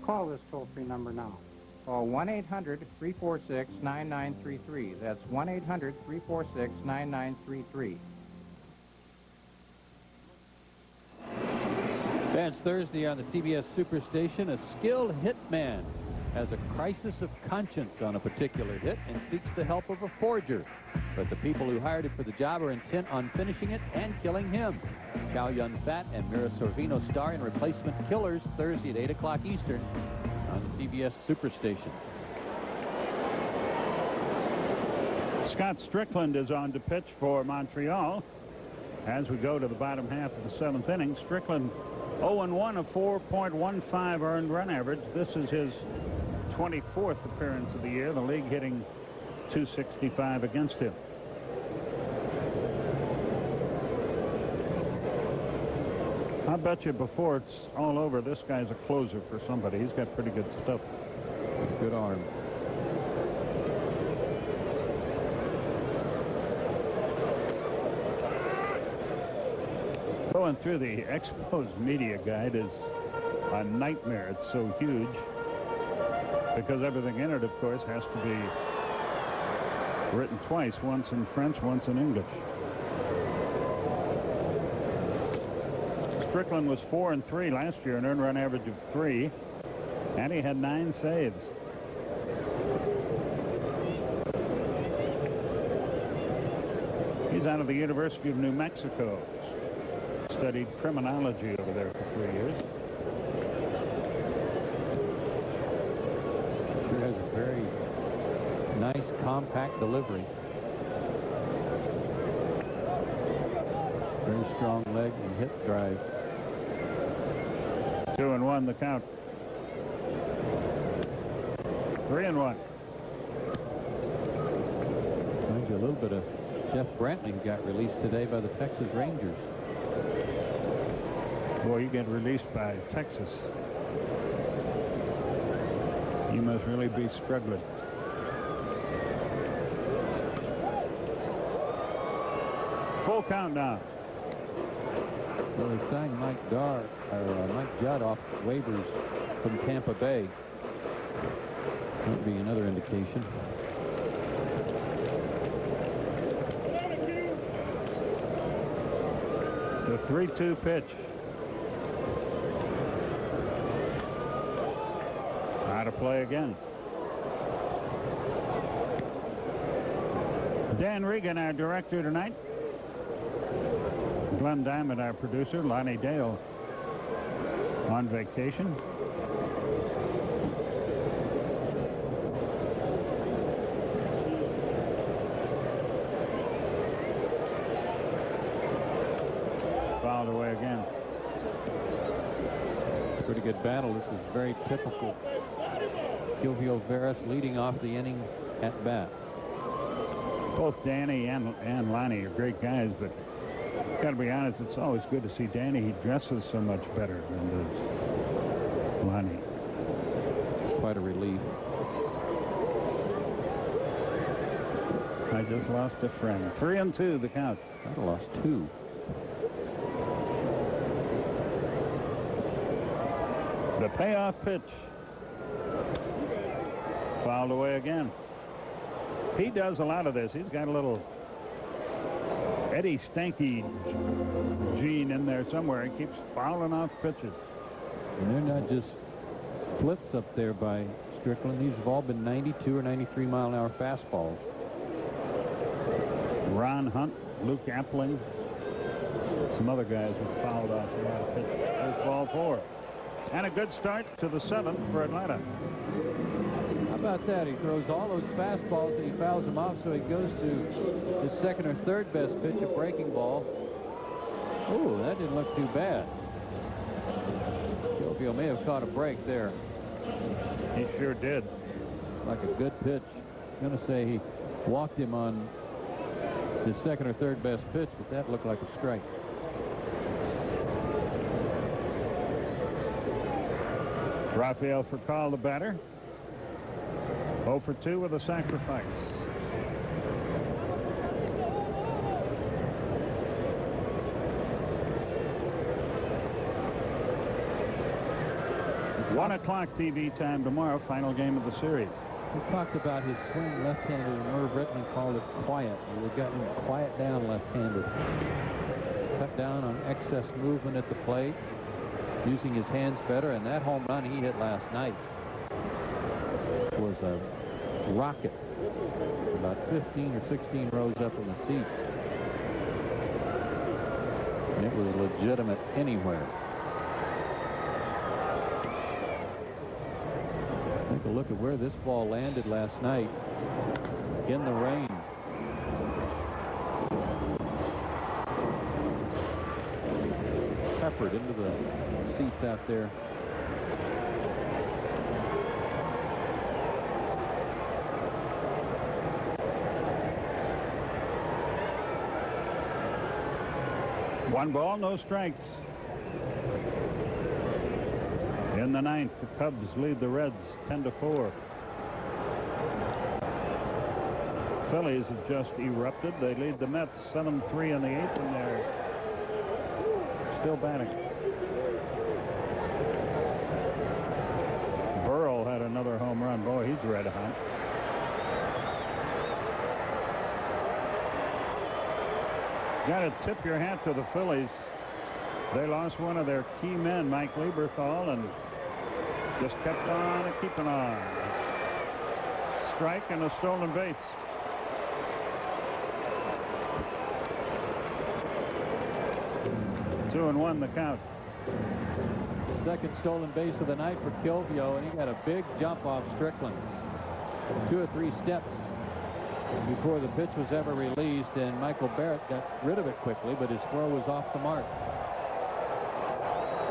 Call this toll-free number now. Call 1-800-346-9933. That's 1-800-346-9933. Fans, Thursday on the TBS Superstation, a skilled hitman has a crisis of conscience on a particular hit and seeks the help of a forger. but the people who hired him for the job are intent on finishing it and killing him. Chow Yun-fat and Mira Sorvino star in Replacement Killers Thursday at 8 o'clock Eastern on the TBS Superstation. Scott Strickland is on to pitch for Montreal. As we go to the bottom half of the 7th inning, Strickland 0-1, a 4.15 earned run average. This is his 24th appearance of the year. The league hitting .265 against him. I bet you before it's all over, this guy's a closer for somebody. He's got pretty good stuff. Good arm. Going through the Expos media guide is a nightmare. It's so huge because everything in it, of course, has to be written twice, once in French, once in English. Strickland was 4-3 last year, an earned run average of 3, and he had 9 saves. He's out of the University of New Mexico. Studied criminology over there for 3 years. Sure has a very nice compact delivery. Very strong leg and hip drive. 2-1 the count. 3-1. Reminds you a little bit of Jeff Brantley, who got released today by the Texas Rangers. Boy, you get released by Texas. You must really be struggling. Full count now. Well, they signed Mike Judd off waivers from Tampa Bay. Might be another indication. The 3-2 pitch. Out of play again. Dan Regan, our director tonight. Glenn Diamond, our producer. Lonnie Dale on vacation. Fouled away again. Pretty good battle. This is very typical. Gilkey Veras leading off the inning at bat. Both Danny and Lonnie are great guys, but got to be honest, it's always good to see Danny. He dresses so much better than does Lonnie. Quite a relief. I just lost a friend. 3-2 the count. I lost 2. The payoff pitch. Fouled away again. He does a lot of this. He's got a little Eddie Stanky gene in there somewhere. He keeps fouling off pitches. And they're not just flips up there by Strickland. These have all been 92 or 93 mile-an-hour fastballs. Ron Hunt, Luke Appling, some other guys who fouled off a lot of pitches. There's ball 4. And a good start to the 7th for Atlanta. How about that? He throws all those fastballs and he fouls them off, so he goes to his second or third best pitch, a breaking ball. Oh, that didn't look too bad. Gilkey may have caught a break there. He sure did. Like a good pitch. I'm going to say he walked him on his second or third best pitch, but that looked like a strike. Rafael Furcal, the batter. 0 for 2 with a sacrifice. One o'clock TV time tomorrow, final game of the series. We talked about his swing left-handed, and Merv Rittman called it quiet. We've gotten him quiet down left-handed. Cut down on excess movement at the plate, using his hands better, and that home run he hit last night was a rocket. About 15 or 16 rows up in the seats. And it was legitimate anywhere. Take a look at where this ball landed last night in the rain. Peppered into the seats out there. One ball, no strikes. In the ninth, the Cubs lead the Reds 10-4. Phillies have just erupted. They lead the Mets 7-3 in the eighth, and they're still batting. Burrell had another home run. Boy, he's red hot. Got to tip your hat to the Phillies. They lost one of their key men, Mike Lieberthal, and just kept on and keeping on. Strike and a stolen base. Two and one the count. Second stolen base of the night for Kilvio, and he got a big jump off Strickland. 2 or 3 steps before the pitch was ever released, and Michael Barratt got rid of it quickly, but his throw was off the mark.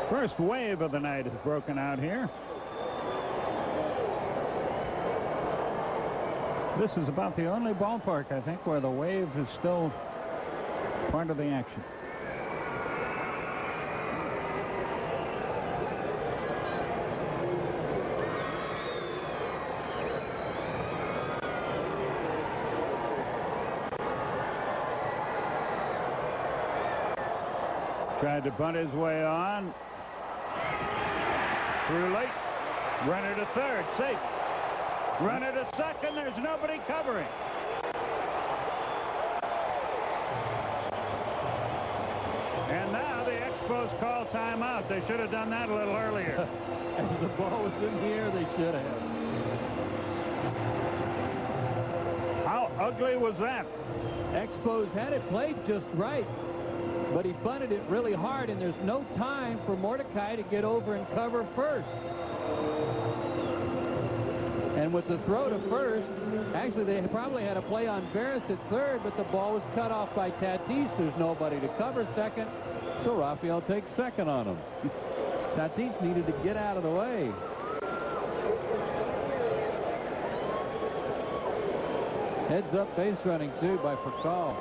First wave of the night is broken out here. This is about the only ballpark, I think, where the wave is still part of the action. Tried to bunt his way on. Through late. Runner to third. Safe. Runner to second. There's nobody covering. And now the Expos call timeout. They should have done that a little earlier. As the ball was in the air, they should have. How ugly was that? Expos had it played just right, but he bunted it really hard, and there's no time for Mordecai to get over and cover first. And with the throw to first, actually they probably had a play on Barratt at third, but the ball was cut off by Tatis. There's nobody to cover second, so Rafael takes second on him. Tatis needed to get out of the way. Heads up base running too by Furcal.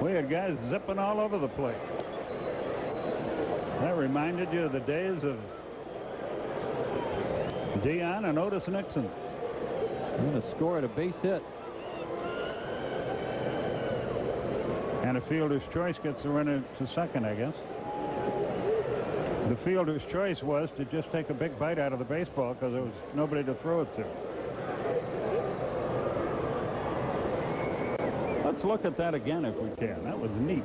We had guys zipping all over the place. That reminded you of the days of Dion and Otis Nixon. And a score at a base hit. And a fielder's choice gets the runner to second, I guess. The fielder's choice was to just take a big bite out of the baseball because there was nobody to throw it to. Let's look at that again if we can. That was neat.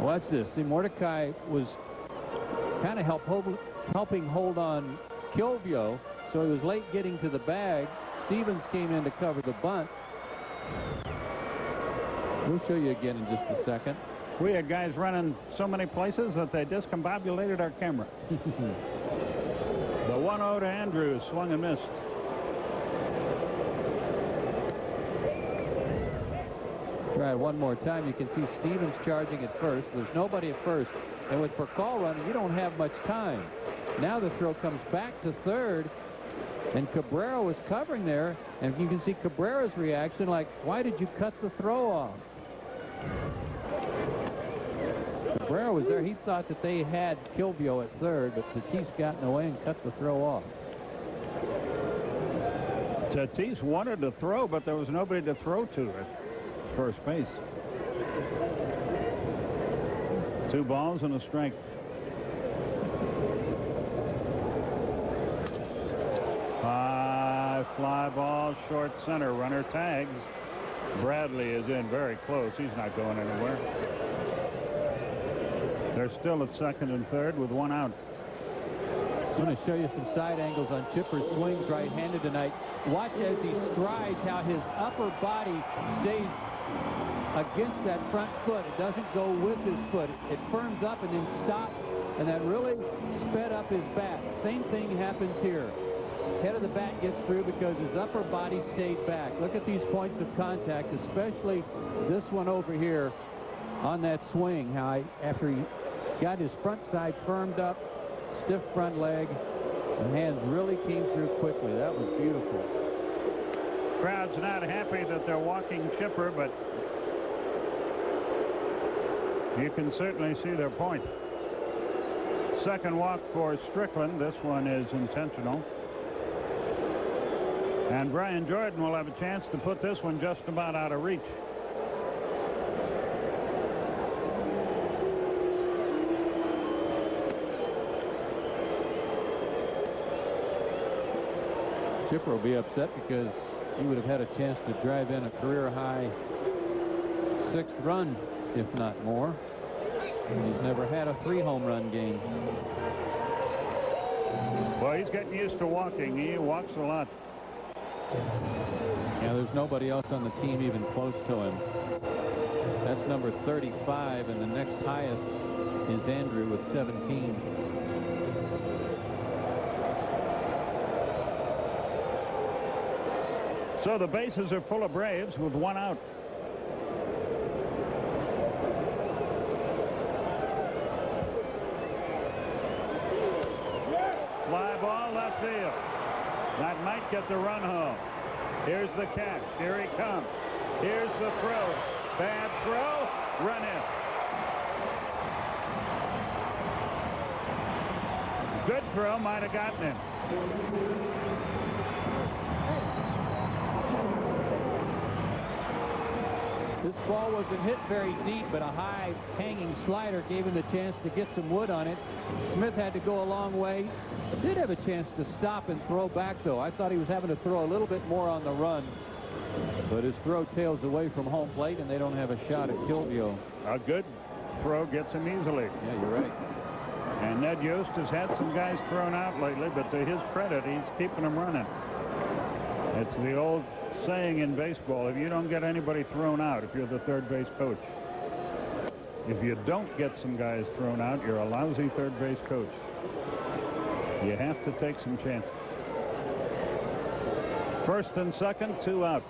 Watch this. See, Mordecai was kind of helping hold on Kilvio, so he was late getting to the bag. Stevens came in to cover the bunt. We'll show you again in just a second. We had guys running so many places that they discombobulated our camera. The 1-0 to Andrews, swung and missed. Try it one more time. You can see Stevens charging at first. There's nobody at first. And with Furcal running, you don't have much time. Now the throw comes back to third, and Cabrera was covering there. And you can see Cabrera's reaction like, why did you cut the throw off? Cabrera was there. He thought that they had Kilvio at third, but Tatis got in the way and cut the throw off. Tatis wanted to throw, but there was nobody to throw to at first base. 2 balls and a strike. High fly ball, short center. Runner tags. Bradley is in very close. He's not going anywhere. They're still at second and third with one out. I'm going to show you some side angles on Chipper's swings right-handed tonight. Watch as he strides how his upper body stays against that front foot. It doesn't go with his foot. It firms up and then stops, and that really sped up his bat. Same thing happens here. Head of the bat gets through because his upper body stayed back. Look at these points of contact, especially this one over here on that swing. How after he got his front side firmed up, stiff front leg, the hands really came through quickly. That was beautiful. Crowd's not happy that they're walking Chipper, but you can certainly see their point. Second walk for Strickland. This one is intentional. And Brian Jordan will have a chance to put this one just about out of reach. Chipper will be upset because he would have had a chance to drive in a career-high 6th run, if not more. He's never had a 3-home run game. Well, he's getting used to walking. He walks a lot. Yeah, there's nobody else on the team even close to him. That's number 35, and the next highest is Andrew with 17. So the bases are full of Braves with one out. Fly ball left field. That might get the run home. Here's the catch. Here he comes. Here's the throw. Bad throw. Run in. Good throw. Might have gotten him. This ball wasn't hit very deep, but a high hanging slider gave him the chance to get some wood on it. Smith had to go a long way. Did have a chance to stop and throw back, though. I thought he was having to throw a little bit more on the run. But his throw tails away from home plate, and they don't have a shot at Kilvio. A good throw gets him easily. Yeah, you're right. And Ned Yost has had some guys thrown out lately, but to his credit, he's keeping them running. It's the old saying in baseball, if you don't get anybody thrown out, if you're the third base coach, if you don't get some guys thrown out, you're a lousy third base coach. You have to take some chances. First and second, 2 out.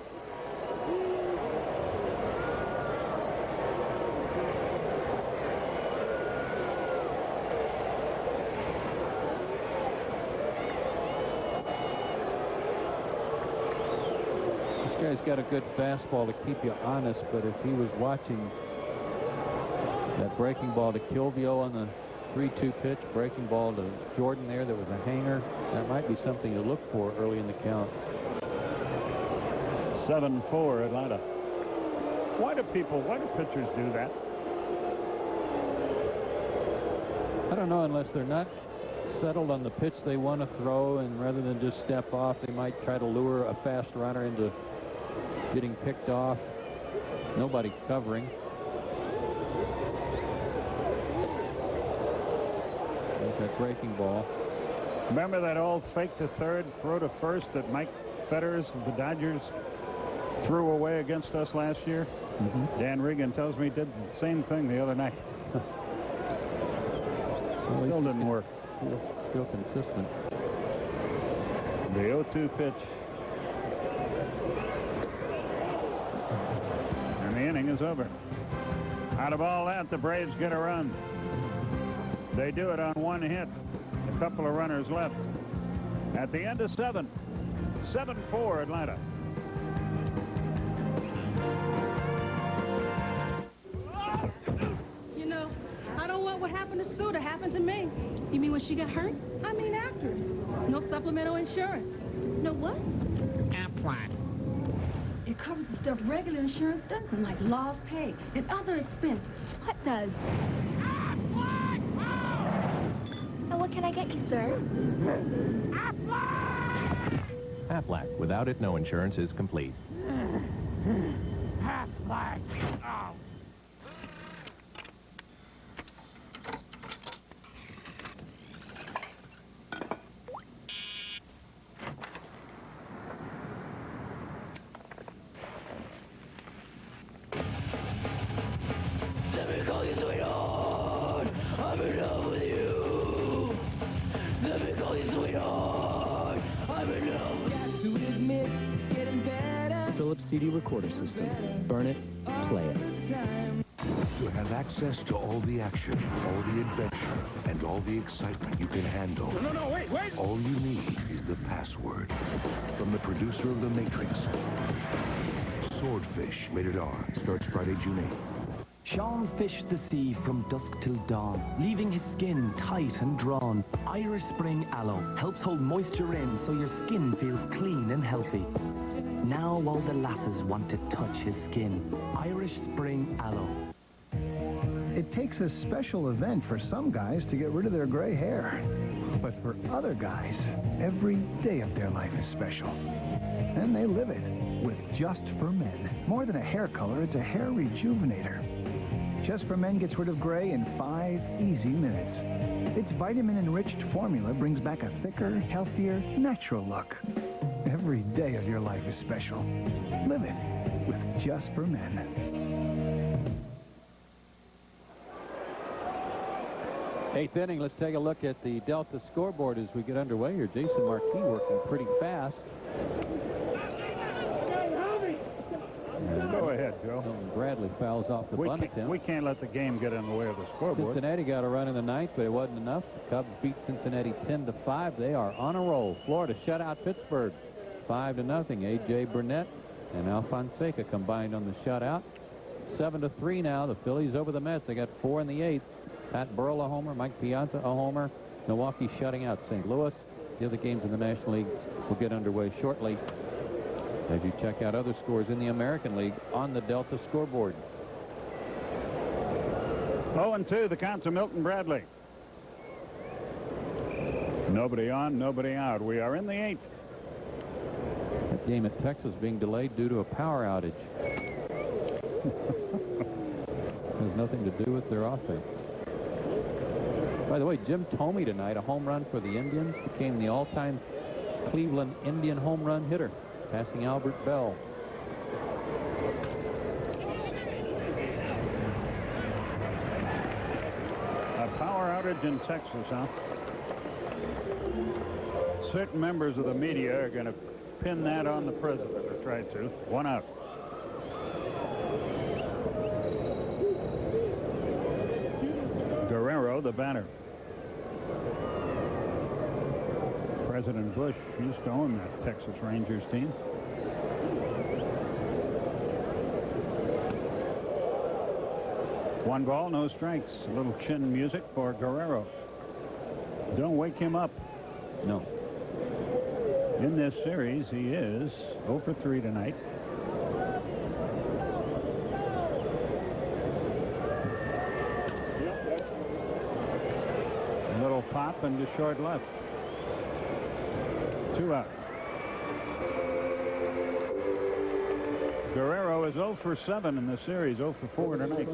This guy's got a good fastball to keep you honest, but if he was watching that breaking ball to Kilvio on the 3-2 pitch, breaking ball to Jordan there was a hanger, that might be something to look for early in the count. 7-4 Atlanta. Why do pitchers do that? I don't know, unless they're not settled on the pitch they want to throw, and rather than just step off, they might try to lure a fast runner into getting picked off. Nobody covering. There's that breaking ball. Remember that old fake to third, throw to first that Mike Fetters of the Dodgers threw away against us last year? Mm-hmm. Dan Regan tells me he did the same thing the other night. Well, still didn't work. Still consistent. The 0-2 pitch. And the inning is over. Out of all that, the Braves get a run. They do it on one hit. A couple of runners left. At the end of 7. 7-4 Atlanta. You know, I don't want what happened to Sue to happen to me. You mean when she got hurt? I mean after. No supplemental insurance. No what? Aflac. It covers the stuff regular insurance doesn't, like lost pay and other expenses. What does? And what can I get you, sir? Aflac. Without it, no insurance is complete. Aflac. Oh. me, sweetheart. I'm in love. Got to admit, it's getting better. Philips CD recorder system. Burn it, play it. To have access to all the action, all the adventure, and all the excitement you can handle. No, wait. All you need is the password. From the producer of The Matrix. Swordfish, rated R, starts Friday, June 8th. Sean fished the sea from dusk till dawn, leaving his skin tight and drawn. Irish Spring Aloe helps hold moisture in so your skin feels clean and healthy. Now all the lasses want to touch his skin. Irish Spring Aloe. It takes a special event for some guys to get rid of their gray hair. But for other guys, every day of their life is special. And they live it with Just for Men. More than a hair color, it's a hair rejuvenator. Just for Men gets rid of gray in 5 easy minutes. Its vitamin-enriched formula brings back a thicker, healthier, natural look. Every day of your life is special. Live it with Just for Men. 8th inning, let's take a look at the Delta scoreboard as we get underway here. Jason Marquis working pretty fast. Go ahead, Joe. Milton Bradley fouls off the bunt attempt. We can't let the game get in the way of the scoreboard. Cincinnati got a run in the 9th, but it wasn't enough. The Cubs beat Cincinnati 10-5. They are on a roll. Florida shut out Pittsburgh 5-0. A.J. Burnett and Al Fonseca combined on the shutout. 7-3 now. The Phillies over the Mets. They got 4 in the 8th. Pat Burrell a homer. Mike Piazza a homer. Milwaukee shutting out St. Louis. The other games in the National League will get underway shortly as you check out other scores in the American League on the Delta scoreboard. 0-2, the count to Milton Bradley. Nobody on, nobody out. We are in the 8th. That game at Texas being delayed due to a power outage. Has nothing to do with their offense. By the way, Jim Thome tonight, a home run for the Indians, became the all-time Cleveland Indian home run hitter, passing Albert Bell. A power outage in Texas, huh? Certain members of the media are going to pin that on the president, or try to. 1 out. Guerrero, the batter. President Bush used to own that Texas Rangers team. One ball, no strikes. A little chin music for Guerrero. Don't wake him up. No. In this series, he is 0 for 3 tonight. A little pop into short left. 2 out. Guerrero is 0 for 7 in the series, 0 for 4 tonight.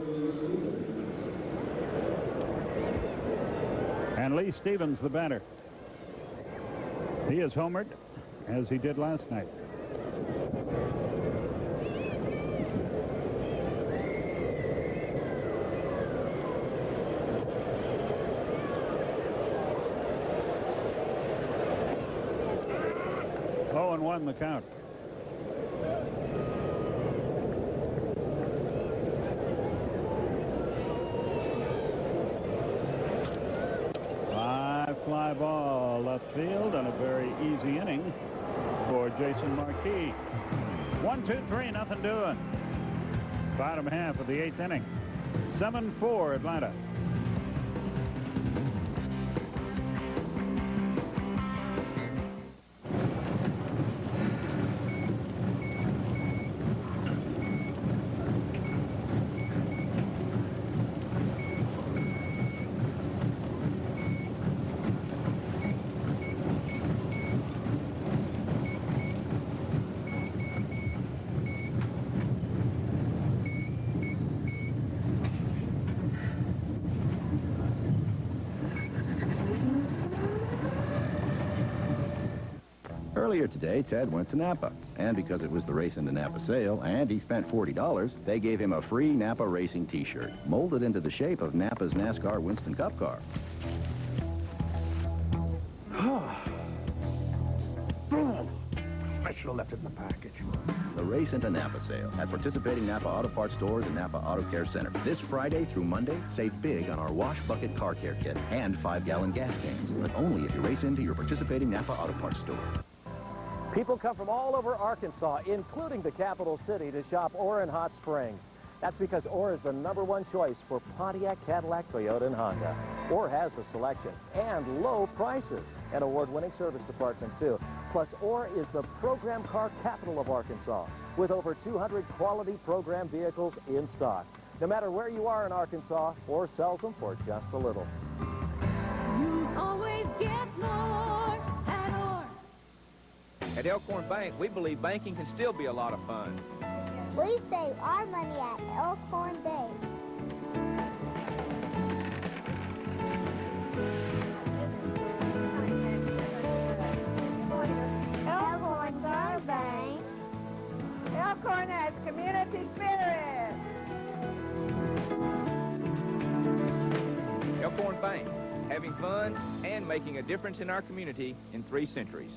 And Lee Stevens, the batter. He is homered, as he did last night. Oh, and 1 the count. Fly ball left field, and a very easy inning for Jason Marquis. 1, 2, 3, nothing doing. Bottom half of the 8th inning. 7-4 Atlanta. Earlier today, Ted went to Napa, and because it was the Race into Napa sale, and he spent $40, they gave him a free Napa Racing t-shirt, molded into the shape of Napa's NASCAR Winston Cup car. should have left it in the package. The Race into Napa sale at participating Napa Auto Parts stores and Napa Auto Care Center. This Friday through Monday, save big on our Wash Bucket Car Care Kit and 5-gallon gas cans, but only if you race into your participating Napa Auto Parts store. People come from all over Arkansas, including the capital city, to shop Orr in Hot Springs. That's because Orr is the #1 choice for Pontiac, Cadillac, Toyota, and Honda. Orr has a selection and low prices. An award-winning service department, too. Plus, Orr is the program car capital of Arkansas, with over 200 quality program vehicles in stock. No matter where you are in Arkansas, Orr sells them for just a little. You always get more at Orr. At Elkhorn Bank, we believe banking can still be a lot of fun. We save our money at Elkhorn Bank. Elkhorn's our bank. Elkhorn has community spirit. Elkhorn Bank, having fun and making a difference in our community in 3 centuries.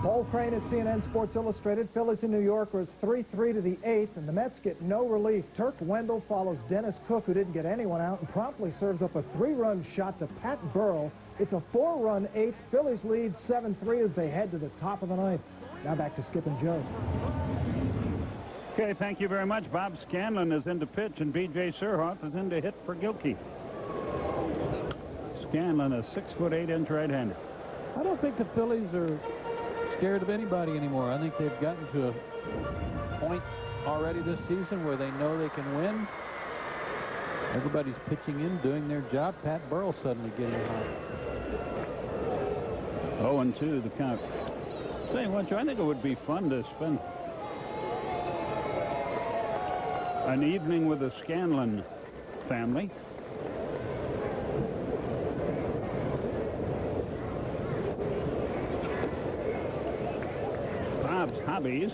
Paul Crane at CNN Sports Illustrated. Phillies in New York are 3-3 to the 8th, and the Mets get no relief. Turk Wendell follows Dennis Cook, who didn't get anyone out, and promptly serves up a 3-run shot to Pat Burrell. It's a 4-run 8th. Phillies lead 7-3 as they head to the top of the 9th. Now back to Skip and Joe. Okay, thank you very much. Bob Scanlon is in to pitch, and B.J. Surhoff is in to hit for Gilkey. Scanlon, a 6'8" right-hander. I don't think the Phillies are scared of anybody anymore. I think they've gotten to a point already this season where they know they can win. Everybody's pitching in, doing their job. Pat Burrell suddenly getting hot. 0-2 the count. Say what, Joe, I think it would be fun to spend an evening with the Scanlon family. Bob's hobbies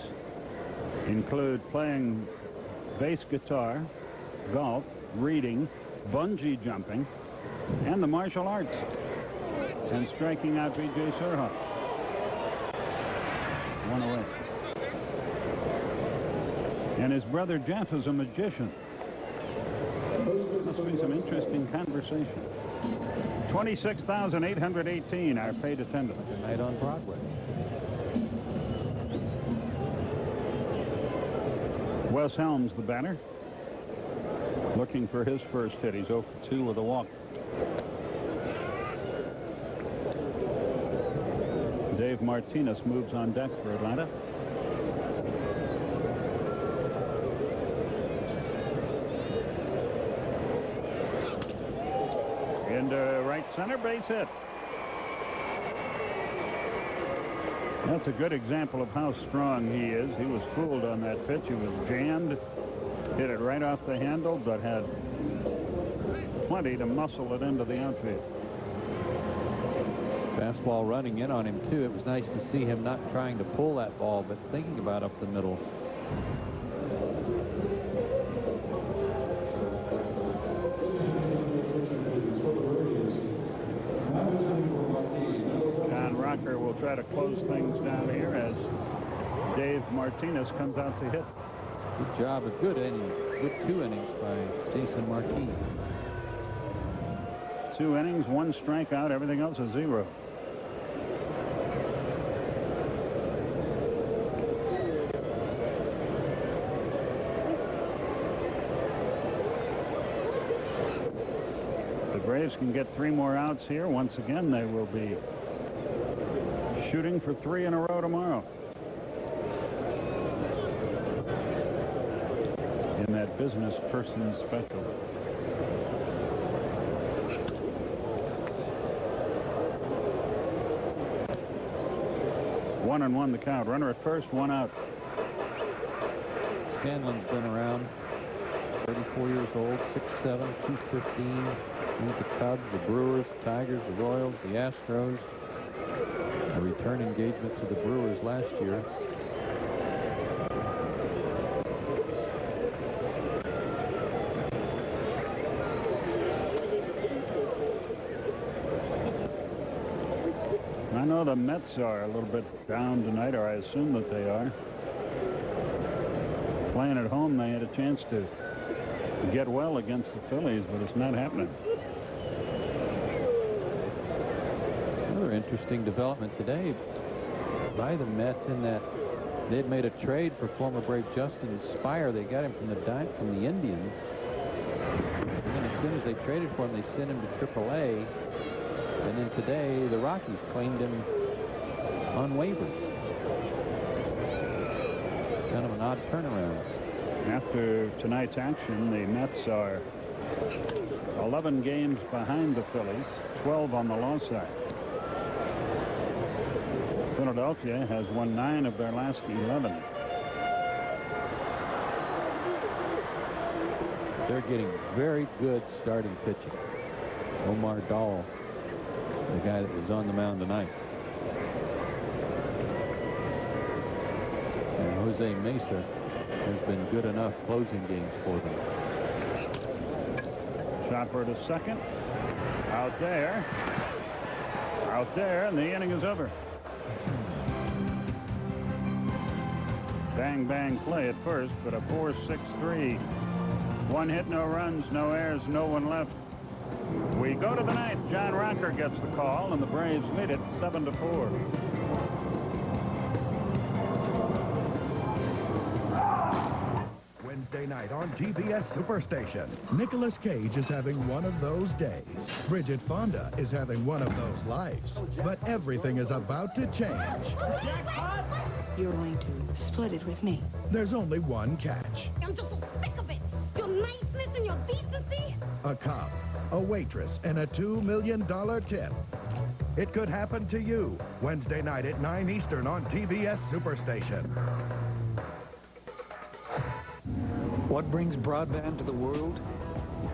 include playing bass guitar, golf, reading, bungee jumping, and the martial arts, and striking out B.J. Surhoff. 1 away. And his brother Jeff is a magician. Must be some interesting conversation. 26,818 our paid attendance. Tonight on Broadway. Wes Helms, the batter, looking for his first hit. He's 0 for 2 with a walk. Dave Martinez moves on deck for Atlanta. Into right center, base hit. That's a good example of how strong he is. He was fooled on that pitch. He was jammed, hit it right off the handle, but had plenty to muscle it into the outfield. Fastball running in on him, too. It was nice to see him not trying to pull that ball, but thinking about up the middle. John Rocker will try to close things down here as Dave Martinez comes out to hit. Good job, a good inning, good 2 innings by Jason Marquis. 2 innings, 1 strikeout, everything else is 0. The Braves can get 3 more outs here. Once again, they will be shooting for 3 in a row tomorrow. In that business person special. One and 1 the count. Runner at first, 1 out. Scanlon's been around, 34 years old, 6'7", 215. He's the Cubs, the Brewers, the Tigers, the Royals, the Astros. A return engagement to the Brewers last year. I know the Mets are a little bit down tonight, or I assume that they are. Playing at home, they had a chance to get well against the Phillies, but it's not happening. Another interesting development today by the Mets in that they'd made a trade for former Brave Justin Spire. They got him from the Indians. And then as soon as they traded for him, they sent him to AAA. And then today, the Rockies claimed him on waivers. Kind of an odd turnaround. After tonight's action, the Mets are 11 games behind the Phillies, 12 on the loss side. Philadelphia has won 9 of their last 11. They're getting very good starting pitching. Omar Dahl, the guy that was on the mound tonight. And Jose Mesa has been good enough closing games for them. Chopper to second. Out there. Out there, and the inning is over. Bang, bang play at first, but a 4-6-3. 1 hit, no runs, no errors, no one left. We go to the ninth. John Rocker gets the call, and the Braves lead it 7-4. Wednesday night on TBS Superstation. Nicolas Cage is having one of those days. Bridget Fonda is having one of those lives. But everything is about to change. You're going to split it with me. There's only one catch. I'm just so sick of it. Your niceness and your decency. A cop, a waitress, and a $2 million tip. It could happen to you. Wednesday night at 9 Eastern on TBS Superstation. What brings broadband to the world?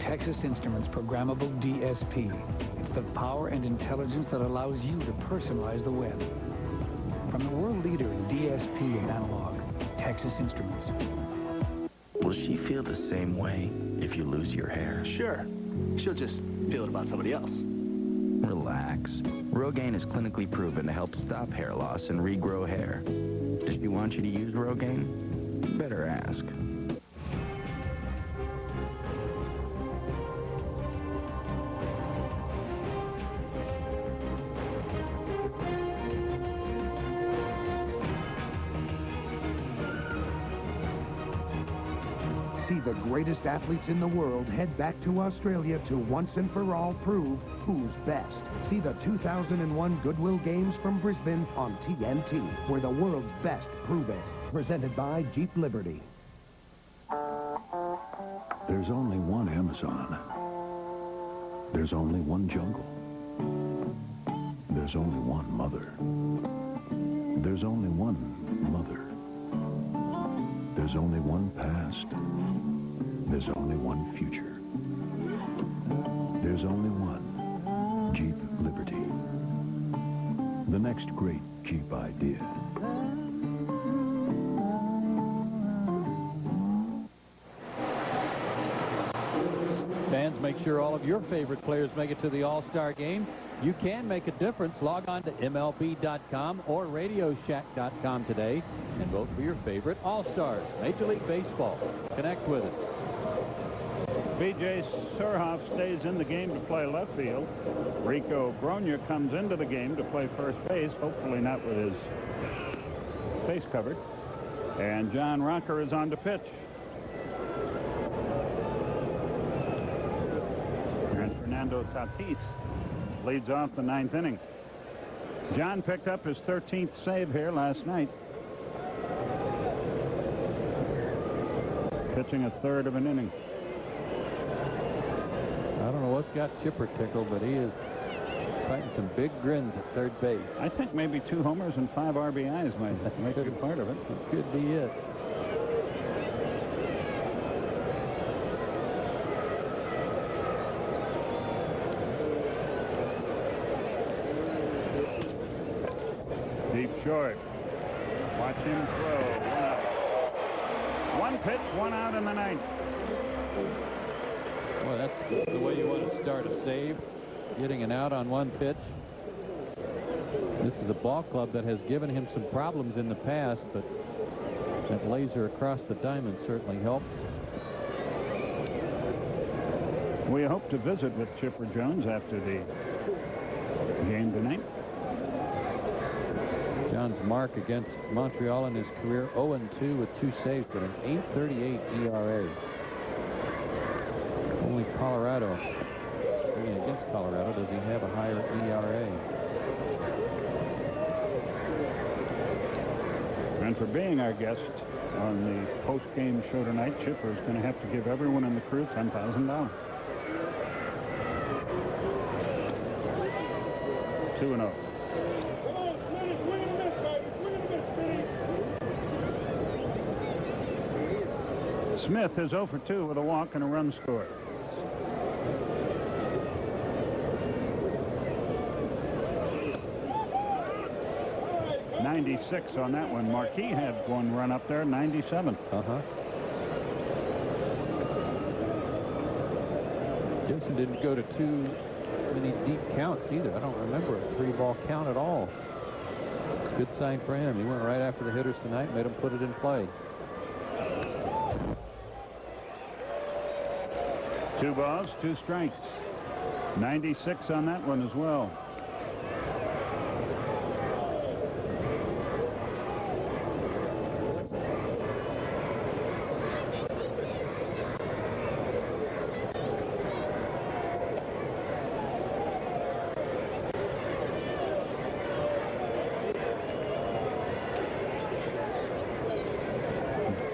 Texas Instruments Programmable DSP. It's the power and intelligence that allows you to personalize the web. From the world leader in DSP and analog, Texas Instruments. Will she feel the same way if you lose your hair? Sure. She'll just feel it about somebody else. Relax. Rogaine is clinically proven to help stop hair loss and regrow hair. Does she want you to use Rogaine? Better ask. See the greatest athletes in the world head back to Australia to once and for all prove who's best. See the 2001 Goodwill Games from Brisbane on TNT, where the world's best prove it. Presented by Jeep Liberty. There's only one Amazon. There's only one jungle. There's only one mother. There's only one mother. There's only one past. There's only one future. There's only one Jeep Liberty. The next great Jeep idea. Fans, make sure all of your favorite players make it to the All-Star game. You can make a difference. Log on to MLB.com or RadioShack.com today and vote for your favorite All-Stars. Major League Baseball. Connect with it. B.J. Surhoff stays in the game to play left field. Rico Bronya comes into the game to play first base, hopefully not with his face covered. And John Rocker is on to pitch. And Fernando Tati leads off the 9th inning. John picked up his 13th save here last night. Pitching a third of an inning. I don't know what's got Chipper tickled, but he is fighting some big grins at third base. I think maybe 2 homers and 5 RBIs might be a part of it. That could be it. Deep short. Watch him throw. 1 out. 1 pitch, 1 out in the 9th. Well, that's the way you want to start a save. Getting an out on 1 pitch. This is a ball club that has given him some problems in the past, but that laser across the diamond certainly helped. We hope to visit with Chipper Jones after the game tonight. John's mark against Montreal in his career, 0-2 with 2 saves, but an 8.38 ERA. Only Colorado, against Colorado, does he have a higher ERA. And for being our guest on the post-game show tonight, Chipper is going to have to give everyone in the crew $10,000. 2-0. Smith is 0 for 2 with a walk and a run scored. .96 on that one. Marquis had one run up there, 97. Gibson didn't go to too many deep counts either. I don't remember a 3-ball count at all. It's a good sign for him. He went right after the hitters tonight, made them put it in play. 2 balls, 2 strikes. 96 on that one as well.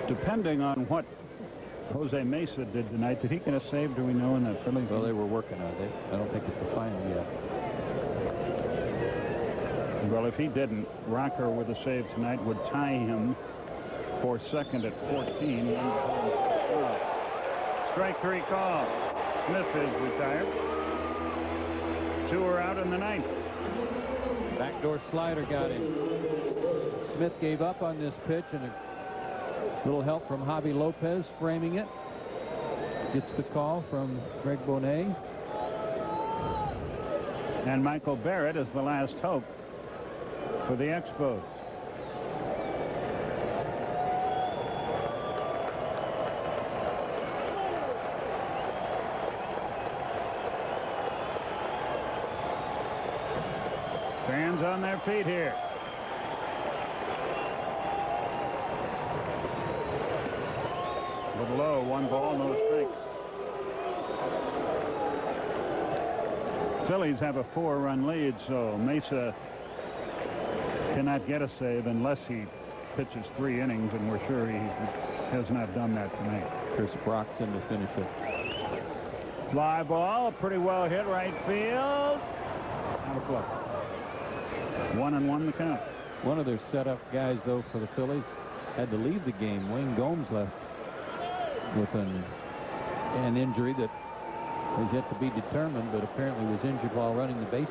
Depending on what Jose Mesa did tonight, did he get a save, do we know, in that Philly? Well, they were working on it. I don't think it's the final yet. Well, if he didn't, Rocker with a save tonight would tie him for second at 14. Strike 3 call. Smith is retired. 2 are out in the ninth. Backdoor slider got him. Smith gave up on this pitch, and a little help from Javi Lopez framing it. Gets the call from Greg Bonet. And Michael Barratt is the last hope for the Expos. Fans on their feet here. Low, 1 ball, no strikes. Phillies have a 4-run lead, so Mesa cannot get a save unless he pitches 3 innings, and we're sure he has not done that tonight. Chris Brock's in to finish it. Fly ball, pretty well hit right field. Out of play. 1-1 the count. One of their setup guys, though, for the Phillies had to leave the game. Wayne Gomes left with an injury that is yet to be determined, but apparently was injured while running the bases.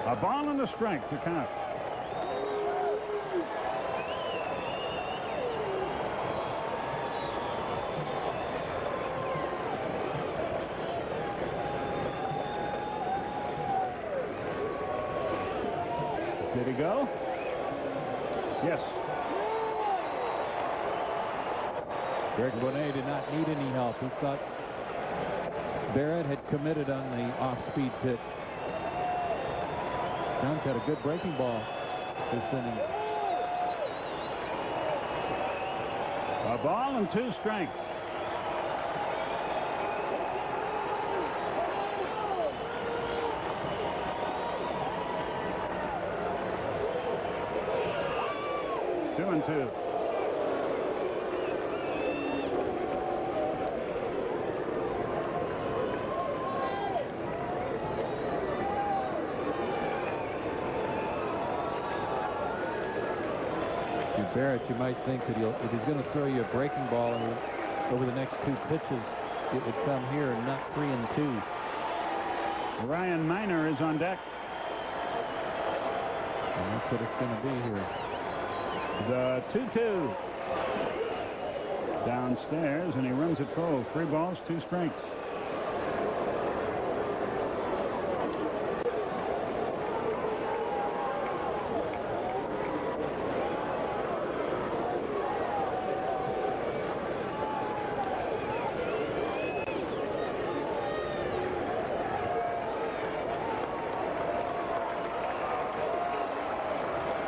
A ball and a strike to count. Did he go? Yes. Greg Bonet did not need any help. He thought Barratt had committed on the off-speed pitch. Jones had a good breaking ball this inning. A ball and 2 strikes. Two and two. Barratt, you might think that if he's going to throw you a breaking ball over the next 2 pitches, it would come here and not 3 and 2. Ryan Miner is on deck. And that's what it's going to be here. The 2-2. Downstairs, and he runs it full. 3 balls, 2 strikes.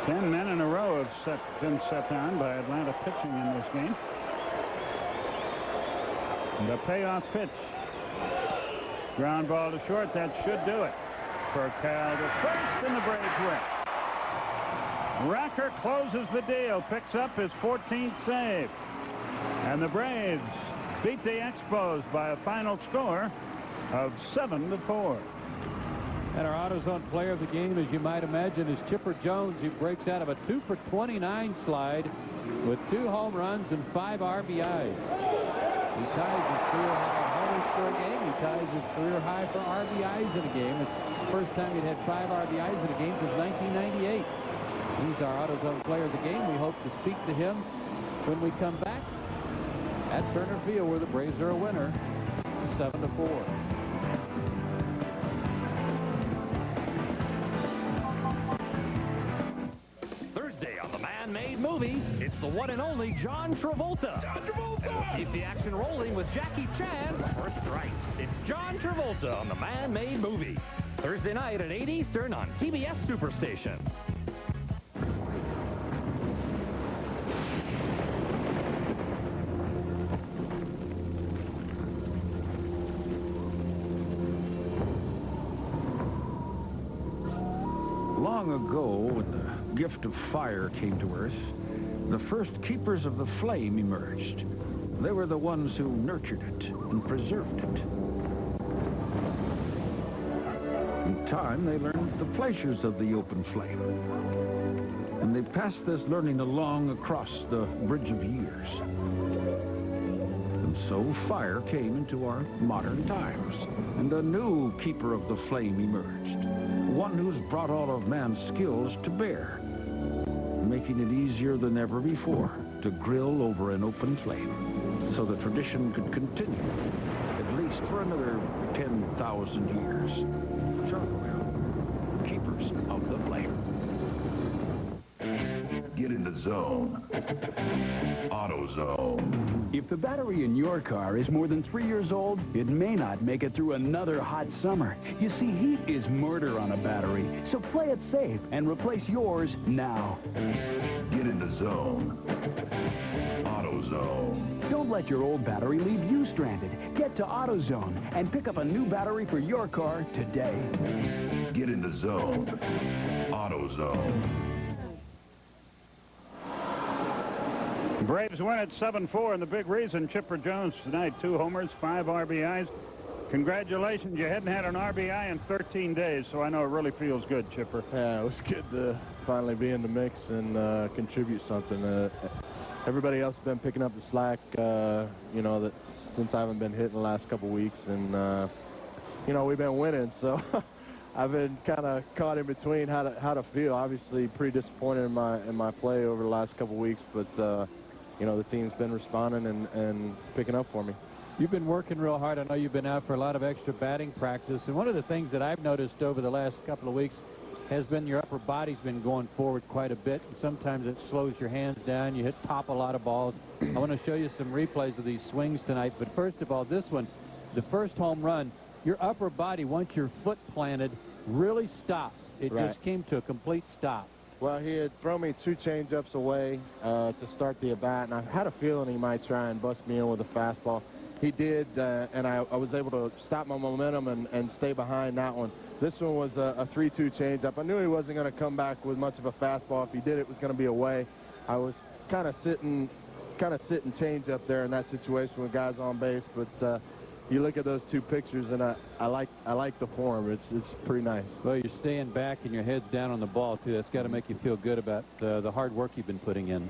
Ten men in a row have been set down by Atlanta pitching in this game. The payoff pitch. Ground ball to short. That should do it. Furcal to first, and the Braves win. Racker closes the deal. Picks up his 14th save. And the Braves beat the Expos by a final score of 7-4. And our AutoZone player of the game, as you might imagine, is Chipper Jones, who breaks out of a 2-for-29 slide with 2 home runs and 5 RBIs. He ties his career high homers for a game. He ties his career high for RBIs in a game. It's the first time he'd had 5 RBIs in a game since 1998. He's our AutoZone player of the game. We hope to speak to him when we come back at Turner Field, where the Braves are a winner, 7-4. Made movie, it's the one and only John Travolta. And we'll keep the action rolling with Jackie Chan for Strike. It's John Travolta on the Man-Made Movie. Thursday night at 8 Eastern on TBS Superstation. Long ago, when the gift of fire came to Earth, the first keepers of the flame emerged. They were the ones who nurtured it and preserved it. In time, they learned the pleasures of the open flame. And they passed this learning along across the bridge of years. And so fire came into our modern times, and a new keeper of the flame emerged. One who's brought all of man's skills to bear, making it easier than ever before to grill over an open flame, so the tradition could continue, at least for another 10,000 years. Charcoal, keepers of the flame. Get in the zone. AutoZone. If the battery in your car is more than 3 years old, it may not make it through another hot summer. You see, heat is murder on a battery, so play it safe and replace yours now. Get in the zone. AutoZone. Don't let your old battery leave you stranded. Get to AutoZone and pick up a new battery for your car today. Get in the zone. AutoZone. Braves win at 7-4, and the big reason, Chipper Jones tonight, 2 homers, 5 RBIs. Congratulations. You hadn't had an RBI in 13 days, so I know it really feels good, Chipper. Yeah, it was good to finally be in the mix and contribute something. Everybody else has been picking up the slack, you know, that since I haven't been hitting the last couple weeks, and, you know, we've been winning, so I've been kind of caught in between how to feel. Obviously, pretty disappointed in my play over the last couple weeks, but you know, the team's been responding and picking up for me. You've been working real hard. I know you've been out for a lot of extra batting practice. And one of the things that I've noticed over the last couple of weeks has been your upper body's been going forward quite a bit. Sometimes it slows your hands down. You hit top a lot of balls. I want to show you some replays of these swings tonight. But first of all, this one, the first home run, your upper body, once your foot planted, really stopped. It just came to a complete stop. Well, he had thrown me 2 changeups away to start the at-bat, and I had a feeling he might try and bust me in with a fastball. He did, and I was able to stop my momentum and stay behind that one. This one was a 3-2 changeup. I knew he wasn't going to come back with much of a fastball. If he did, it was going to be away. I was kind of sitting changeup there in that situation with guys on base, but you look at those 2 pictures, and I like the form. It's pretty nice. Well, you're staying back and your head's down on the ball, too. That's got to make you feel good about the hard work you've been putting in.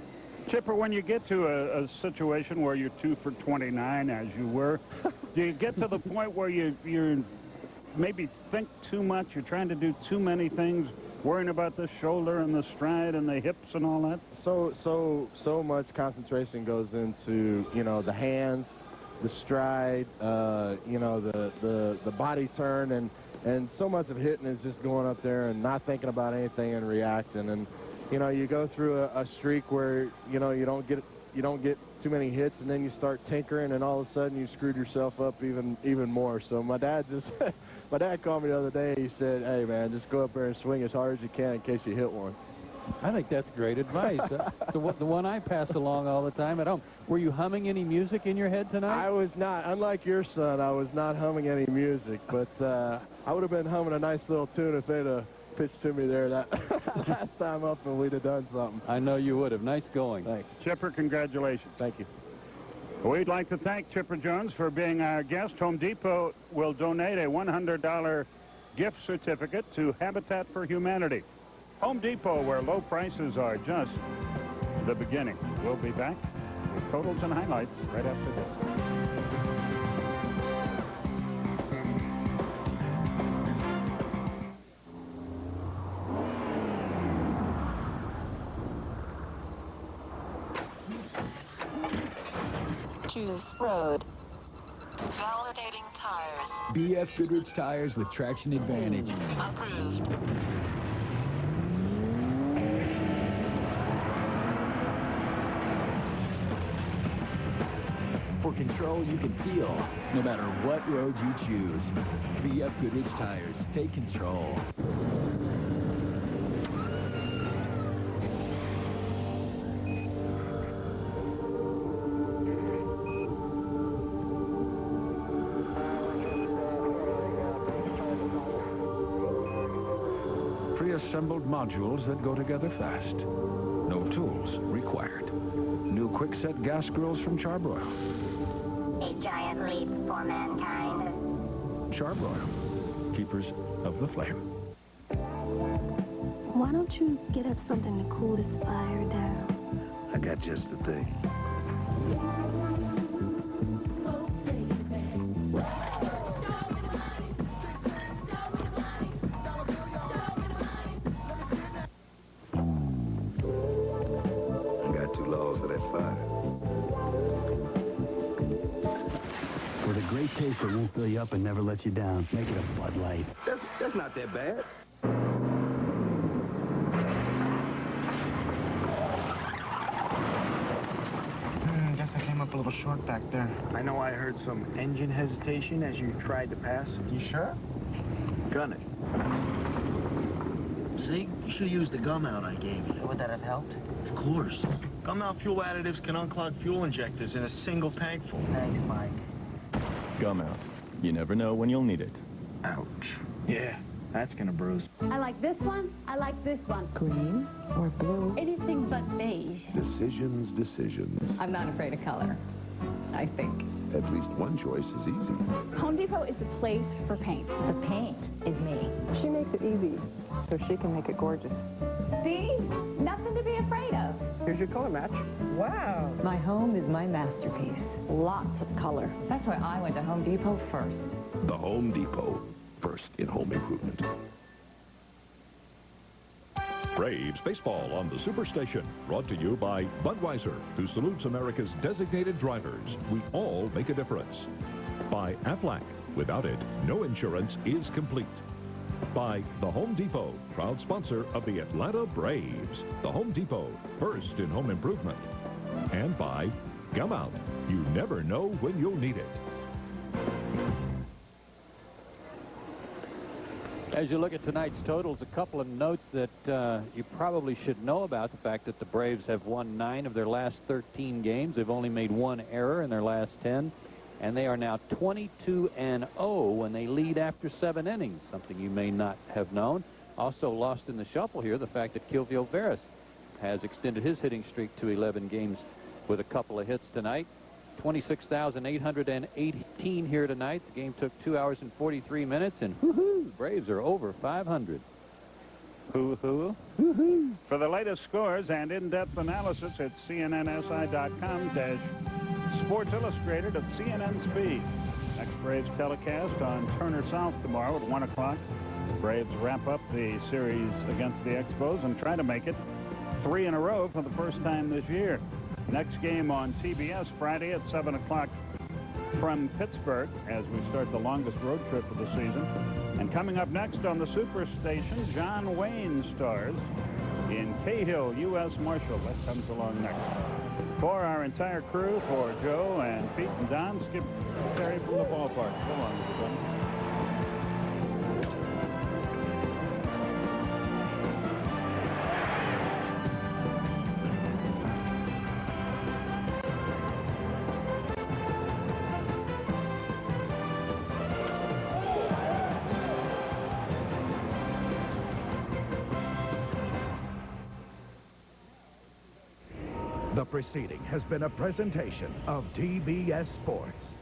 Chipper, when you get to a situation where you're 2 for 29, as you were, do you get to the point where you maybe think too much, you're trying to do too many things worrying about the shoulder and the stride and the hips and all that? So much concentration goes into, you know, the hands, the stride, you know, the body turn, and so much of hitting is just going up there and not thinking about anything and reacting. And, you know, you go through a streak where, you know, you don't get too many hits, and then you start tinkering, and all of a sudden you screwed yourself up even more. So my dad just my dad called me the other day. He said, "Hey man, just go up there and swing as hard as you can in case you hit one." I think that's great advice. The one I pass along all the time at home. Were you humming any music in your head tonight? I was not. Unlike your son, I was not humming any music, but I would have been humming a nice little tune if they'd have pitched to me there that last time up, and we'd have done something. I know you would have. Nice going. Thanks. Chipper, congratulations. Thank you. We'd like to thank Chipper Jones for being our guest. Home Depot will donate a $100 gift certificate to Habitat for Humanity. Home Depot, where low prices are just the beginning. We'll be back with totals and highlights right after this. Choose road. Validating tires. BF Goodrich tires with traction advantage. Approved. For control you can feel, no matter what road you choose. BF Goodrich tires. Take control. Pre-assembled modules that go together fast. No tools required. New quick-set gas grills from Charbroil. A giant leap for mankind. Charbroil, keepers of the flame. Why don't you get us something to cool this fire down? I got just the thing. Taste that won't fill you up and never let you down. Make it a Bud Light. That's not that bad. Guess I came up a little short back there. I know I heard some engine hesitation as you tried to pass. You sure? Gun it. See, you should have used the gum out I gave you. Would that have helped? Of course. Gum out fuel additives can unclog fuel injectors in a single tank full. Thanks, Mike. Gum out. You never know when you'll need it. Ouch. Yeah, that's gonna bruise. I like this one. I like this one. Green or blue? Anything but beige. Decisions. I'm not afraid of color, I think. At least one choice is easy. Home Depot is the place for paint. The paint is me. She makes it easy, so she can make it gorgeous. See? Nothing to be afraid of. Here's your color match. Wow. My home is my masterpiece. Lots of color. That's why I went to Home Depot first. The Home Depot, first in home improvement. Braves baseball on the Superstation, brought to you by Budweiser, who salutes America's designated drivers. We all make a difference. By Aflac. Without it, no insurance is complete. By The Home Depot, proud sponsor of the Atlanta Braves. The Home Depot, first in home improvement. And by Gum Out. You never know when you'll need it. As you look at tonight's totals, a couple of notes that you probably should know about. The fact that the Braves have won 9 of their last 13 games. They've only made 1 error in their last 10. And they are now 22-0 when they lead after 7 innings, something you may not have known. Also lost in the shuffle here, the fact that Kilvio Veras has extended his hitting streak to 11 games with a couple of hits tonight. 26,818 here tonight. The game took 2 hours and 43 minutes, and whoo-hoo, Braves are over 500. Hoo-hoo. For the latest scores and in-depth analysis at CNNSI.com/Sports Illustrated at CNN Speed. Next Braves telecast on Turner South tomorrow at 1 o'clock. Braves wrap up the series against the Expos and try to make it 3 in a row for the first time this year. Next game on TBS Friday at 7 o'clock from Pittsburgh as we start the longest road trip of the season. And coming up next on the Superstation, John Wayne stars in Cahill, U.S. Marshal. That comes along next. For our entire crew, for Joe and Pete and Don, Skip Terry from the ballpark. So long, everybody. The proceeding has been a presentation of TBS Sports.